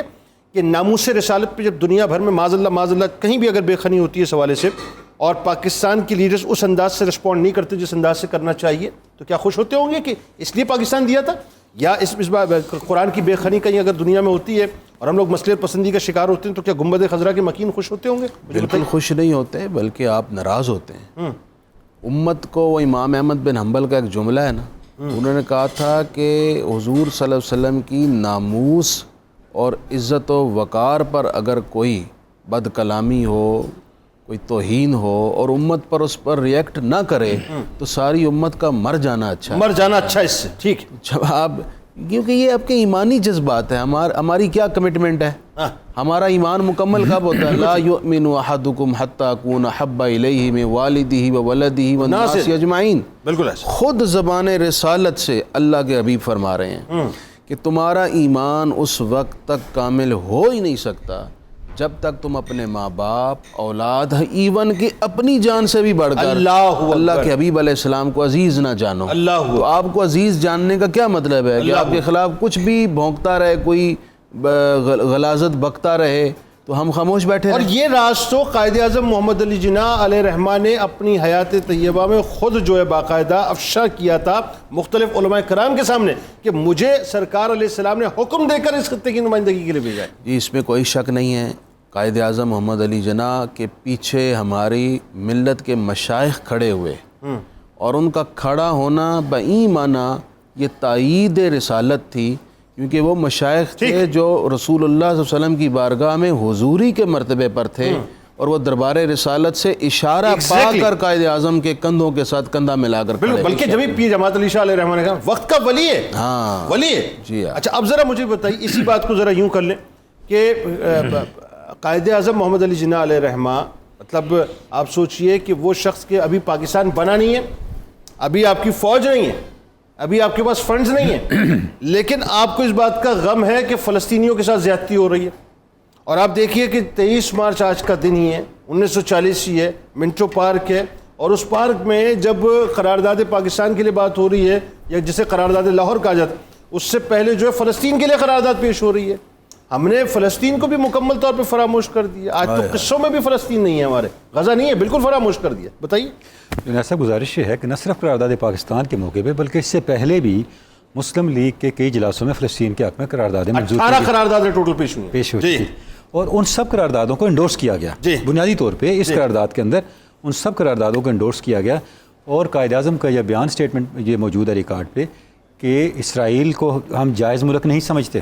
کہ ناموس رسالت پہ جب دنیا بھر میں معاذ اللہ کہیں بھی اگر بے خنی ہوتی ہے اس حوالے سے، اور پاکستان کی لیڈرز اس انداز سے رسپونڈ نہیں کرتے جس انداز سے کرنا چاہیے، تو کیا خوش ہوتے ہوں گے کہ اس لیے پاکستان دیا تھا؟ یا اس بار قرآن کی بے خنی کہیں اگر دنیا میں ہوتی ہے اور ہم لوگ مسئلے پسندی کا شکار ہوتے ہیں تو کیا گنبد خضرا کے مکین خوش ہوتے ہوں گے؟ بالکل خوش نہیں ہوتے، بلکہ آپ ناراض ہوتے ہیں. امت کو وہ امام احمد بن حنبل کا ایک جملہ ہے نا، انہوں نے کہا تھا کہ حضور صلی اللہ علیہ وسلم کی ناموس اور عزت و وقار پر اگر کوئی بد کلامی ہو، کوئی توہین ہو اور امت پر اس پر ریئیکٹ نہ کرے تو ساری امت کا مر جانا اچھا ہے. مر جانا اچھا اس سے. ٹھیک. جب آپ، کیونکہ یہ آپ کے ایمانی جذبات ہیں. ہماری کیا کمٹمنٹ ہے؟ ہمارا ایمان مکمل کب ہوتا ہے؟ لا یؤمن احدکم حتی اکون احب الیہ من والدہ وولدہ والناس اجمعین. بالکل ایسا. خود زبان رسالت سے اللہ کے حبیب فرما رہے ہیں کہ تمہارا ایمان اس وقت تک کامل ہو ہی نہیں سکتا جب تک تم اپنے ماں باپ، اولاد، ایون کہ اپنی جان سے بھی بڑھ کر اللہ کے حبیب علیہ السلام کو عزیز نہ جانو. تو آپ کو عزیز جاننے کا کیا مطلب ہے کہ آپ کے خلاف کچھ بھی بھونکتا رہے، کوئی غلاظت بکتا رہے تو ہم خاموش بیٹھے رہے. اور یہ راز تو قائد اعظم محمد علی جناح علیہ رحمہ نے اپنی حیات طیبہ میں خود جو ہے باقاعدہ افشا کیا تھا مختلف علماء کرام کے سامنے کہ مجھے سرکار علیہ السلام نے حکم دے کر اس خطے کی نمائندگی کے لیے بھیجا ہے. جی اس میں کوئی شک نہیں ہے. قائد اعظم محمد علی جناح کے پیچھے ہماری ملت کے مشائخ کھڑے ہوئے اور ان کا کھڑا ہونا بئی معنی یہ تائید رسالت تھی، کیونکہ وہ مشائخ تھے جو رسول اللہ صلی اللہ علیہ وسلم کی بارگاہ میں حضوری کے مرتبے پر تھے اور وہ دربار رسالت سے اشارہ پا کر قائد اعظم کے کندھوں کے ساتھ کندھا ملا کر کھڑے. بلکہ جب پیر جماعت علی شاہ علیہ رحمہ نے کہا وقت کا ولی ہے. ہاں ولی ہے. جی. اچھا اب ذرا مجھے بتائیے اسی بات کو ذرا یوں کر لیں کہ قائد اعظم محمد علی جناح علیہ رحمہ، مطلب آپ سوچئے کہ وہ شخص کے ابھی پاکستان بنا نہیں ہے، ابھی آپ کی فوج نہیں ہے، ابھی آپ کے پاس فنڈز نہیں ہیں لیکن آپ کو اس بات کا غم ہے کہ فلسطینیوں کے ساتھ زیادتی ہو رہی ہے. اور آپ دیکھیے کہ 23 مارچ آج کا دن ہی ہے, 1940 ہی ہے, منٹو پارک ہے, اور اس پارک میں جب قرارداد پاکستان کے لیے بات ہو رہی ہے یا جسے قرارداد لاہور کہا جاتا ہے, اس سے پہلے جو ہے فلسطین کے لیے قرارداد پیش ہو رہی ہے. ہم نے فلسطین کو بھی مکمل طور پہ فراموش کر دیا. آج تو قصوں میں بھی فلسطین نہیں ہے, ہمارے غزہ نہیں ہے, بالکل فراموش کر دیا. بتائیے. ایسا گزارش ہے کہ نہ صرف قرارداد پاکستان کے موقع پہ بلکہ اس سے پہلے بھی مسلم لیگ کے کئی اجلاسوں میں فلسطین کے حق میں قراردادیں منظور 18 قراردادیں ٹوٹل پیش ہوئی تھی, اور ان سب قراردادوں کو انڈورس کیا گیا. بنیادی طور پہ اس قرارداد کے اندر ان سب قراردادوں کو انڈورس کیا گیا, اور قائد اعظم کا یہ بیان اسٹیٹمنٹ یہ موجود ہے ریکارڈ پہ کہ اسرائیل کو ہم جائز ملک نہیں سمجھتے.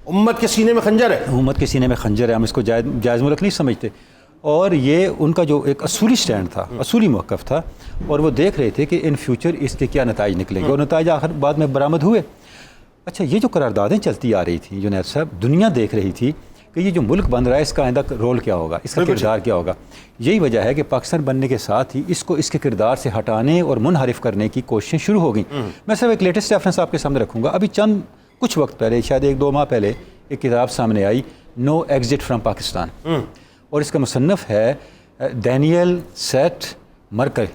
امت کے سینے میں خنجر ہے, امت کے سینے میں خنجر ہے, ہم اس کو جائز ملک نہیں سمجھتے. اور یہ ان کا جو ایک اصولی سٹینڈ تھا, اصولی موقف تھا, اور وہ دیکھ رہے تھے کہ ان فیوچر اس کے کیا نتائج نکلیں گے, اور نتائج آخر بعد میں برآمد ہوئے. اچھا, یہ جو قراردادیں چلتی آ رہی تھیں جنید صاحب, دنیا دیکھ رہی تھی کہ یہ جو ملک بن رہا ہے اس کا آئندہ رول کیا ہوگا, اس کا کردار کیا ہوگا. یہی وجہ ہے کہ پاکستان بننے کے ساتھ ہی اس کو اس کے کردار سے ہٹانے اور منحرف کرنے کی کوششیں شروع ہو گئیں. میں صرف ایک لیٹسٹ ریفرنس آپ کے سامنے رکھوں گا. ابھی چند کچھ وقت پہلے, شاید 1-2 ماہ پہلے, ایک کتاب سامنے آئی, نو ایگزٹ فرام پاکستان, اور اس کا مصنف ہے ڈینیل سیٹ مرکل.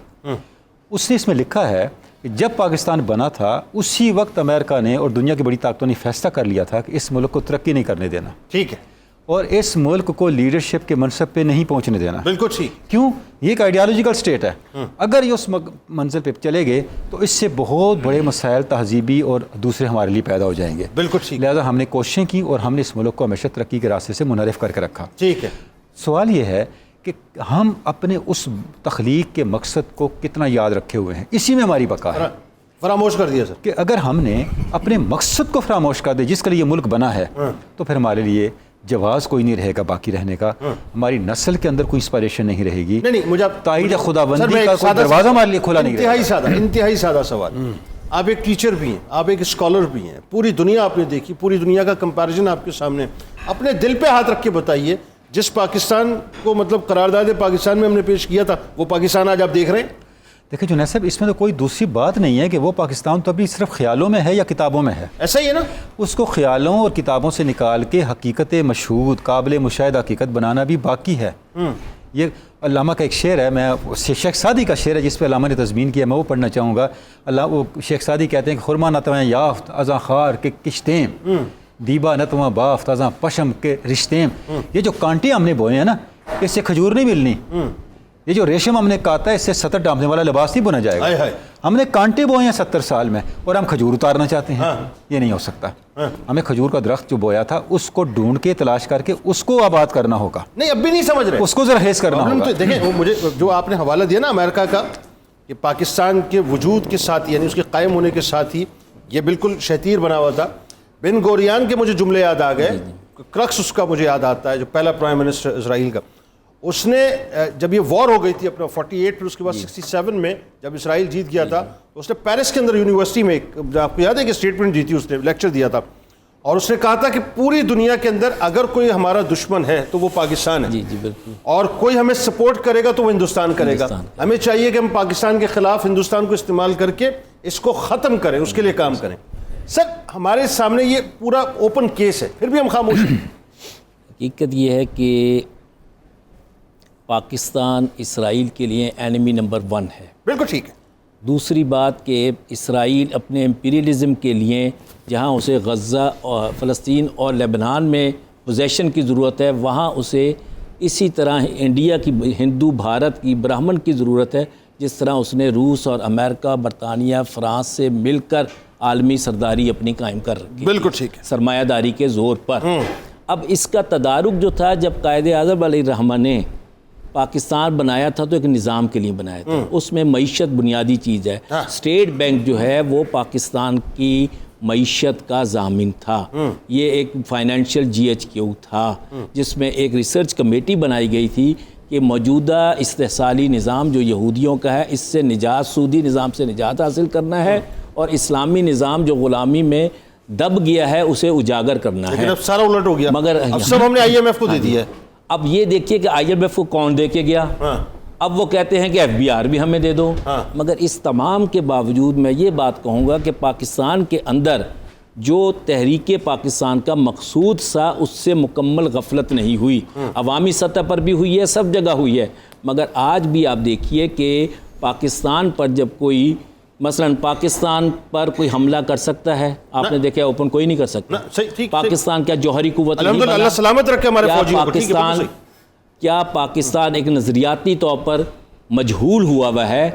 اس نے اس میں لکھا ہے کہ جب پاکستان بنا تھا اسی وقت امریکہ نے اور دنیا کی بڑی طاقتوں نے فیصلہ کر لیا تھا کہ اس ملک کو ترقی نہیں کرنے دینا. ٹھیک ہے. اور اس ملک کو لیڈرشپ کے منصب پہ نہیں پہنچنے دینا. بالکل ٹھیک. کیوں؟ یہ ایک آئیڈیالوجیکل سٹیٹ ہے. اگر یہ اس منزل پہ چلے گئے تو اس سے بہت بڑے مسائل تہذیبی اور دوسرے ہمارے لیے پیدا ہو جائیں گے. بالکل ٹھیک. لہٰذا ہم نے کوششیں کی اور ہم نے اس ملک کو ہمیشہ ترقی کے راستے سے منحرف کر کے رکھا. ٹھیک ہے. سوال یہ ہے کہ ہم اپنے اس تخلیق کے مقصد کو کتنا یاد رکھے ہوئے ہیں, اسی میں ہماری بقا ہے. فراموش کر دیا سر. کہ اگر ہم نے اپنے مقصد کو فراموش کر دیا جس کے لیے یہ ملک بنا ہے, تو پھر ہمارے لیے جواز کوئی نہیں رہے گا باقی رہنے کا, ہماری نسل کے اندر کوئی انسپائریشن نہیں رہے گی. نہیں, مجھے تائید خدا بندی کا کوئی دروازہ ہمارے لیے کھلا نہیں رہے گا. انتہائی سادہ سوال. آپ ایک ٹیچر بھی ہیں, آپ ایک اسکالر بھی ہیں, پوری دنیا آپ نے دیکھی, پوری دنیا کا کمپیریزن آپ کے سامنے. اپنے دل پہ ہاتھ رکھ کے بتائیے, جس پاکستان کو مطلب قرارداد پاکستان میں ہم نے پیش کیا تھا, وہ پاکستان آج آپ دیکھ رہے ہیں؟ دیکھیں جنید صاحب, اس میں تو کوئی دوسری بات نہیں ہے کہ وہ پاکستان تو ابھی صرف خیالوں میں ہے یا کتابوں میں ہے. ایسا ہی ہے نا. اس کو خیالوں اور کتابوں سے نکال کے حقیقت مشہود قابل مشاہدہ حقیقت بنانا بھی باقی ہے. یہ علامہ کا ایک شعر ہے, میں شیخ سعدی کا شعر ہے جس پہ علامہ نے تضمین کیا, میں وہ پڑھنا چاہوں گا. وہ شیخ سعدی کہتے ہیں کہ خرما نتویں یافت ازاں خار کے کشتیں, دیبا نتواں بافت ازاں پشم کے رشتیں. یہ جو کانٹے ہم نے بوئے ہیں نا, اس سے کھجور نہیں ملنی. یہ جو ریشم ہم نے کاتا ہے اس سے 70 ڈانپنے والا لباس نہیں بنا جائے گا. ہم نے کانٹے بوئے ہیں 70 سال میں اور ہم کھجور اتارنا چاہتے ہیں. یہ نہیں ہو سکتا. ہمیں کھجور کا درخت جو بویا تھا اس کو ڈھونڈ کے تلاش کر کے اس کو آباد کرنا ہوگا. نہیں, اب بھی نہیں سمجھ رہے, اس کو زرخیز کرنا ہوگا. دیکھیں, مجھے جو آپ نے حوالہ دیا نا امریکہ کا, کہ پاکستان کے وجود کے ساتھ یعنی اس کے قائم ہونے کے ساتھ ہی یہ بالکل شتیر بنا ہوا تھا. بن گوریان کے مجھے جملے یاد آ گئے. کرکس اس کا مجھے یاد آتا ہے, جو پہلا پرائم منسٹر اسرائیل کا. اس نے جب یہ وار ہو گئی تھی اپنا 48 پھر اس کے بعد 67 میں جب اسرائیل جیت گیا تھا, اس نے پیرس کے اندر یونیورسٹی میں آپ کو یاد ہے کہ اسٹیٹمنٹ دی تھی, اس نے لیکچر دیا تھا, اور اس نے کہا تھا کہ پوری دنیا کے اندر اگر کوئی ہمارا دشمن ہے تو وہ پاکستان ہے. جی بالکل. اور کوئی ہمیں سپورٹ کرے گا تو وہ ہندوستان کرے گا. ہمیں چاہیے کہ ہم پاکستان کے خلاف ہندوستان کو استعمال کر کے اس کو ختم کریں, اس کے لیے کام کریں. سر, ہمارے سامنے یہ پورا اوپن کیس ہے, پھر بھی ہم خاموش ہیں. حقیقت یہ ہے کہ پاکستان اسرائیل کے لیے اینیمی نمبر 1 ہے. بالکل ٹھیک ہے. دوسری بات کہ اسرائیل اپنے امپیریلزم کے لیے جہاں اسے غزہ اور فلسطین اور لیبنان میں پوزیشن کی ضرورت ہے, وہاں اسے اسی طرح انڈیا کی, ہندو بھارت کی, برہمن کی ضرورت ہے, جس طرح اس نے روس اور امریکہ, برطانیہ, فرانس سے مل کر عالمی سرداری اپنی قائم کر رکھی. بالکل ٹھیک ہے. سرمایہ داری کے زور پر. اب اس کا تدارک جو تھا, جب قائد اعظم علیہ الرحمہ نے پاکستان بنایا تھا تو ایک نظام کے لیے بنایا تھا. اس میں معیشت بنیادی چیز ہے. اسٹیٹ بینک جو ہے وہ پاکستان کی معیشت کا ضامن تھا. یہ ایک فائنینشیل GHQ تھا, جس میں ایک ریسرچ کمیٹی بنائی گئی تھی کہ موجودہ استحصالی نظام جو یہودیوں کا ہے, اس سے نجات, سودی نظام سے نجات حاصل کرنا ہے, اور اسلامی نظام جو غلامی میں دب گیا ہے اسے اجاگر کرنا ہے. لیکن اب سارا الٹ ہو گیا, مگر اب سب ہم نے IMF کو دے دیا ہے. اب یہ دیکھیے کہ IMF کو کون دے کے گیا, اب وہ کہتے ہیں کہ FBR بھی ہمیں دے دو. مگر اس تمام کے باوجود میں یہ بات کہوں گا کہ پاکستان کے اندر جو تحریک پاکستان کا مقصود سا اس سے مکمل غفلت نہیں ہوئی. عوامی سطح پر بھی ہوئی ہے, سب جگہ ہوئی ہے. مگر آج بھی آپ دیکھیے کہ پاکستان پر جب کوئی مثلا پاکستان پر کوئی حملہ کر سکتا ہے, آپ نے دیکھا اوپن کوئی نہیں کر سکتا. پاکستان کیا جوہری قوت نہیں بنا؟ اللہ سلامت رکھے ہمارے فوجیوں کو. کیا پاکستان ایک نظریاتی طور پر مجہول ہوا ہوا ہے,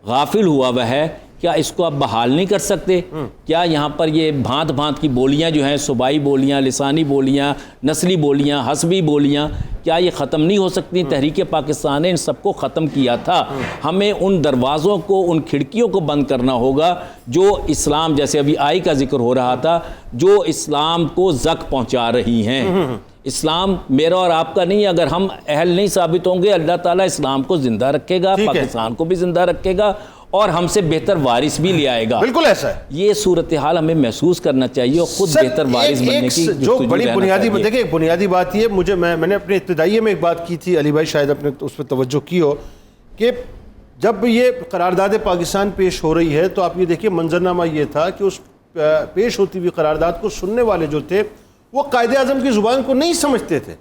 غافل ہوا ہوا ہے؟ کیا اس کو آپ بحال نہیں کر سکتے؟ کیا یہاں پر یہ بھانت بھانت کی بولیاں جو ہیں, صوبائی بولیاں, لسانی بولیاں, نسلی بولیاں, حسبی بولیاں, کیا یہ ختم نہیں ہو سکتی؟ تحریک پاکستان نے ان سب کو ختم کیا تھا. ہمیں ان دروازوں کو, ان کھڑکیوں کو بند کرنا ہوگا جو اسلام, جیسے ابھی آئی کا ذکر ہو رہا تھا, جو اسلام کو زک پہنچا رہی ہیں. اسلام میرا اور آپ کا نہیں. اگر ہم اہل نہیں ثابت ہوں گے, اللہ تعالیٰ اسلام کو زندہ رکھے گا, پاکستان کو بھی زندہ رکھے گا, اور ہم سے بہتر وارث بھی لے آئے گا. بالکل ایسا ہے. یہ صورتحال ہمیں محسوس کرنا چاہیے اور خود بہتر وارث بننے کی جو بڑی بنیادی دیکھیں, ایک بنیادی بات یہ مجھے, میں نے اپنے ابتدائیے میں ایک بات کی تھی, علی بھائی شاید اپنے اس پہ توجہ کی ہو, کہ جب یہ قرارداد پاکستان پیش ہو رہی ہے تو آپ یہ دیکھیے منظرنامہ یہ تھا کہ اس پیش ہوتی ہوئی قرارداد کو سننے والے جو تھے وہ قائد اعظم کی زبان کو نہیں سمجھتے تھے.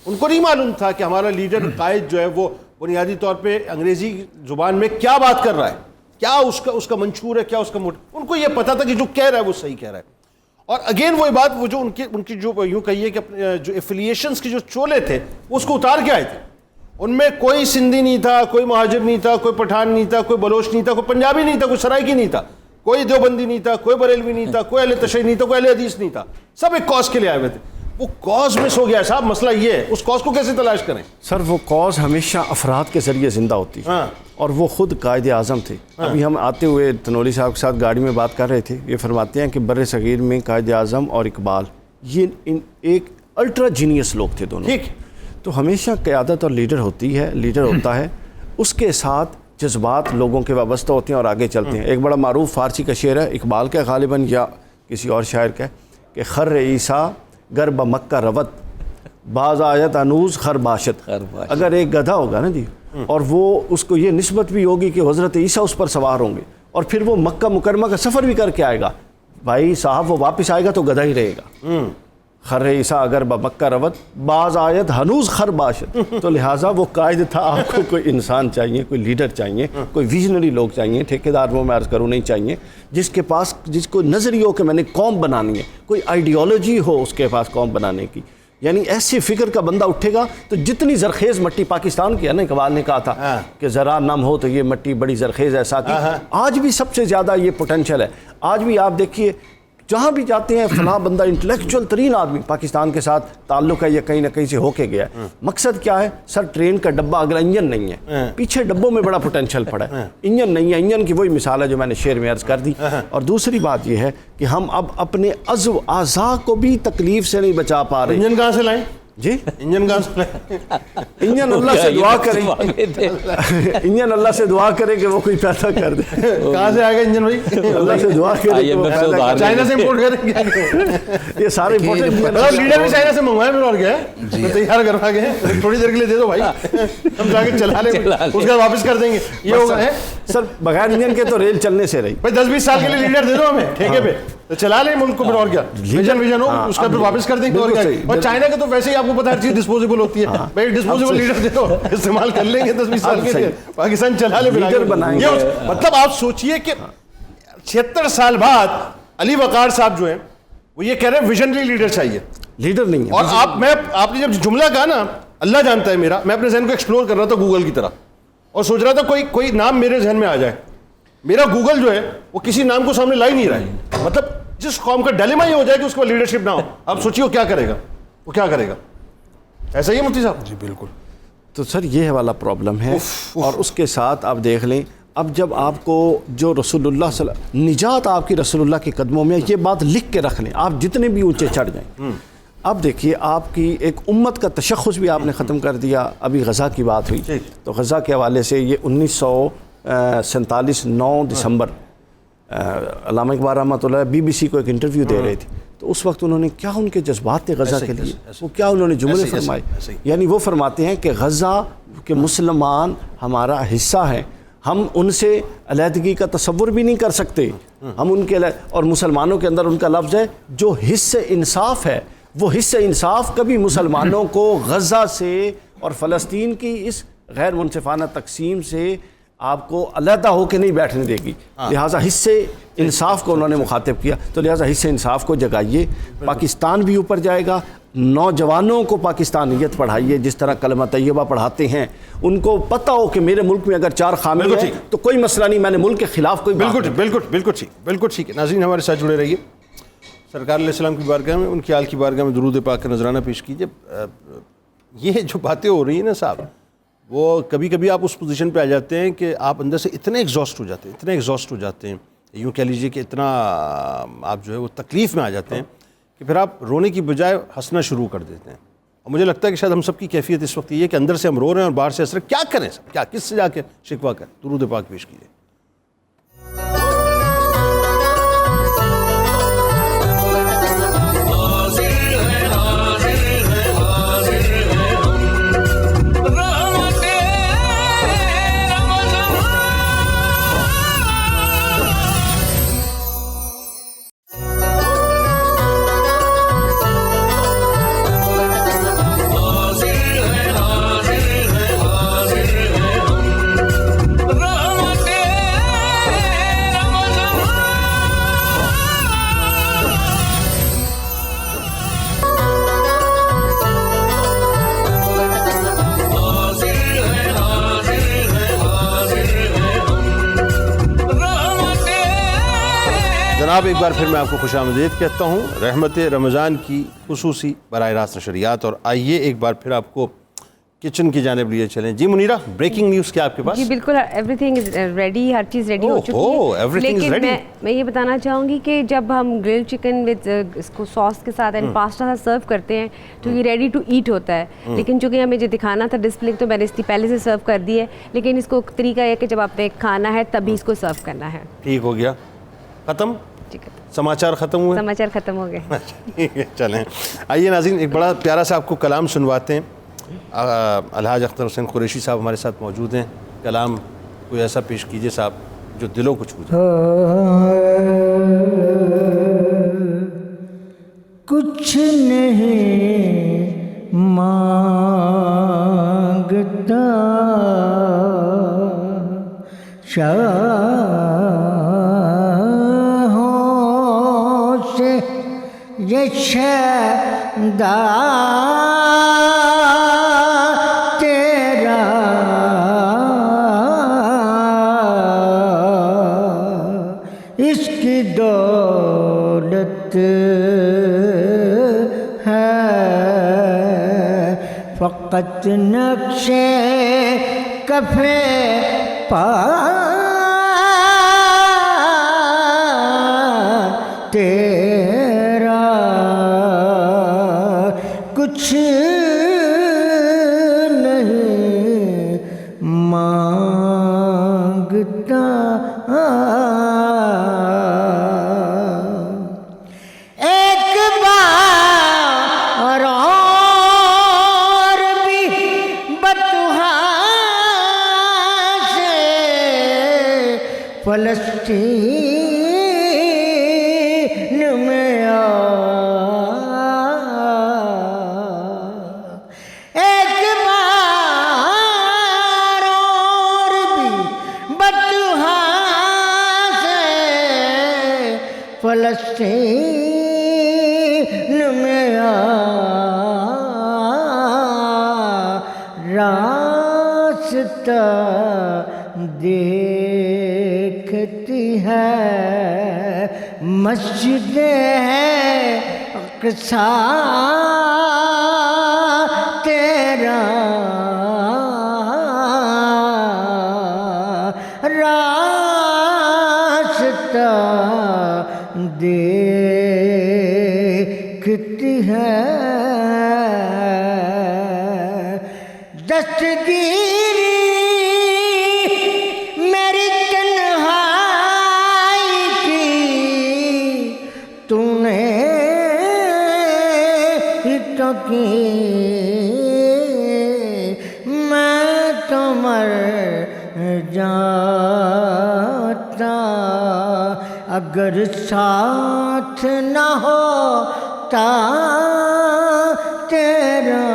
ان کو نہیں معلوم تھا کہ ہمارا لیڈر قائد جو ہے وہ بنیادی طور پہ انگریزی زبان میں کیا بات کر رہا ہے, کیا اس کا منشور ہے, کیا اس کا موٹو. ان کو یہ پتا تھا کہ جو کہہ رہا ہے وہ صحیح کہہ رہا ہے. اور اگین وہی بات, وہ جو ان کی جو یوں کہیے کہ جو ایفیلیشنز کے جو چولے تھے وہ اس کو اتار کے آئے تھے. ان میں کوئی سندھی نہیں تھا, کوئی مہاجر نہیں تھا, کوئی پٹھان نہیں تھا, کوئی بلوچ نہیں تھا, کوئی پنجابی نہیں تھا, کوئی سرائکی نہیں تھا, کوئی دیوبندی نہیں تھا, کوئی بریلوی نہیں تھا, کوئی اہل تشیع نہیں تھا, کوئی اہل حدیث نہیں تھا. سب ایک کاز کے لیے آئے ہوئے تھے. وہ کاز مس ہو گیا صاحب. مسئلہ یہ ہے, اس کاز کو کیسے تلاش کریں؟ سر وہ کاز ہمیشہ افراد کے ذریعے زندہ ہوتی ہے, اور وہ خود قائد اعظم تھے. ابھی ہم آتے ہوئے تنولی صاحب کے ساتھ گاڑی میں بات کر رہے تھے, یہ فرماتے ہیں کہ بر صغیر میں قائد اعظم اور اقبال یہ ایک الٹرا جینیس لوگ تھے دونوں. ٹھیک. تو ہمیشہ قیادت اور لیڈر ہوتی ہے, لیڈر ہوتا ہے, اس کے ساتھ جذبات لوگوں کے وابستہ ہوتے ہیں اور آگے چلتے ہیں. ایک بڑا معروف فارسی کا شعر ہے, اقبال کا غالباً یا کسی اور شاعر کا, کہ خر عیسیٰ گر بمکہ روت باز آیت انوز خر باشد. اگر ایک گدھا ہوگا نا جی, اور وہ اس کو یہ نسبت بھی ہوگی کہ حضرت عیسیٰ اس پر سوار ہوں گے, اور پھر وہ مکہ مکرمہ کا سفر بھی کر کے آئے گا, بھائی صاحب وہ واپس آئے گا تو گدھا ہی رہے گا. خر عیسیٰ اگر بمکہ روت باز آیت ہنوز خر باشد. تو لہٰذا وہ قائد تھا. آپ کو کوئی انسان چاہیے, کوئی لیڈر چاہیے, کوئی ویژنری لوگ چاہیے, ٹھیکیدار وہ میں عرض کروں نہیں چاہیے, جس کے پاس جس کو نظریہ ہو کہ میں نے قوم بنانی ہے, کوئی آئیڈیالوجی ہو اس کے پاس قوم بنانے کی. یعنی ایسی فکر کا بندہ اٹھے گا تو جتنی زرخیز مٹی پاکستان کی ہے نا, اقبال نے کہا تھا کہ ذرا نم ہو تو یہ مٹی بڑی زرخیز ہے ساتھی. آج بھی سب سے زیادہ یہ پوٹینشیل ہے. آج بھی آپ دیکھیے جہاں بھی جاتے ہیں فلاں بندہ انٹلیکچوئل ترین آدمی پاکستان کے ساتھ تعلق ہے یا کہیں نہ کہیں سے ہو کے گیا ہے. مقصد کیا ہے سر؟ ٹرین کا ڈبہ اگلا انجن نہیں ہے, پیچھے ڈبوں میں بڑا پوٹینشیل پڑا ہے, انجن نہیں ہے. انجن کی وہی مثال ہے جو میں نے شعر میں عرض کر دی. اور دوسری بات یہ ہے کہ ہم اب اپنے عضو اعضاء کو بھی تکلیف سے نہیں بچا پا رہے. انجن کہاں سے لائیں جی؟ انجن کہاں سے لائیں؟ انجن اللہ سے دعا کریں, انجن اللہ سے دعا کرے کہ وہ کوئی پیدا کر دے. کہاں سے آئے گا انجن بھائی؟ اللہ سے دعا کرے. چائنا سے امپورٹ کریں. یہ سارے لیڈر بھی چائنا سے منگوائے پھر, اور کیا ہے تیار کروا کے تھوڑی دیر کے لیے دے دو بھائی, ہم جا کے چلا لیں, اس کے بعد واپس کر دیں گے. یہ ہوگا ہے سر بغیر انجن کے تو ریل چلنے سے رہی. بھائی 10-20 سال کے لیے لیڈر دے دو ہمیں ٹھیکے پہ, تو چلا لیں ملک کو پھر, اور کیا ویژن ہو اس کا پھر واپس کر دیں گے. اور کیا, اور چائنا کا تو ویسے ہی آپ کو پتا ہر چیز ڈسپوزیبل ہوتی ہے. بھائی ڈسپوزیبل لیڈر دے دو, استعمال کر لیں گے 20 سال کے لیے, پاکستان چلا لیں لیڈر بنائیں گے. مطلب آپ سوچئے کہ 76 سال بعد علی وقار صاحب جو ہیں وہ یہ کہہ رہے ہیں ویژنری لیڈر چاہیے, لیڈر نہیں ہے. اور آپ نے جب جملہ کہا نا, اللہ جانتا ہے میرا, میں اپنے ذہن کو ایکسپلور کر رہا تھا گوگل کی طرح, اور سوچ رہا تھا کوئی نام میرے ذہن میں آ جائے. میرا گوگل جو ہے وہ کسی نام کو سامنے لا ہی نہیں رہا ہے. مطلب جس قوم کا ڈیلیما یہ ہو جائے کہ اس کو لیڈرشپ نہ ہو, آپ سوچیے وہ کیا کرے گا, وہ کیا کرے گا. ایسا ہی ہے مفتی صاحب؟ جی بالکل. تو سر یہ والا پرابلم ہے. اور اس کے ساتھ آپ دیکھ لیں, اب جب آپ کو جو رسول اللہ صلی اللہ علیہ وسلم نجات آپ کی رسول اللہ کے قدموں میں, یہ بات لکھ کے رکھ لیں, آپ جتنے بھی اونچے چڑھ جائیں. اب دیکھیے آپ کی ایک امت کا تشخص بھی آپ نے ختم کر دیا. ابھی غزہ کی بات ہوئی, تو غزہ کے حوالے سے یہ 1947 9 دسمبر علامہ اقبال رحمۃ اللہ BBC کو ایک انٹرویو دے رہے تھے, تو اس وقت انہوں نے کیا ان کے جذبات تھے غزہ کے لیے، وہ کیا انہوں نے جملے فرمائے. یعنی وہ فرماتے ہیں کہ غزہ کے مسلمان ہمارا حصہ ہیں، ہم ان سے علیحدگی کا تصور بھی نہیں کر سکتے. ہم ان کے اور مسلمانوں کے اندر ان کا لفظ ہے جو حص انصاف ہے، وہ حص انصاف کبھی مسلمانوں کو غزہ سے اور فلسطین کی اس غیر منصفانہ تقسیم سے آپ کو علیحدہ ہو کے نہیں بیٹھنے دے گی. لہٰذا حصے انصاف کو انہوں نے مخاطب کیا. تو لہٰذا حصے انصاف کو جگائیے، پاکستان بھی اوپر جائے گا. نوجوانوں کو پاکستانیت پڑھائیے، جس طرح کلمہ طیبہ پڑھاتے ہیں، ان کو پتہ ہو کہ میرے ملک میں اگر 4 خامی ہیں تو کوئی مسئلہ نہیں، میں نے ملک کے خلاف کوئی بات نہیں. بالکل ٹھیک ہے. ناظرین ہمارے ساتھ جڑے رہیے. سرکار علیہ السلام کی بارگاہ میں، ان کی آل کی بارگاہ میں درود پاک کا نذرانہ پیش کیجیے. یہ جو باتیں ہو رہی ہیں نا صاحب، وہ کبھی کبھی آپ اس پوزیشن پہ آ جاتے ہیں کہ آپ اندر سے اتنے ایگزاسٹ ہو جاتے ہیں، یوں کہہ لیجئے کہ اتنا آپ جو ہے وہ تکلیف میں آ جاتے ہیں کہ پھر آپ رونے کی بجائے ہنسنا شروع کر دیتے ہیں. اور مجھے لگتا ہے کہ شاید ہم سب کی کیفیت اس وقت یہ ہے کہ اندر سے ہم رو رہے ہیں اور باہر سے اثر کیا کریں، کیا کس سے جا کے شکوہ کریں. درود پاک پیش کیجیے. جناب ایک بار پھر میں آپ کو خوش آمدید کہتا ہوں رحمت رمضان کی خصوصی براہ راست نشریات. اور آئیے ایک بار پھر آپ کو کچن کی جانب لیے چلیں. جی منیرہ، بریکنگ نیوز کیا آپ کے پاس؟ جی بالکل، ایوری تھنگ از ریڈی، ہر چیز ریڈی ہو چکی ہے. لیکن میں یہ بتانا چاہوں گی کہ جب ہم گرل چکن ود اس کو ساس کے ساتھ اینڈ پاستا سرو کرتے ہیں تو یہ ریڈی ٹو ایٹ ہوتا ہے. لیکن چونکہ ہمیں جو دکھانا تھا ڈسپلے تو میں نے اس کی پہلے سے سرو کر دی ہے. لیکن اس کو طریقہ یہ کہ جب آپ نے کھانا ہے تبھی اس کو سرو کرنا ہے. ٹھیک ہو گیا، ختم سماچار ختم ہوئے، سماچار ختم ہو گئے. چلیں آئیے ناظرین ایک بڑا پیارا سا آپ کو کلام سنواتے ہیں. الحاج اختر حسین قریشی صاحب ہمارے ساتھ موجود ہیں. کلام کوئی ایسا پیش کیجئے صاحب جو دلوں کو چھو جائے. کچھ نہیں مانگتا یہ شہدا تیرا اس کی دولت ہے فقط نقش کفے پا تیرا کچھ نہیں مانگتا ایک بار اور بھی بطحا سے فلسطین میں ایک بار اور بھی بطحا سے فلسطین میں راستہ دیکھتی ہے مسجد ہے اقصی تیرا راستہ دیکھتی ہے دستگیری میری تنہائی کی تو نے کی میں تو مر جاتا اگر ساتھ نہ ہوتا تیرا.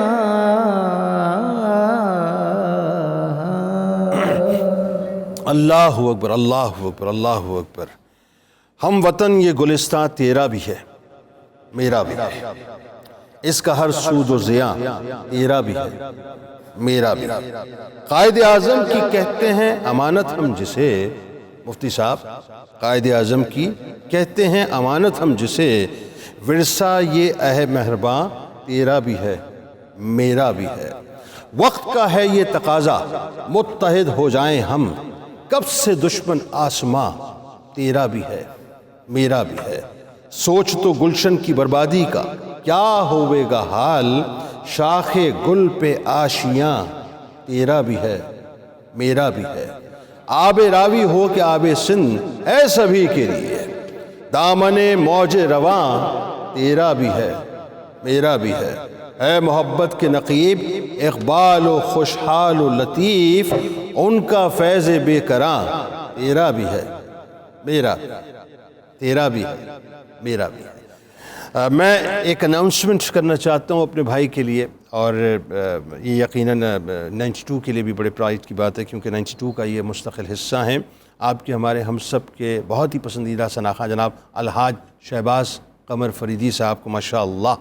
اللہ اکبر، اللہ اکبر، اللہ اکبر. ہم وطن یہ گلستان تیرا بھی ہے میرا بھی ہے، اس کا ہر سود و زیاں تیرا بھی ہے میرا بھی ہے. قائد اعظم کی کہتے ہیں امانت ہم جسے، مفتی صاحب قائد اعظم کی کہتے ہیں امانت ہم جسے، ورثہ یہ اے مہرباں تیرا بھی ہے میرا بھی ہے. وقت کا ہے یہ تقاضا متحد ہو جائیں ہم، کب سے دشمن آسماں تیرا بھی ہے میرا بھی ہے. سوچ تو گلشن کی بربادی کا کیا ہوئے گا حال، شاخ گل پہ آشیاں تیرا بھی ہے میرا بھی ہے. آب راوی ہو کہ آب سندھ ہے سبھی کے لیے، دامن موج رواں تیرا بھی ہے میرا بھی ہے. اے محبت کے نقیب اقبال و خوشحال و لطیف، ان کا فیض بے کراں تیرا بھی ہے میرا تیرا بھی ہے میرا بھی ہے. میں ایک اناؤنسمنٹ کرنا چاہتا ہوں اپنے بھائی کے لیے، اور یہ یقیناً 92 کے لیے بھی بڑے پرائڈ کی بات ہے، کیونکہ 92 کا یہ مستقل حصہ ہیں. آپ کے ہمارے ہم سب کے بہت ہی پسندیدہ شناخواں جناب الحاج شہباز قمر فریدی صاحب کو ماشاءاللہ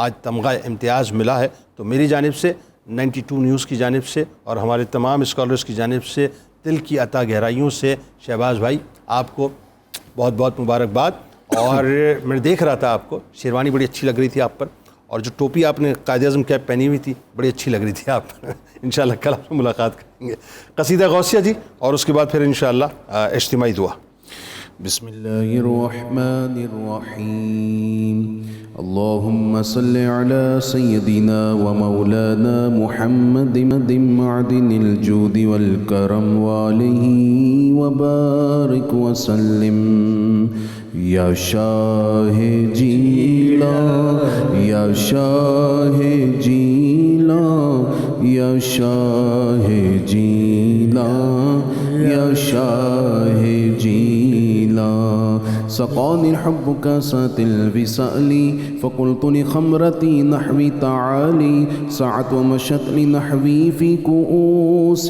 آج تمغہ امتیاز ملا ہے. تو میری جانب سے 92 نیوز کی جانب سے اور ہمارے تمام اسکالرز کی جانب سے دل کی عطا گہرائیوں سے شہباز بھائی آپ کو بہت بہت مبارکباد. اور میں دیکھ رہا تھا آپ کو شیروانی بڑی اچھی لگ رہی تھی آپ پر، اور جو ٹوپی آپ نے قائد اعظم کیپ پہنی ہوئی تھی بڑی اچھی لگ رہی تھی آپ پر. انشاءاللہ کل آپ سے ملاقات کریں گے. قصیدہ غوثیہ جی، اور اس کے بعد پھر انشاءاللہ اجتماعی دعا. بسم الله الرحمن الرحيم. اللهم صل على سيدنا ومولانا محمد معدن الجود والكرم وآله وبارك وسلم. یا شاہ جیلا یا شاہ جیلا یا شاہ جیلا یا شاہ جیلا. سقاني الحب كاسات الوصال فقلت لخمرتي نحوي تعالي، سعت ومشت لنحوي في كؤوس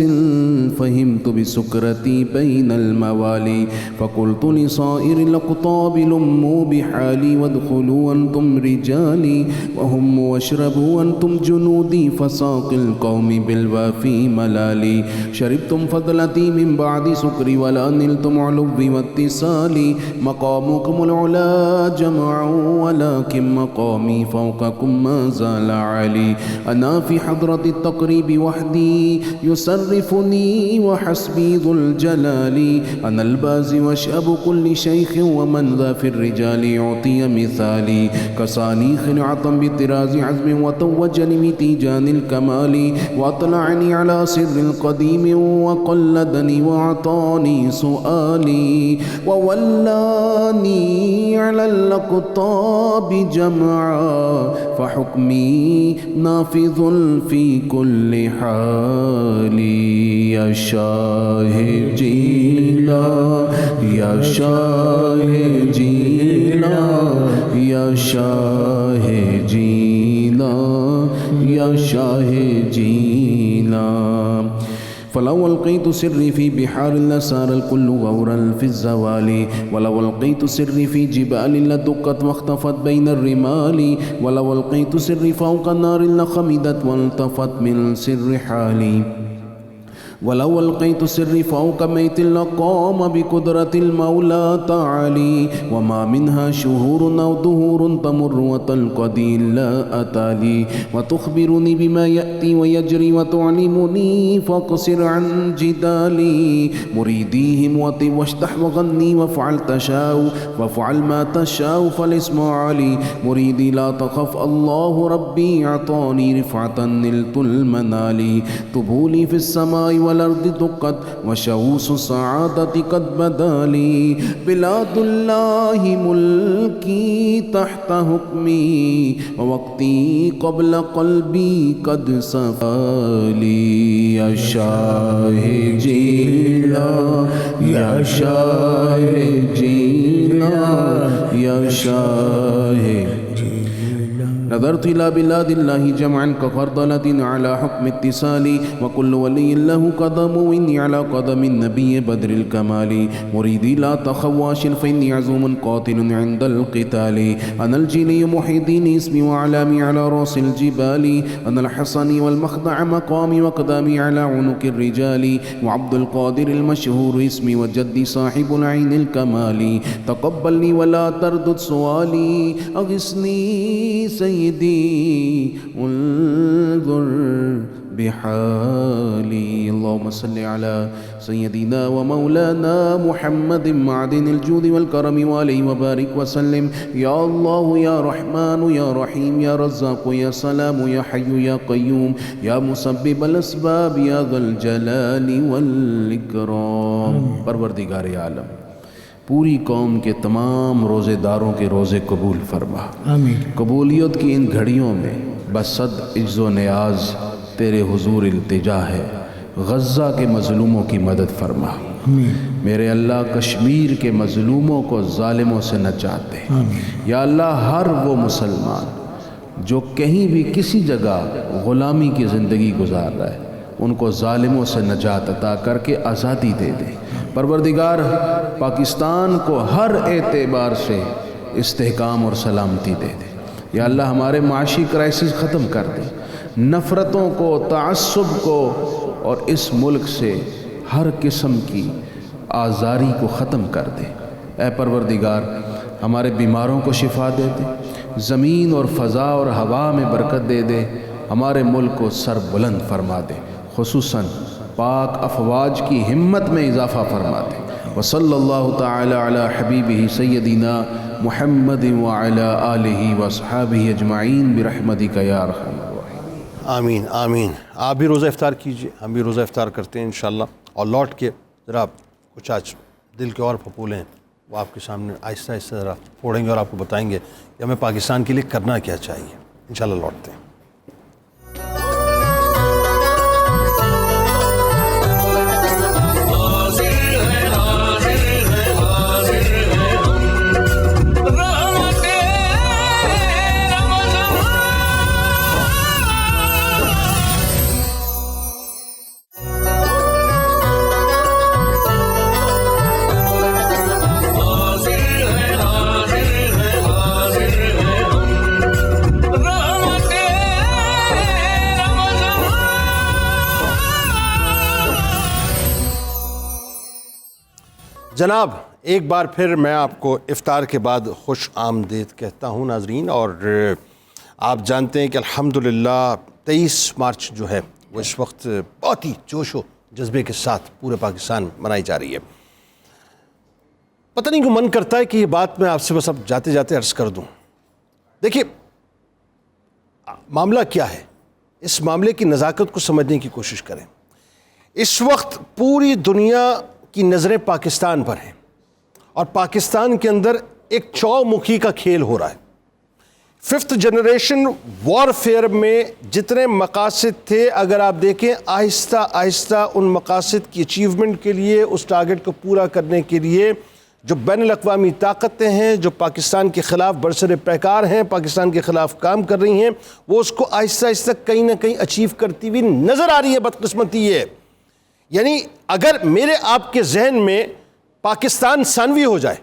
فهمت بسكرتي بين الموالي، فقلت لصائر الأقطاب لموا بحالي وادخلوا أنتم رجالي وهم واشربوا أنتم جنودي فساق القوم بالوافي ملالي. شربتم فضلتي من بعد سكري ولا نلتم علوي واتصالي، مقامكم العلا جمعوا ولكن مقامي فوقكم ما زال عالي. أنا في حضرة التقريب وحدي يصرفني وحسبي ذو الجلال، أنا البازي واشأب كل شيخ ومن ذا في الرجال يعطي مثالي. كساني خلعة بطراز عزم وتوجني بتيجان الكمال، وأطلعني على سر القديم وقلدني وأعطاني سؤالي، وولاني على الأقطاب جمعا فحكمي نافذ في كل حال. يا شاه جيلا يا شاه جيلا يا شاه جيلا يا شاه جيلا. فلو ألقيت سري في بحار لسار الكل غورا في الزوال، ولو ألقيت سري في جبال لدقت واختفت بين الرمال، ولو ألقيت سري فوق النار لخمدت والتفت من سر حالي، ولو ألقيت سري فوق ميت لقام بقدرة المولى تعالي. وما منها شهور أو دهور تمر وتنقضي لا أتالي، وتخبرني بما يأتي ويجري وتعلمني فاقصر عن جدالي. مريديهم وطب واشتح وغني وافعل تشاء وافعل ما تشاء فالاسم علي. مريدي لا تخف الله ربي أعطاني رفعة نلت المنال. طبولي في السماء والأرض دقت وشوس السعادة قد بدا لي بلاد الله ملكي تحت حكمي ووقتي قبل قلبي قد صفى لي يا شاه جيلا يا شاه جيلا يا شاه نظرت إلى بلاد الله جمعا كخردلة على حكم اتصالي وكل ولي له قدم وإني على قدم النبي بدر الكمال مريدي لا تخواش فإني عزوم قاتل عند القتال أنا الجيلي محي الدين اسمي وأعلامي على رأس الجبال أنا الحصني والمخضع مقامي وقدامي على عنق الرجال وعبد القادر المشهور اسمي وجدي صاحب العين الكمال تقبلني ولا تردد سؤالي أغثني سيدي انظر بحالي اللهم صل على سيدنا ومولانا محمد معدن الجود والكرم وعليه وبارك وسلم يا الله يا رحمن يا رحيم يا رزاق يا سلام يا حي يا قيوم يا مسبب الأسباب يا ذا الجلال والإكرام پروردگار عالم پوری قوم کے تمام روزے داروں کے روزے قبول فرما آمین. قبولیت کی ان گھڑیوں میں بصد عجز و نیاز تیرے حضور التجا ہے غزہ کے مظلوموں کی مدد فرما میرے اللہ کشمیر کے مظلوموں کو ظالموں سے نجات دے یا اللہ ہر وہ مسلمان جو کہیں بھی کسی جگہ غلامی کی زندگی گزار رہا ہے ان کو ظالموں سے نجات عطا کر کے آزادی دے دے پروردگار پاکستان کو ہر اعتبار سے استحکام اور سلامتی دے دے یا اللہ ہمارے معاشی کرائسس ختم کر دے نفرتوں کو تعصب کو اور اس ملک سے ہر قسم کی آزاری کو ختم کر دے اے پروردگار ہمارے بیماروں کو شفا دے دے زمین اور فضا اور ہوا میں برکت دے دے ہمارے ملک کو سر بلند فرما دے خصوصاً پاک افواج کی ہمت میں اضافہ فرما دے وصلی اللہ تعالی علی حبیبہ سیدنا محمد وعلی آلہ واصحابہ اجمعین برحمتک یا ارحم الراحمین آمین آمین. آپ بھی روزہ افطار کیجئے, ہم بھی روزہ افطار کرتے ہیں انشاءاللہ, اور لوٹ کے ذرا کچھ آج دل کے اور پھپولے ہیں وہ آپ کے سامنے آہستہ آہستہ ذرا پھوڑیں گے اور آپ کو بتائیں گے کہ ہمیں پاکستان کے لیے کرنا کیا چاہیے. انشاءاللہ لوٹتے ہیں. جناب ایک بار پھر میں آپ کو افطار کے بعد خوش آمدید کہتا ہوں ناظرین, اور آپ جانتے ہیں کہ الحمدللہ 23 مارچ جو ہے وہ اس وقت بہت ہی جوش و جذبے کے ساتھ پورے پاکستان منائی جا رہی ہے. پتہ نہیں کیوں من کرتا ہے کہ یہ بات میں آپ سے بس اب جاتے جاتے عرض کر دوں. دیکھیے معاملہ کیا ہے, اس معاملے کی نزاکت کو سمجھنے کی کوشش کریں. اس وقت پوری دنیا کی نظریں پاکستان پر ہیں اور پاکستان کے اندر ایک چو مکھی کا کھیل ہو رہا ہے. 5th جنریشن وارفیئر میں جتنے مقاصد تھے اگر آپ دیکھیں آہستہ آہستہ ان مقاصد کی اچیومنٹ کے لیے, اس ٹارگٹ کو پورا کرنے کے لیے جو بین الاقوامی طاقتیں ہیں جو پاکستان کے خلاف برسر پیکار ہیں, پاکستان کے خلاف کام کر رہی ہیں, وہ اس کو آہستہ آہستہ کہیں نہ کہیں اچیو کرتی ہوئی نظر آ رہی ہے. بدقسمتی یہ ہے, یعنی اگر میرے آپ کے ذہن میں پاکستان ثانوی ہو جائے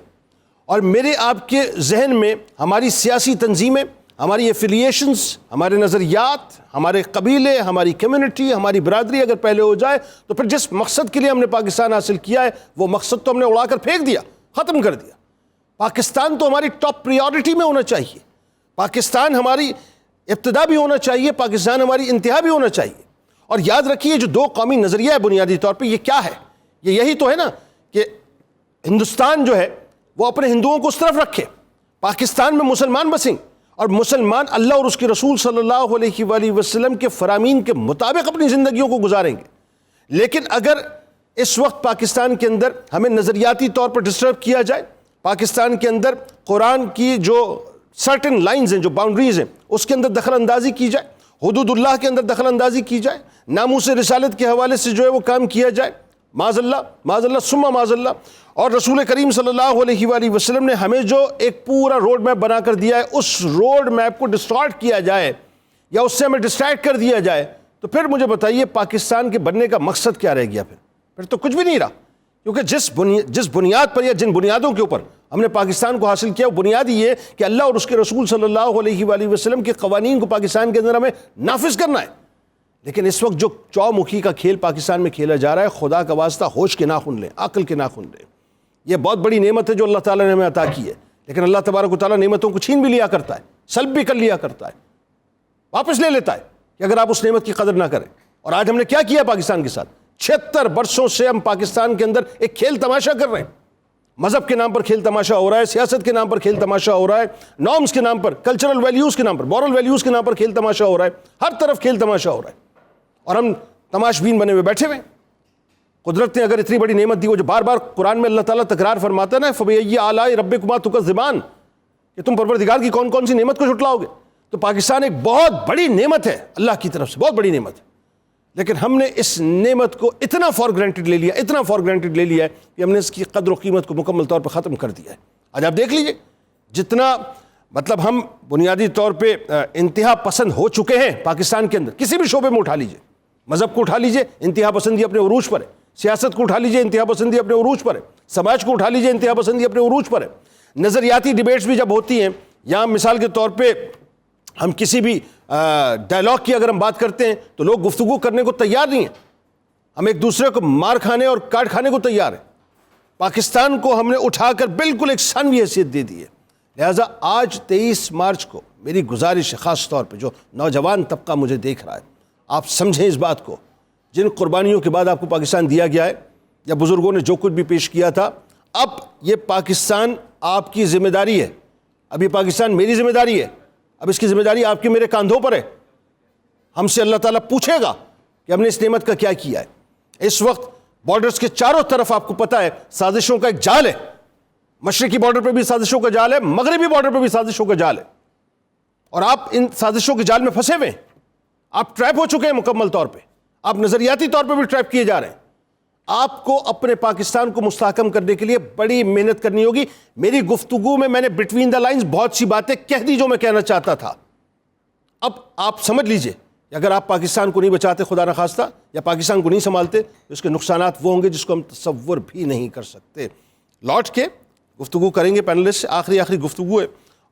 اور میرے آپ کے ذہن میں ہماری سیاسی تنظیمیں, ہماری ایفیلیشنز, ہمارے نظریات, ہمارے قبیلے, ہماری کمیونٹی, ہماری برادری اگر پہلے ہو جائے تو پھر جس مقصد کے لیے ہم نے پاکستان حاصل کیا ہے وہ مقصد تو ہم نے اڑا کر پھینک دیا, ختم کر دیا. پاکستان تو ہماری ٹاپ پریورٹی میں ہونا چاہیے, پاکستان ہماری ابتدا بھی ہونا چاہیے, پاکستان ہماری انتہا بھی ہونا چاہیے. اور یاد رکھیے جو دو قومی نظریہ ہے بنیادی طور پہ یہ کیا ہے, یہ یہی تو ہے نا کہ ہندوستان جو ہے وہ اپنے ہندوؤں کو اس طرف رکھے, پاکستان میں مسلمان بسیں اور مسلمان اللہ اور اس کے رسول صلی اللہ علیہ وآلہ وسلم کے فرامین کے مطابق اپنی زندگیوں کو گزاریں گے. لیکن اگر اس وقت پاکستان کے اندر ہمیں نظریاتی طور پر ڈسٹرب کیا جائے، پاکستان کے اندر قرآن کی جو سرٹن لائنز ہیں، جو باؤنڈریز ہیں، اس کے اندر دخل اندازی کی جائے، حدود اللہ کے اندر دخل اندازی کی جائے، ناموس رسالت کے حوالے سے جو ہے وہ کام کیا جائے، معاذ اللہ ثم معاذ اللہ. اور رسول کریم صلی اللہ علیہ وآلہ وسلم نے ہمیں جو ایک پورا روڈ میپ بنا کر دیا ہے، اس روڈ میپ کو ڈسٹارٹ کیا جائے یا اس سے ہمیں ڈسٹریکٹ کر دیا جائے، تو پھر مجھے بتائیے پاکستان کے بننے کا مقصد کیا رہ گیا؟ پھر تو کچھ بھی نہیں رہا. کیونکہ جس بنیاد پر یا جن بنیادوں کے اوپر ہم نے پاکستان کو حاصل کیا، وہ بنیاد یہ کہ اللہ اور اس کے رسول صلی اللہ علیہ وآلہ وسلم کے قوانین کو پاکستان کے اندر ہمیں نافذ کرنا ہے. لیکن اس وقت جو چو مکھی کا کھیل پاکستان میں کھیلا جا رہا ہے، خدا کا واسطہ ہوش کے ناخن لیں، عقل کے ناخن لیں. یہ بہت بڑی نعمت ہے جو اللہ تعالیٰ نے ہمیں عطا کی ہے، لیکن اللہ تبارک و تعالیٰ نعمتوں کو چھین بھی لیا کرتا ہے، سلب بھی کر لیا کرتا ہے، واپس لے لیتا ہے کہ اگر آپ اس نعمت کی قدر نہ کریں. اور آج ہم نے کیا کیا پاکستان کے ساتھ؟ 76 برسوں سے ہم پاکستان کے اندر ایک کھیل تماشا کر رہے ہیں. مذہب کے نام پر کھیل تماشا ہو رہا ہے، سیاست کے نام پر کھیل تماشا ہو رہا ہے، نارمز کے نام پر، کلچرل ویلیوز کے نام پر، مورل ویلیوز کے نام پر کھیل تماشا ہو رہا ہے. ہر طرف کھیل تماشا ہو رہا ہے اور ہم تماشبین بنے ہوئے بیٹھے ہوئے. قدرت نے اگر اتنی بڑی نعمت دی، وہ جو بار بار قرآن میں اللہ تعالیٰ تکرار فرماتا ہے نا، فَبِأَيِّ آلَاءِ رَبِّكُمَا تُكَذِّبَانِ، کہ تم پروردگار کی کون کون سی نعمت کو جھٹلاؤ گے. تو پاکستان ایک بہت بڑی نعمت ہے اللہ کی طرف سے، بہت بڑی نعمت ہے. لیکن ہم نے اس نعمت کو اتنا فار گرانٹڈ لے لیا ہے کہ ہم نے اس کی قدر و قیمت کو مکمل طور پر ختم کر دیا ہے. آج آپ دیکھ لیجئے جتنا مطلب ہم بنیادی طور پہ انتہا پسند ہو چکے ہیں پاکستان کے اندر. کسی بھی شعبے میں اٹھا لیجئے، مذہب کو اٹھا لیجئے، انتہا پسندی اپنے عروج پر ہے. سیاست کو اٹھا لیجئے، انتہا پسندی اپنے عروج پر ہے. سماج کو اٹھا لیجئے، انتہا پسندی اپنے عروج پر ہے. نظریاتی ڈیبیٹس بھی جب ہوتی ہیں، یا مثال کے طور پہ ہم کسی بھی ڈائلاگ کی اگر ہم بات کرتے ہیں تو لوگ گفتگو کرنے کو تیار نہیں ہیں. ہم ایک دوسرے کو مار کھانے اور کاٹ کھانے کو تیار ہیں. پاکستان کو ہم نے اٹھا کر بالکل ایک ثانوی حیثیت دے دی ہے. لہٰذا آج 23 مارچ کو میری گزارش ہے، خاص طور پہ جو نوجوان طبقہ مجھے دیکھ رہا ہے، آپ سمجھیں اس بات کو. جن قربانیوں کے بعد آپ کو پاکستان دیا گیا ہے، یا بزرگوں نے جو کچھ بھی پیش کیا تھا، اب یہ پاکستان آپ کی ذمہ داری ہے. اب یہ پاکستان میری ذمہ داری ہے. اب اس کی ذمہ داری آپ کے میرے کاندھوں پر ہے. ہم سے اللہ تعالیٰ پوچھے گا کہ ہم نے اس نعمت کا کیا کیا ہے. اس وقت بارڈرز کے چاروں طرف آپ کو پتہ ہے سازشوں کا ایک جال ہے. مشرقی بارڈر پہ بھی سازشوں کا جال ہے، مغربی بارڈر پہ بھی سازشوں کا جال ہے، اور آپ ان سازشوں کے جال میں پھنسے ہوئے ہیں. آپ ٹریپ ہو چکے ہیں مکمل طور پہ. آپ نظریاتی طور پہ بھی ٹریپ کیے جا رہے ہیں. آپ کو اپنے پاکستان کو مستحکم کرنے کے لیے بڑی محنت کرنی ہوگی. میری گفتگو میں نے بٹوین دا لائنز بہت سی باتیں کہہ دی جو میں کہنا چاہتا تھا. اب آپ سمجھ لیجئے کہ اگر آپ پاکستان کو نہیں بچاتے خدا نخواستہ، یا پاکستان کو نہیں سنبھالتے، تو اس کے نقصانات وہ ہوں گے جس کو ہم تصور بھی نہیں کر سکتے. لوٹ کے گفتگو کریں گے پینلسٹ سے. آخری گفتگو ہے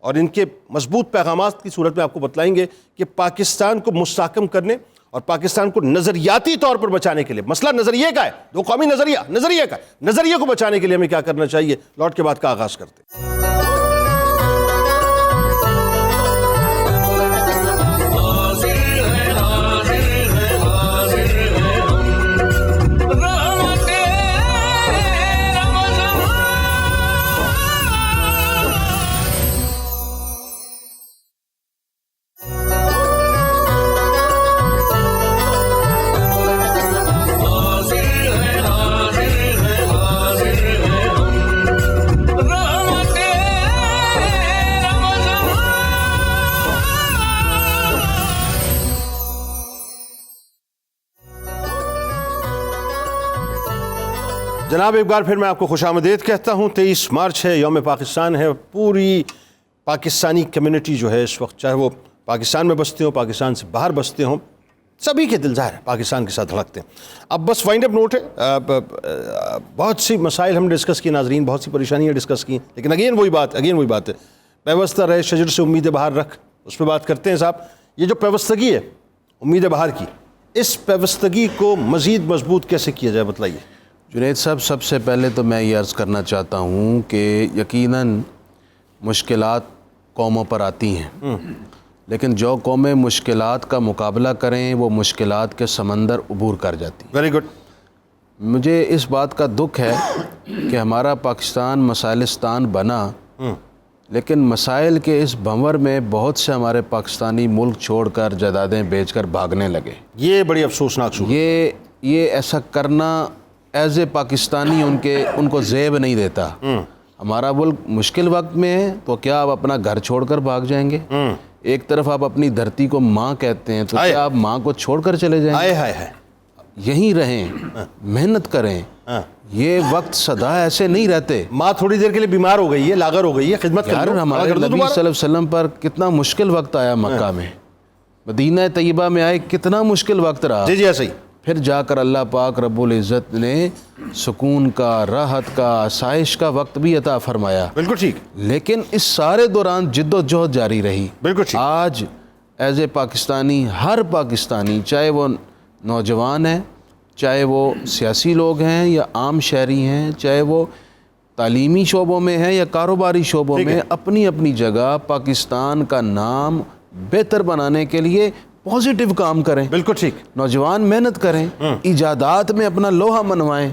اور ان کے مضبوط پیغامات کی صورت میں آپ کو بتلائیں گے کہ پاکستان کو مستحکم کرنے اور پاکستان کو نظریاتی طور پر بچانے کے لیے، مسئلہ نظریے کا ہے، دو قومی نظریے کا ہے، نظریے کو بچانے کے لیے ہمیں کیا کرنا چاہیے. لوٹ کے بعد کا آغاز کرتے ہیں. جناب ایک بار پھر میں آپ کو خوش آمدید کہتا ہوں. 23 مارچ ہے، یوم پاکستان ہے. پوری پاکستانی کمیونٹی جو ہے اس وقت، چاہے وہ پاکستان میں بستے ہوں، پاکستان سے باہر بستے ہوں، سبھی کے دل ظاہر ہے پاکستان کے ساتھ دھڑکتے ہیں. اب بس وائنڈ اپ نوٹ ہے. بہت سی مسائل ہم نے ڈسکس کی ناظرین، بہت سی پریشانیاں ڈسکس کی، لیکن اگین وہی بات ہے، پیوستہ رہے شجر سے امید بہار رکھ. اس پہ بات کرتے ہیں صاحب. یہ جو پیوستگی ہے امید بہار کی، اس پیوستگی کو مزید مضبوط کیسے کیا جائے، بتلائیے. جنید صاحب، سب سے پہلے تو میں یہ عرض کرنا چاہتا ہوں کہ یقیناً مشکلات قوموں پر آتی ہیں، لیکن جو قومیں مشکلات کا مقابلہ کریں وہ مشکلات کے سمندر عبور کر جاتی ہیں. Very good. مجھے اس بات کا دکھ ہے کہ ہمارا پاکستان مسائلستان بنا، لیکن مسائل کے اس بھنور میں بہت سے ہمارے پاکستانی ملک چھوڑ کر جائیدادیں بیچ کر بھاگنے لگے. یہ بڑی افسوسناک صورت. یہ یہ ایسا کرنا ایز اے پاکستانی ان کو زیب نہیں دیتا. ہمارا ملک مشکل وقت میں ہے تو کیا آپ اپنا گھر چھوڑ کر بھاگ جائیں گے؟ ایک طرف آپ اپنی دھرتی کو ماں کہتے ہیں تو کیا آپ ماں کو چھوڑ کر چلے جائیں گے؟ یہیں رہیں, محنت کریں. یہ وقت سدا ایسے نہیں رہتے. ماں تھوڑی دیر کے لیے بیمار ہو گئی ہے, لاغر ہو گئی ہے, خدمت کر لو. ہمارے نبی صلی اللہ علیہ وسلم پر کتنا مشکل وقت آیا مکہ میں, مدینہ طیبہ میں آئے کتنا مشکل وقت رہا. جی ایسے ہی. پھر جا کر اللہ پاک رب العزت نے سکون کا, راحت کا, آسائش کا وقت بھی عطا فرمایا. بالکل ٹھیک. لیکن اس سارے دوران جد و جہد جاری رہی. بالکل ٹھیک. آج ایز اے پاکستانی, ہر پاکستانی, چاہے وہ نوجوان ہیں, چاہے وہ سیاسی لوگ ہیں یا عام شہری ہیں, چاہے وہ تعلیمی شعبوں میں ہیں یا کاروباری شعبوں میں, اپنی اپنی جگہ پاکستان کا نام بہتر بنانے کے لیے پازیٹیو کام کریں. بالکل ٹھیک. نوجوان محنت کریں, ایجادات میں اپنا لوہا منوائیں.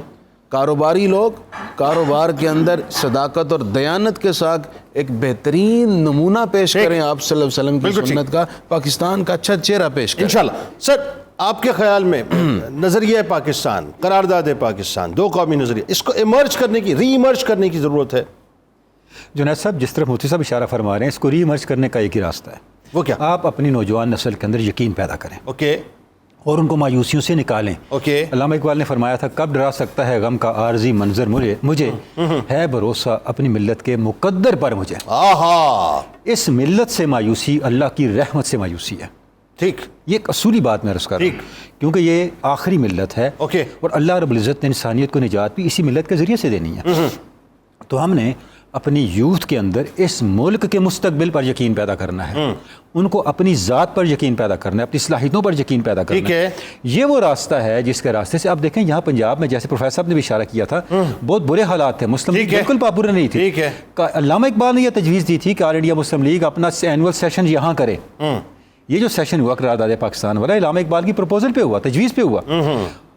کاروباری لوگ کاروبار کے اندر صداقت اور دیانت کے ساتھ ایک بہترین نمونہ پیش کریں, آپ صلی اللہ علیہ وسلم کی سنت کا, پاکستان کا اچھا چہرہ پیش کریں انشاءاللہ. سر آپ کے خیال میں نظریہ پاکستان, قرارداد پاکستان, دو قومی نظریہ, اس کو ایمرج کرنے کی, ری ایمرج کرنے کی ضرورت ہے؟ جنید صاحب, جس طرح مفتی صاحب اشارہ فرما رہے ہیں, اس کو ری ایمرج کرنے کا ایک ہی راستہ ہے. وہ کیا؟ آپ اپنی نوجوان نسل کے اندر یقین پیدا کریں. اوکے. اور ان کو مایوسیوں سے نکالیں. اوکے. علامہ اقبال نے فرمایا تھا, کب ڈرا سکتا ہے غم کا عارضی منظر مجھے, ہے بھروسہ اپنی ملت کے مقدر پر مجھے. اس ملت سے مایوسی اللہ کی رحمت سے مایوسی ہے. ٹھیک. یہ ایک اصولی بات میں عرض کر رہا ہوں, کیونکہ یہ آخری ملت ہے. اوکے. اور اللہ رب العزت نے انسانیت کو نجات بھی اسی ملت کے ذریعے سے دینی ہے. تو ہم نے اپنی یوتھ کے اندر اس ملک کے مستقبل پر یقین پیدا کرنا ہے, ان کو اپنی ذات پر یقین پیدا کرنا ہے, اپنی صلاحیتوں پر یقین پیدا کرنا ہے. یہ وہ راستہ ہے جس کے راستے سے آپ دیکھیں یہاں پنجاب میں, جیسے پروفیسر صاحب نے بھی اشارہ کیا تھا, بہت برے حالات تھے, مسلم لیگ بالکل پاپولر نہیں تھی. علامہ اقبال نے یہ تجویز دی تھی کہ آل انڈیا مسلم لیگ اپنا اینول سیشن یہاں کرے. یہ جو سیشن ہوا قرارداد پاکستان والا, علامہ اقبال کی پروپوزل پہ ہوا, تجویز پہ ہوا,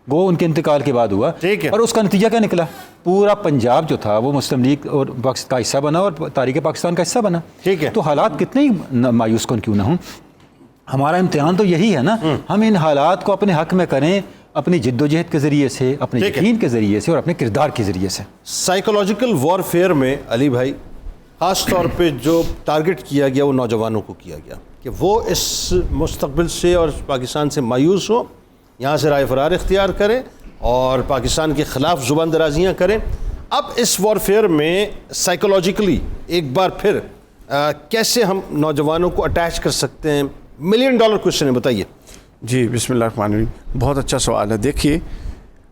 وہ ان کے انتقال کے بعد ہوا. اور اس کا نتیجہ کیا نکلا؟ پورا پنجاب جو تھا وہ مسلم لیگ اور کا حصہ بنا اور تاریخ پاکستان کا حصہ بنا. تو حالات کتنے ہی مایوس کن کیوں نہ ہوں, ہمارا امتحان تو یہی ہے نا, ہم ان حالات کو اپنے حق میں کریں, اپنی جد و جہد کے ذریعے سے, اپنے یقین کے ذریعے سے, اور اپنے کردار کے ذریعے سے. سائیکولوجیکل وارفیئر میں علی بھائی خاص طور پہ جو ٹارگٹ کیا گیا وہ نوجوانوں کو کیا گیا کہ وہ اس مستقبل سے اور پاکستان سے مایوس ہو, یہاں سے رائے فرار اختیار کریں اور پاکستان کے خلاف زبان درازیاں کریں. اب اس وارفیئر میں سائیکولوجیکلی ایک بار پھر کیسے ہم نوجوانوں کو اٹیچ کر سکتے ہیں؟ $1 ملین کوشچن ہے, بتائیے. جی بسم اللہ الرحمن الرحیم, بہت اچھا سوال ہے. دیکھیے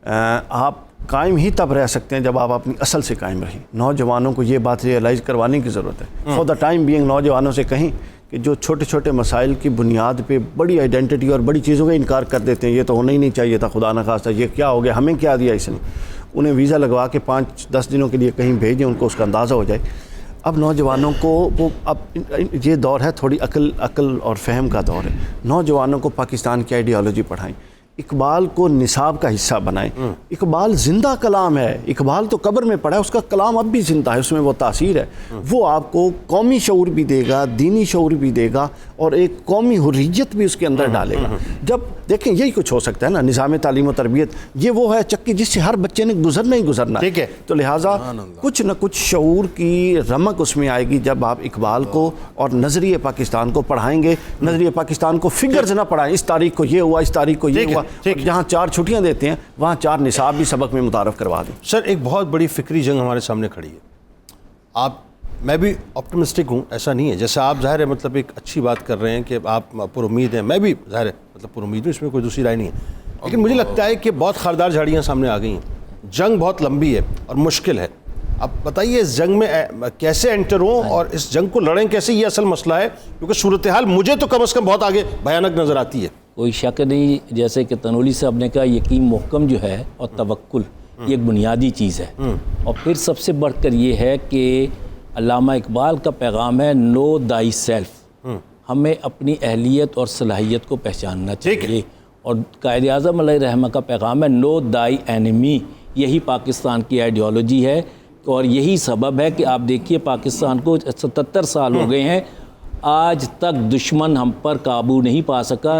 آپ قائم ہی تب رہ سکتے ہیں جب آپ اپنی اصل سے قائم رہیں. نوجوانوں کو یہ بات ریئلائز کروانے کی ضرورت ہے. فار دا ٹائم بینگ نوجوانوں سے کہیں کہ جو چھوٹے چھوٹے مسائل کی بنیاد پہ بڑی آئیڈینٹی اور بڑی چیزوں کا انکار کر دیتے ہیں, یہ تو ہونا ہی نہیں چاہیے تھا, خدا نخواستہ یہ کیا ہو گیا, ہمیں کیا دیا اس نے, انہیں ویزا لگوا کے 5-10 دنوں کے لیے کہیں بھیج دیں, ان کو اس کا اندازہ ہو جائے. اب نوجوانوں کو وہ اب یہ دور ہے تھوڑی عقل اور فہم کا دور ہے. نوجوانوں کو پاکستان کی آئیڈیالوجی پڑھائیں, اقبال کو نصاب کا حصہ بنائیں. اقبال زندہ کلام ہے, اقبال تو قبر میں پڑا ہے, اس کا کلام اب بھی زندہ ہے, اس میں وہ تاثیر ہے. وہ آپ کو قومی شعور بھی دے گا, دینی شعور بھی دے گا, اور ایک قومی حریت بھی اس کے اندر ڈالے گا. جب دیکھیں یہی کچھ ہو سکتا ہے نا, نظام تعلیم و تربیت یہ وہ ہے چکی جس سے ہر بچے نے گزرنا ہی گزرنا ہے. تو لہٰذا کچھ نہ کچھ شعور کی رمق اس میں آئے گی جب آپ اقبال کو اور نظریہ پاکستان کو پڑھائیں گے. نظریہ پاکستان کو فگرز نہ پڑھائیں, اس تاریخ کو یہ ہوا, اس تاریخ کو یہ ہوا. جہاں 4 چھٹیاں دیتے ہیں وہاں 4 نصاب بھی سبق میں متعارف کروا دیں. سر ایک بہت بڑی فکری جنگ ہمارے سامنے کھڑی ہے. میں بھی آپٹمسٹک ہوں, ایسا نہیں ہے جیسے آپ ظاہر ہے مطلب ایک اچھی بات کر رہے ہیں کہ آپ پر امید ہیں, میں بھی ظاہر ہے مطلب پر امید ہوں, اس میں کوئی دوسری رائے نہیں ہے. لیکن مجھے لگتا ہے کہ بہت خاردار جھاڑیاں سامنے آ گئی ہیں, جنگ بہت لمبی ہے اور مشکل ہے. اب بتائیے اس جنگ میں کیسے انٹر ہوں اور اس جنگ کو لڑیں کیسے, یہ اصل مسئلہ ہے, کیونکہ صورتحال مجھے تو کم از کم بہت آگے بھیانک نظر آتی ہے. کوئی شک نہیں, جیسے کہ تنولی صاحب نے کہا, یقین محکم جو ہے اور توکل یہ ایک بنیادی چیز ہے. اور پھر سب سے بڑھ کر یہ ہے کہ علامہ اقبال کا پیغام ہے نو دائی سیلف, ہمیں اپنی اہلیت اور صلاحیت کو پہچاننا چاہیے. اور قائد اعظم علیہ رحمہ کا پیغام ہے نو دائی اینیمی. یہی پاکستان کی آئیڈیالوجی ہے اور یہی سبب ہے کہ آپ دیکھیے پاکستان کو 77 سال ہو گئے ہیں, آج تک دشمن ہم پر قابو نہیں پا سکا.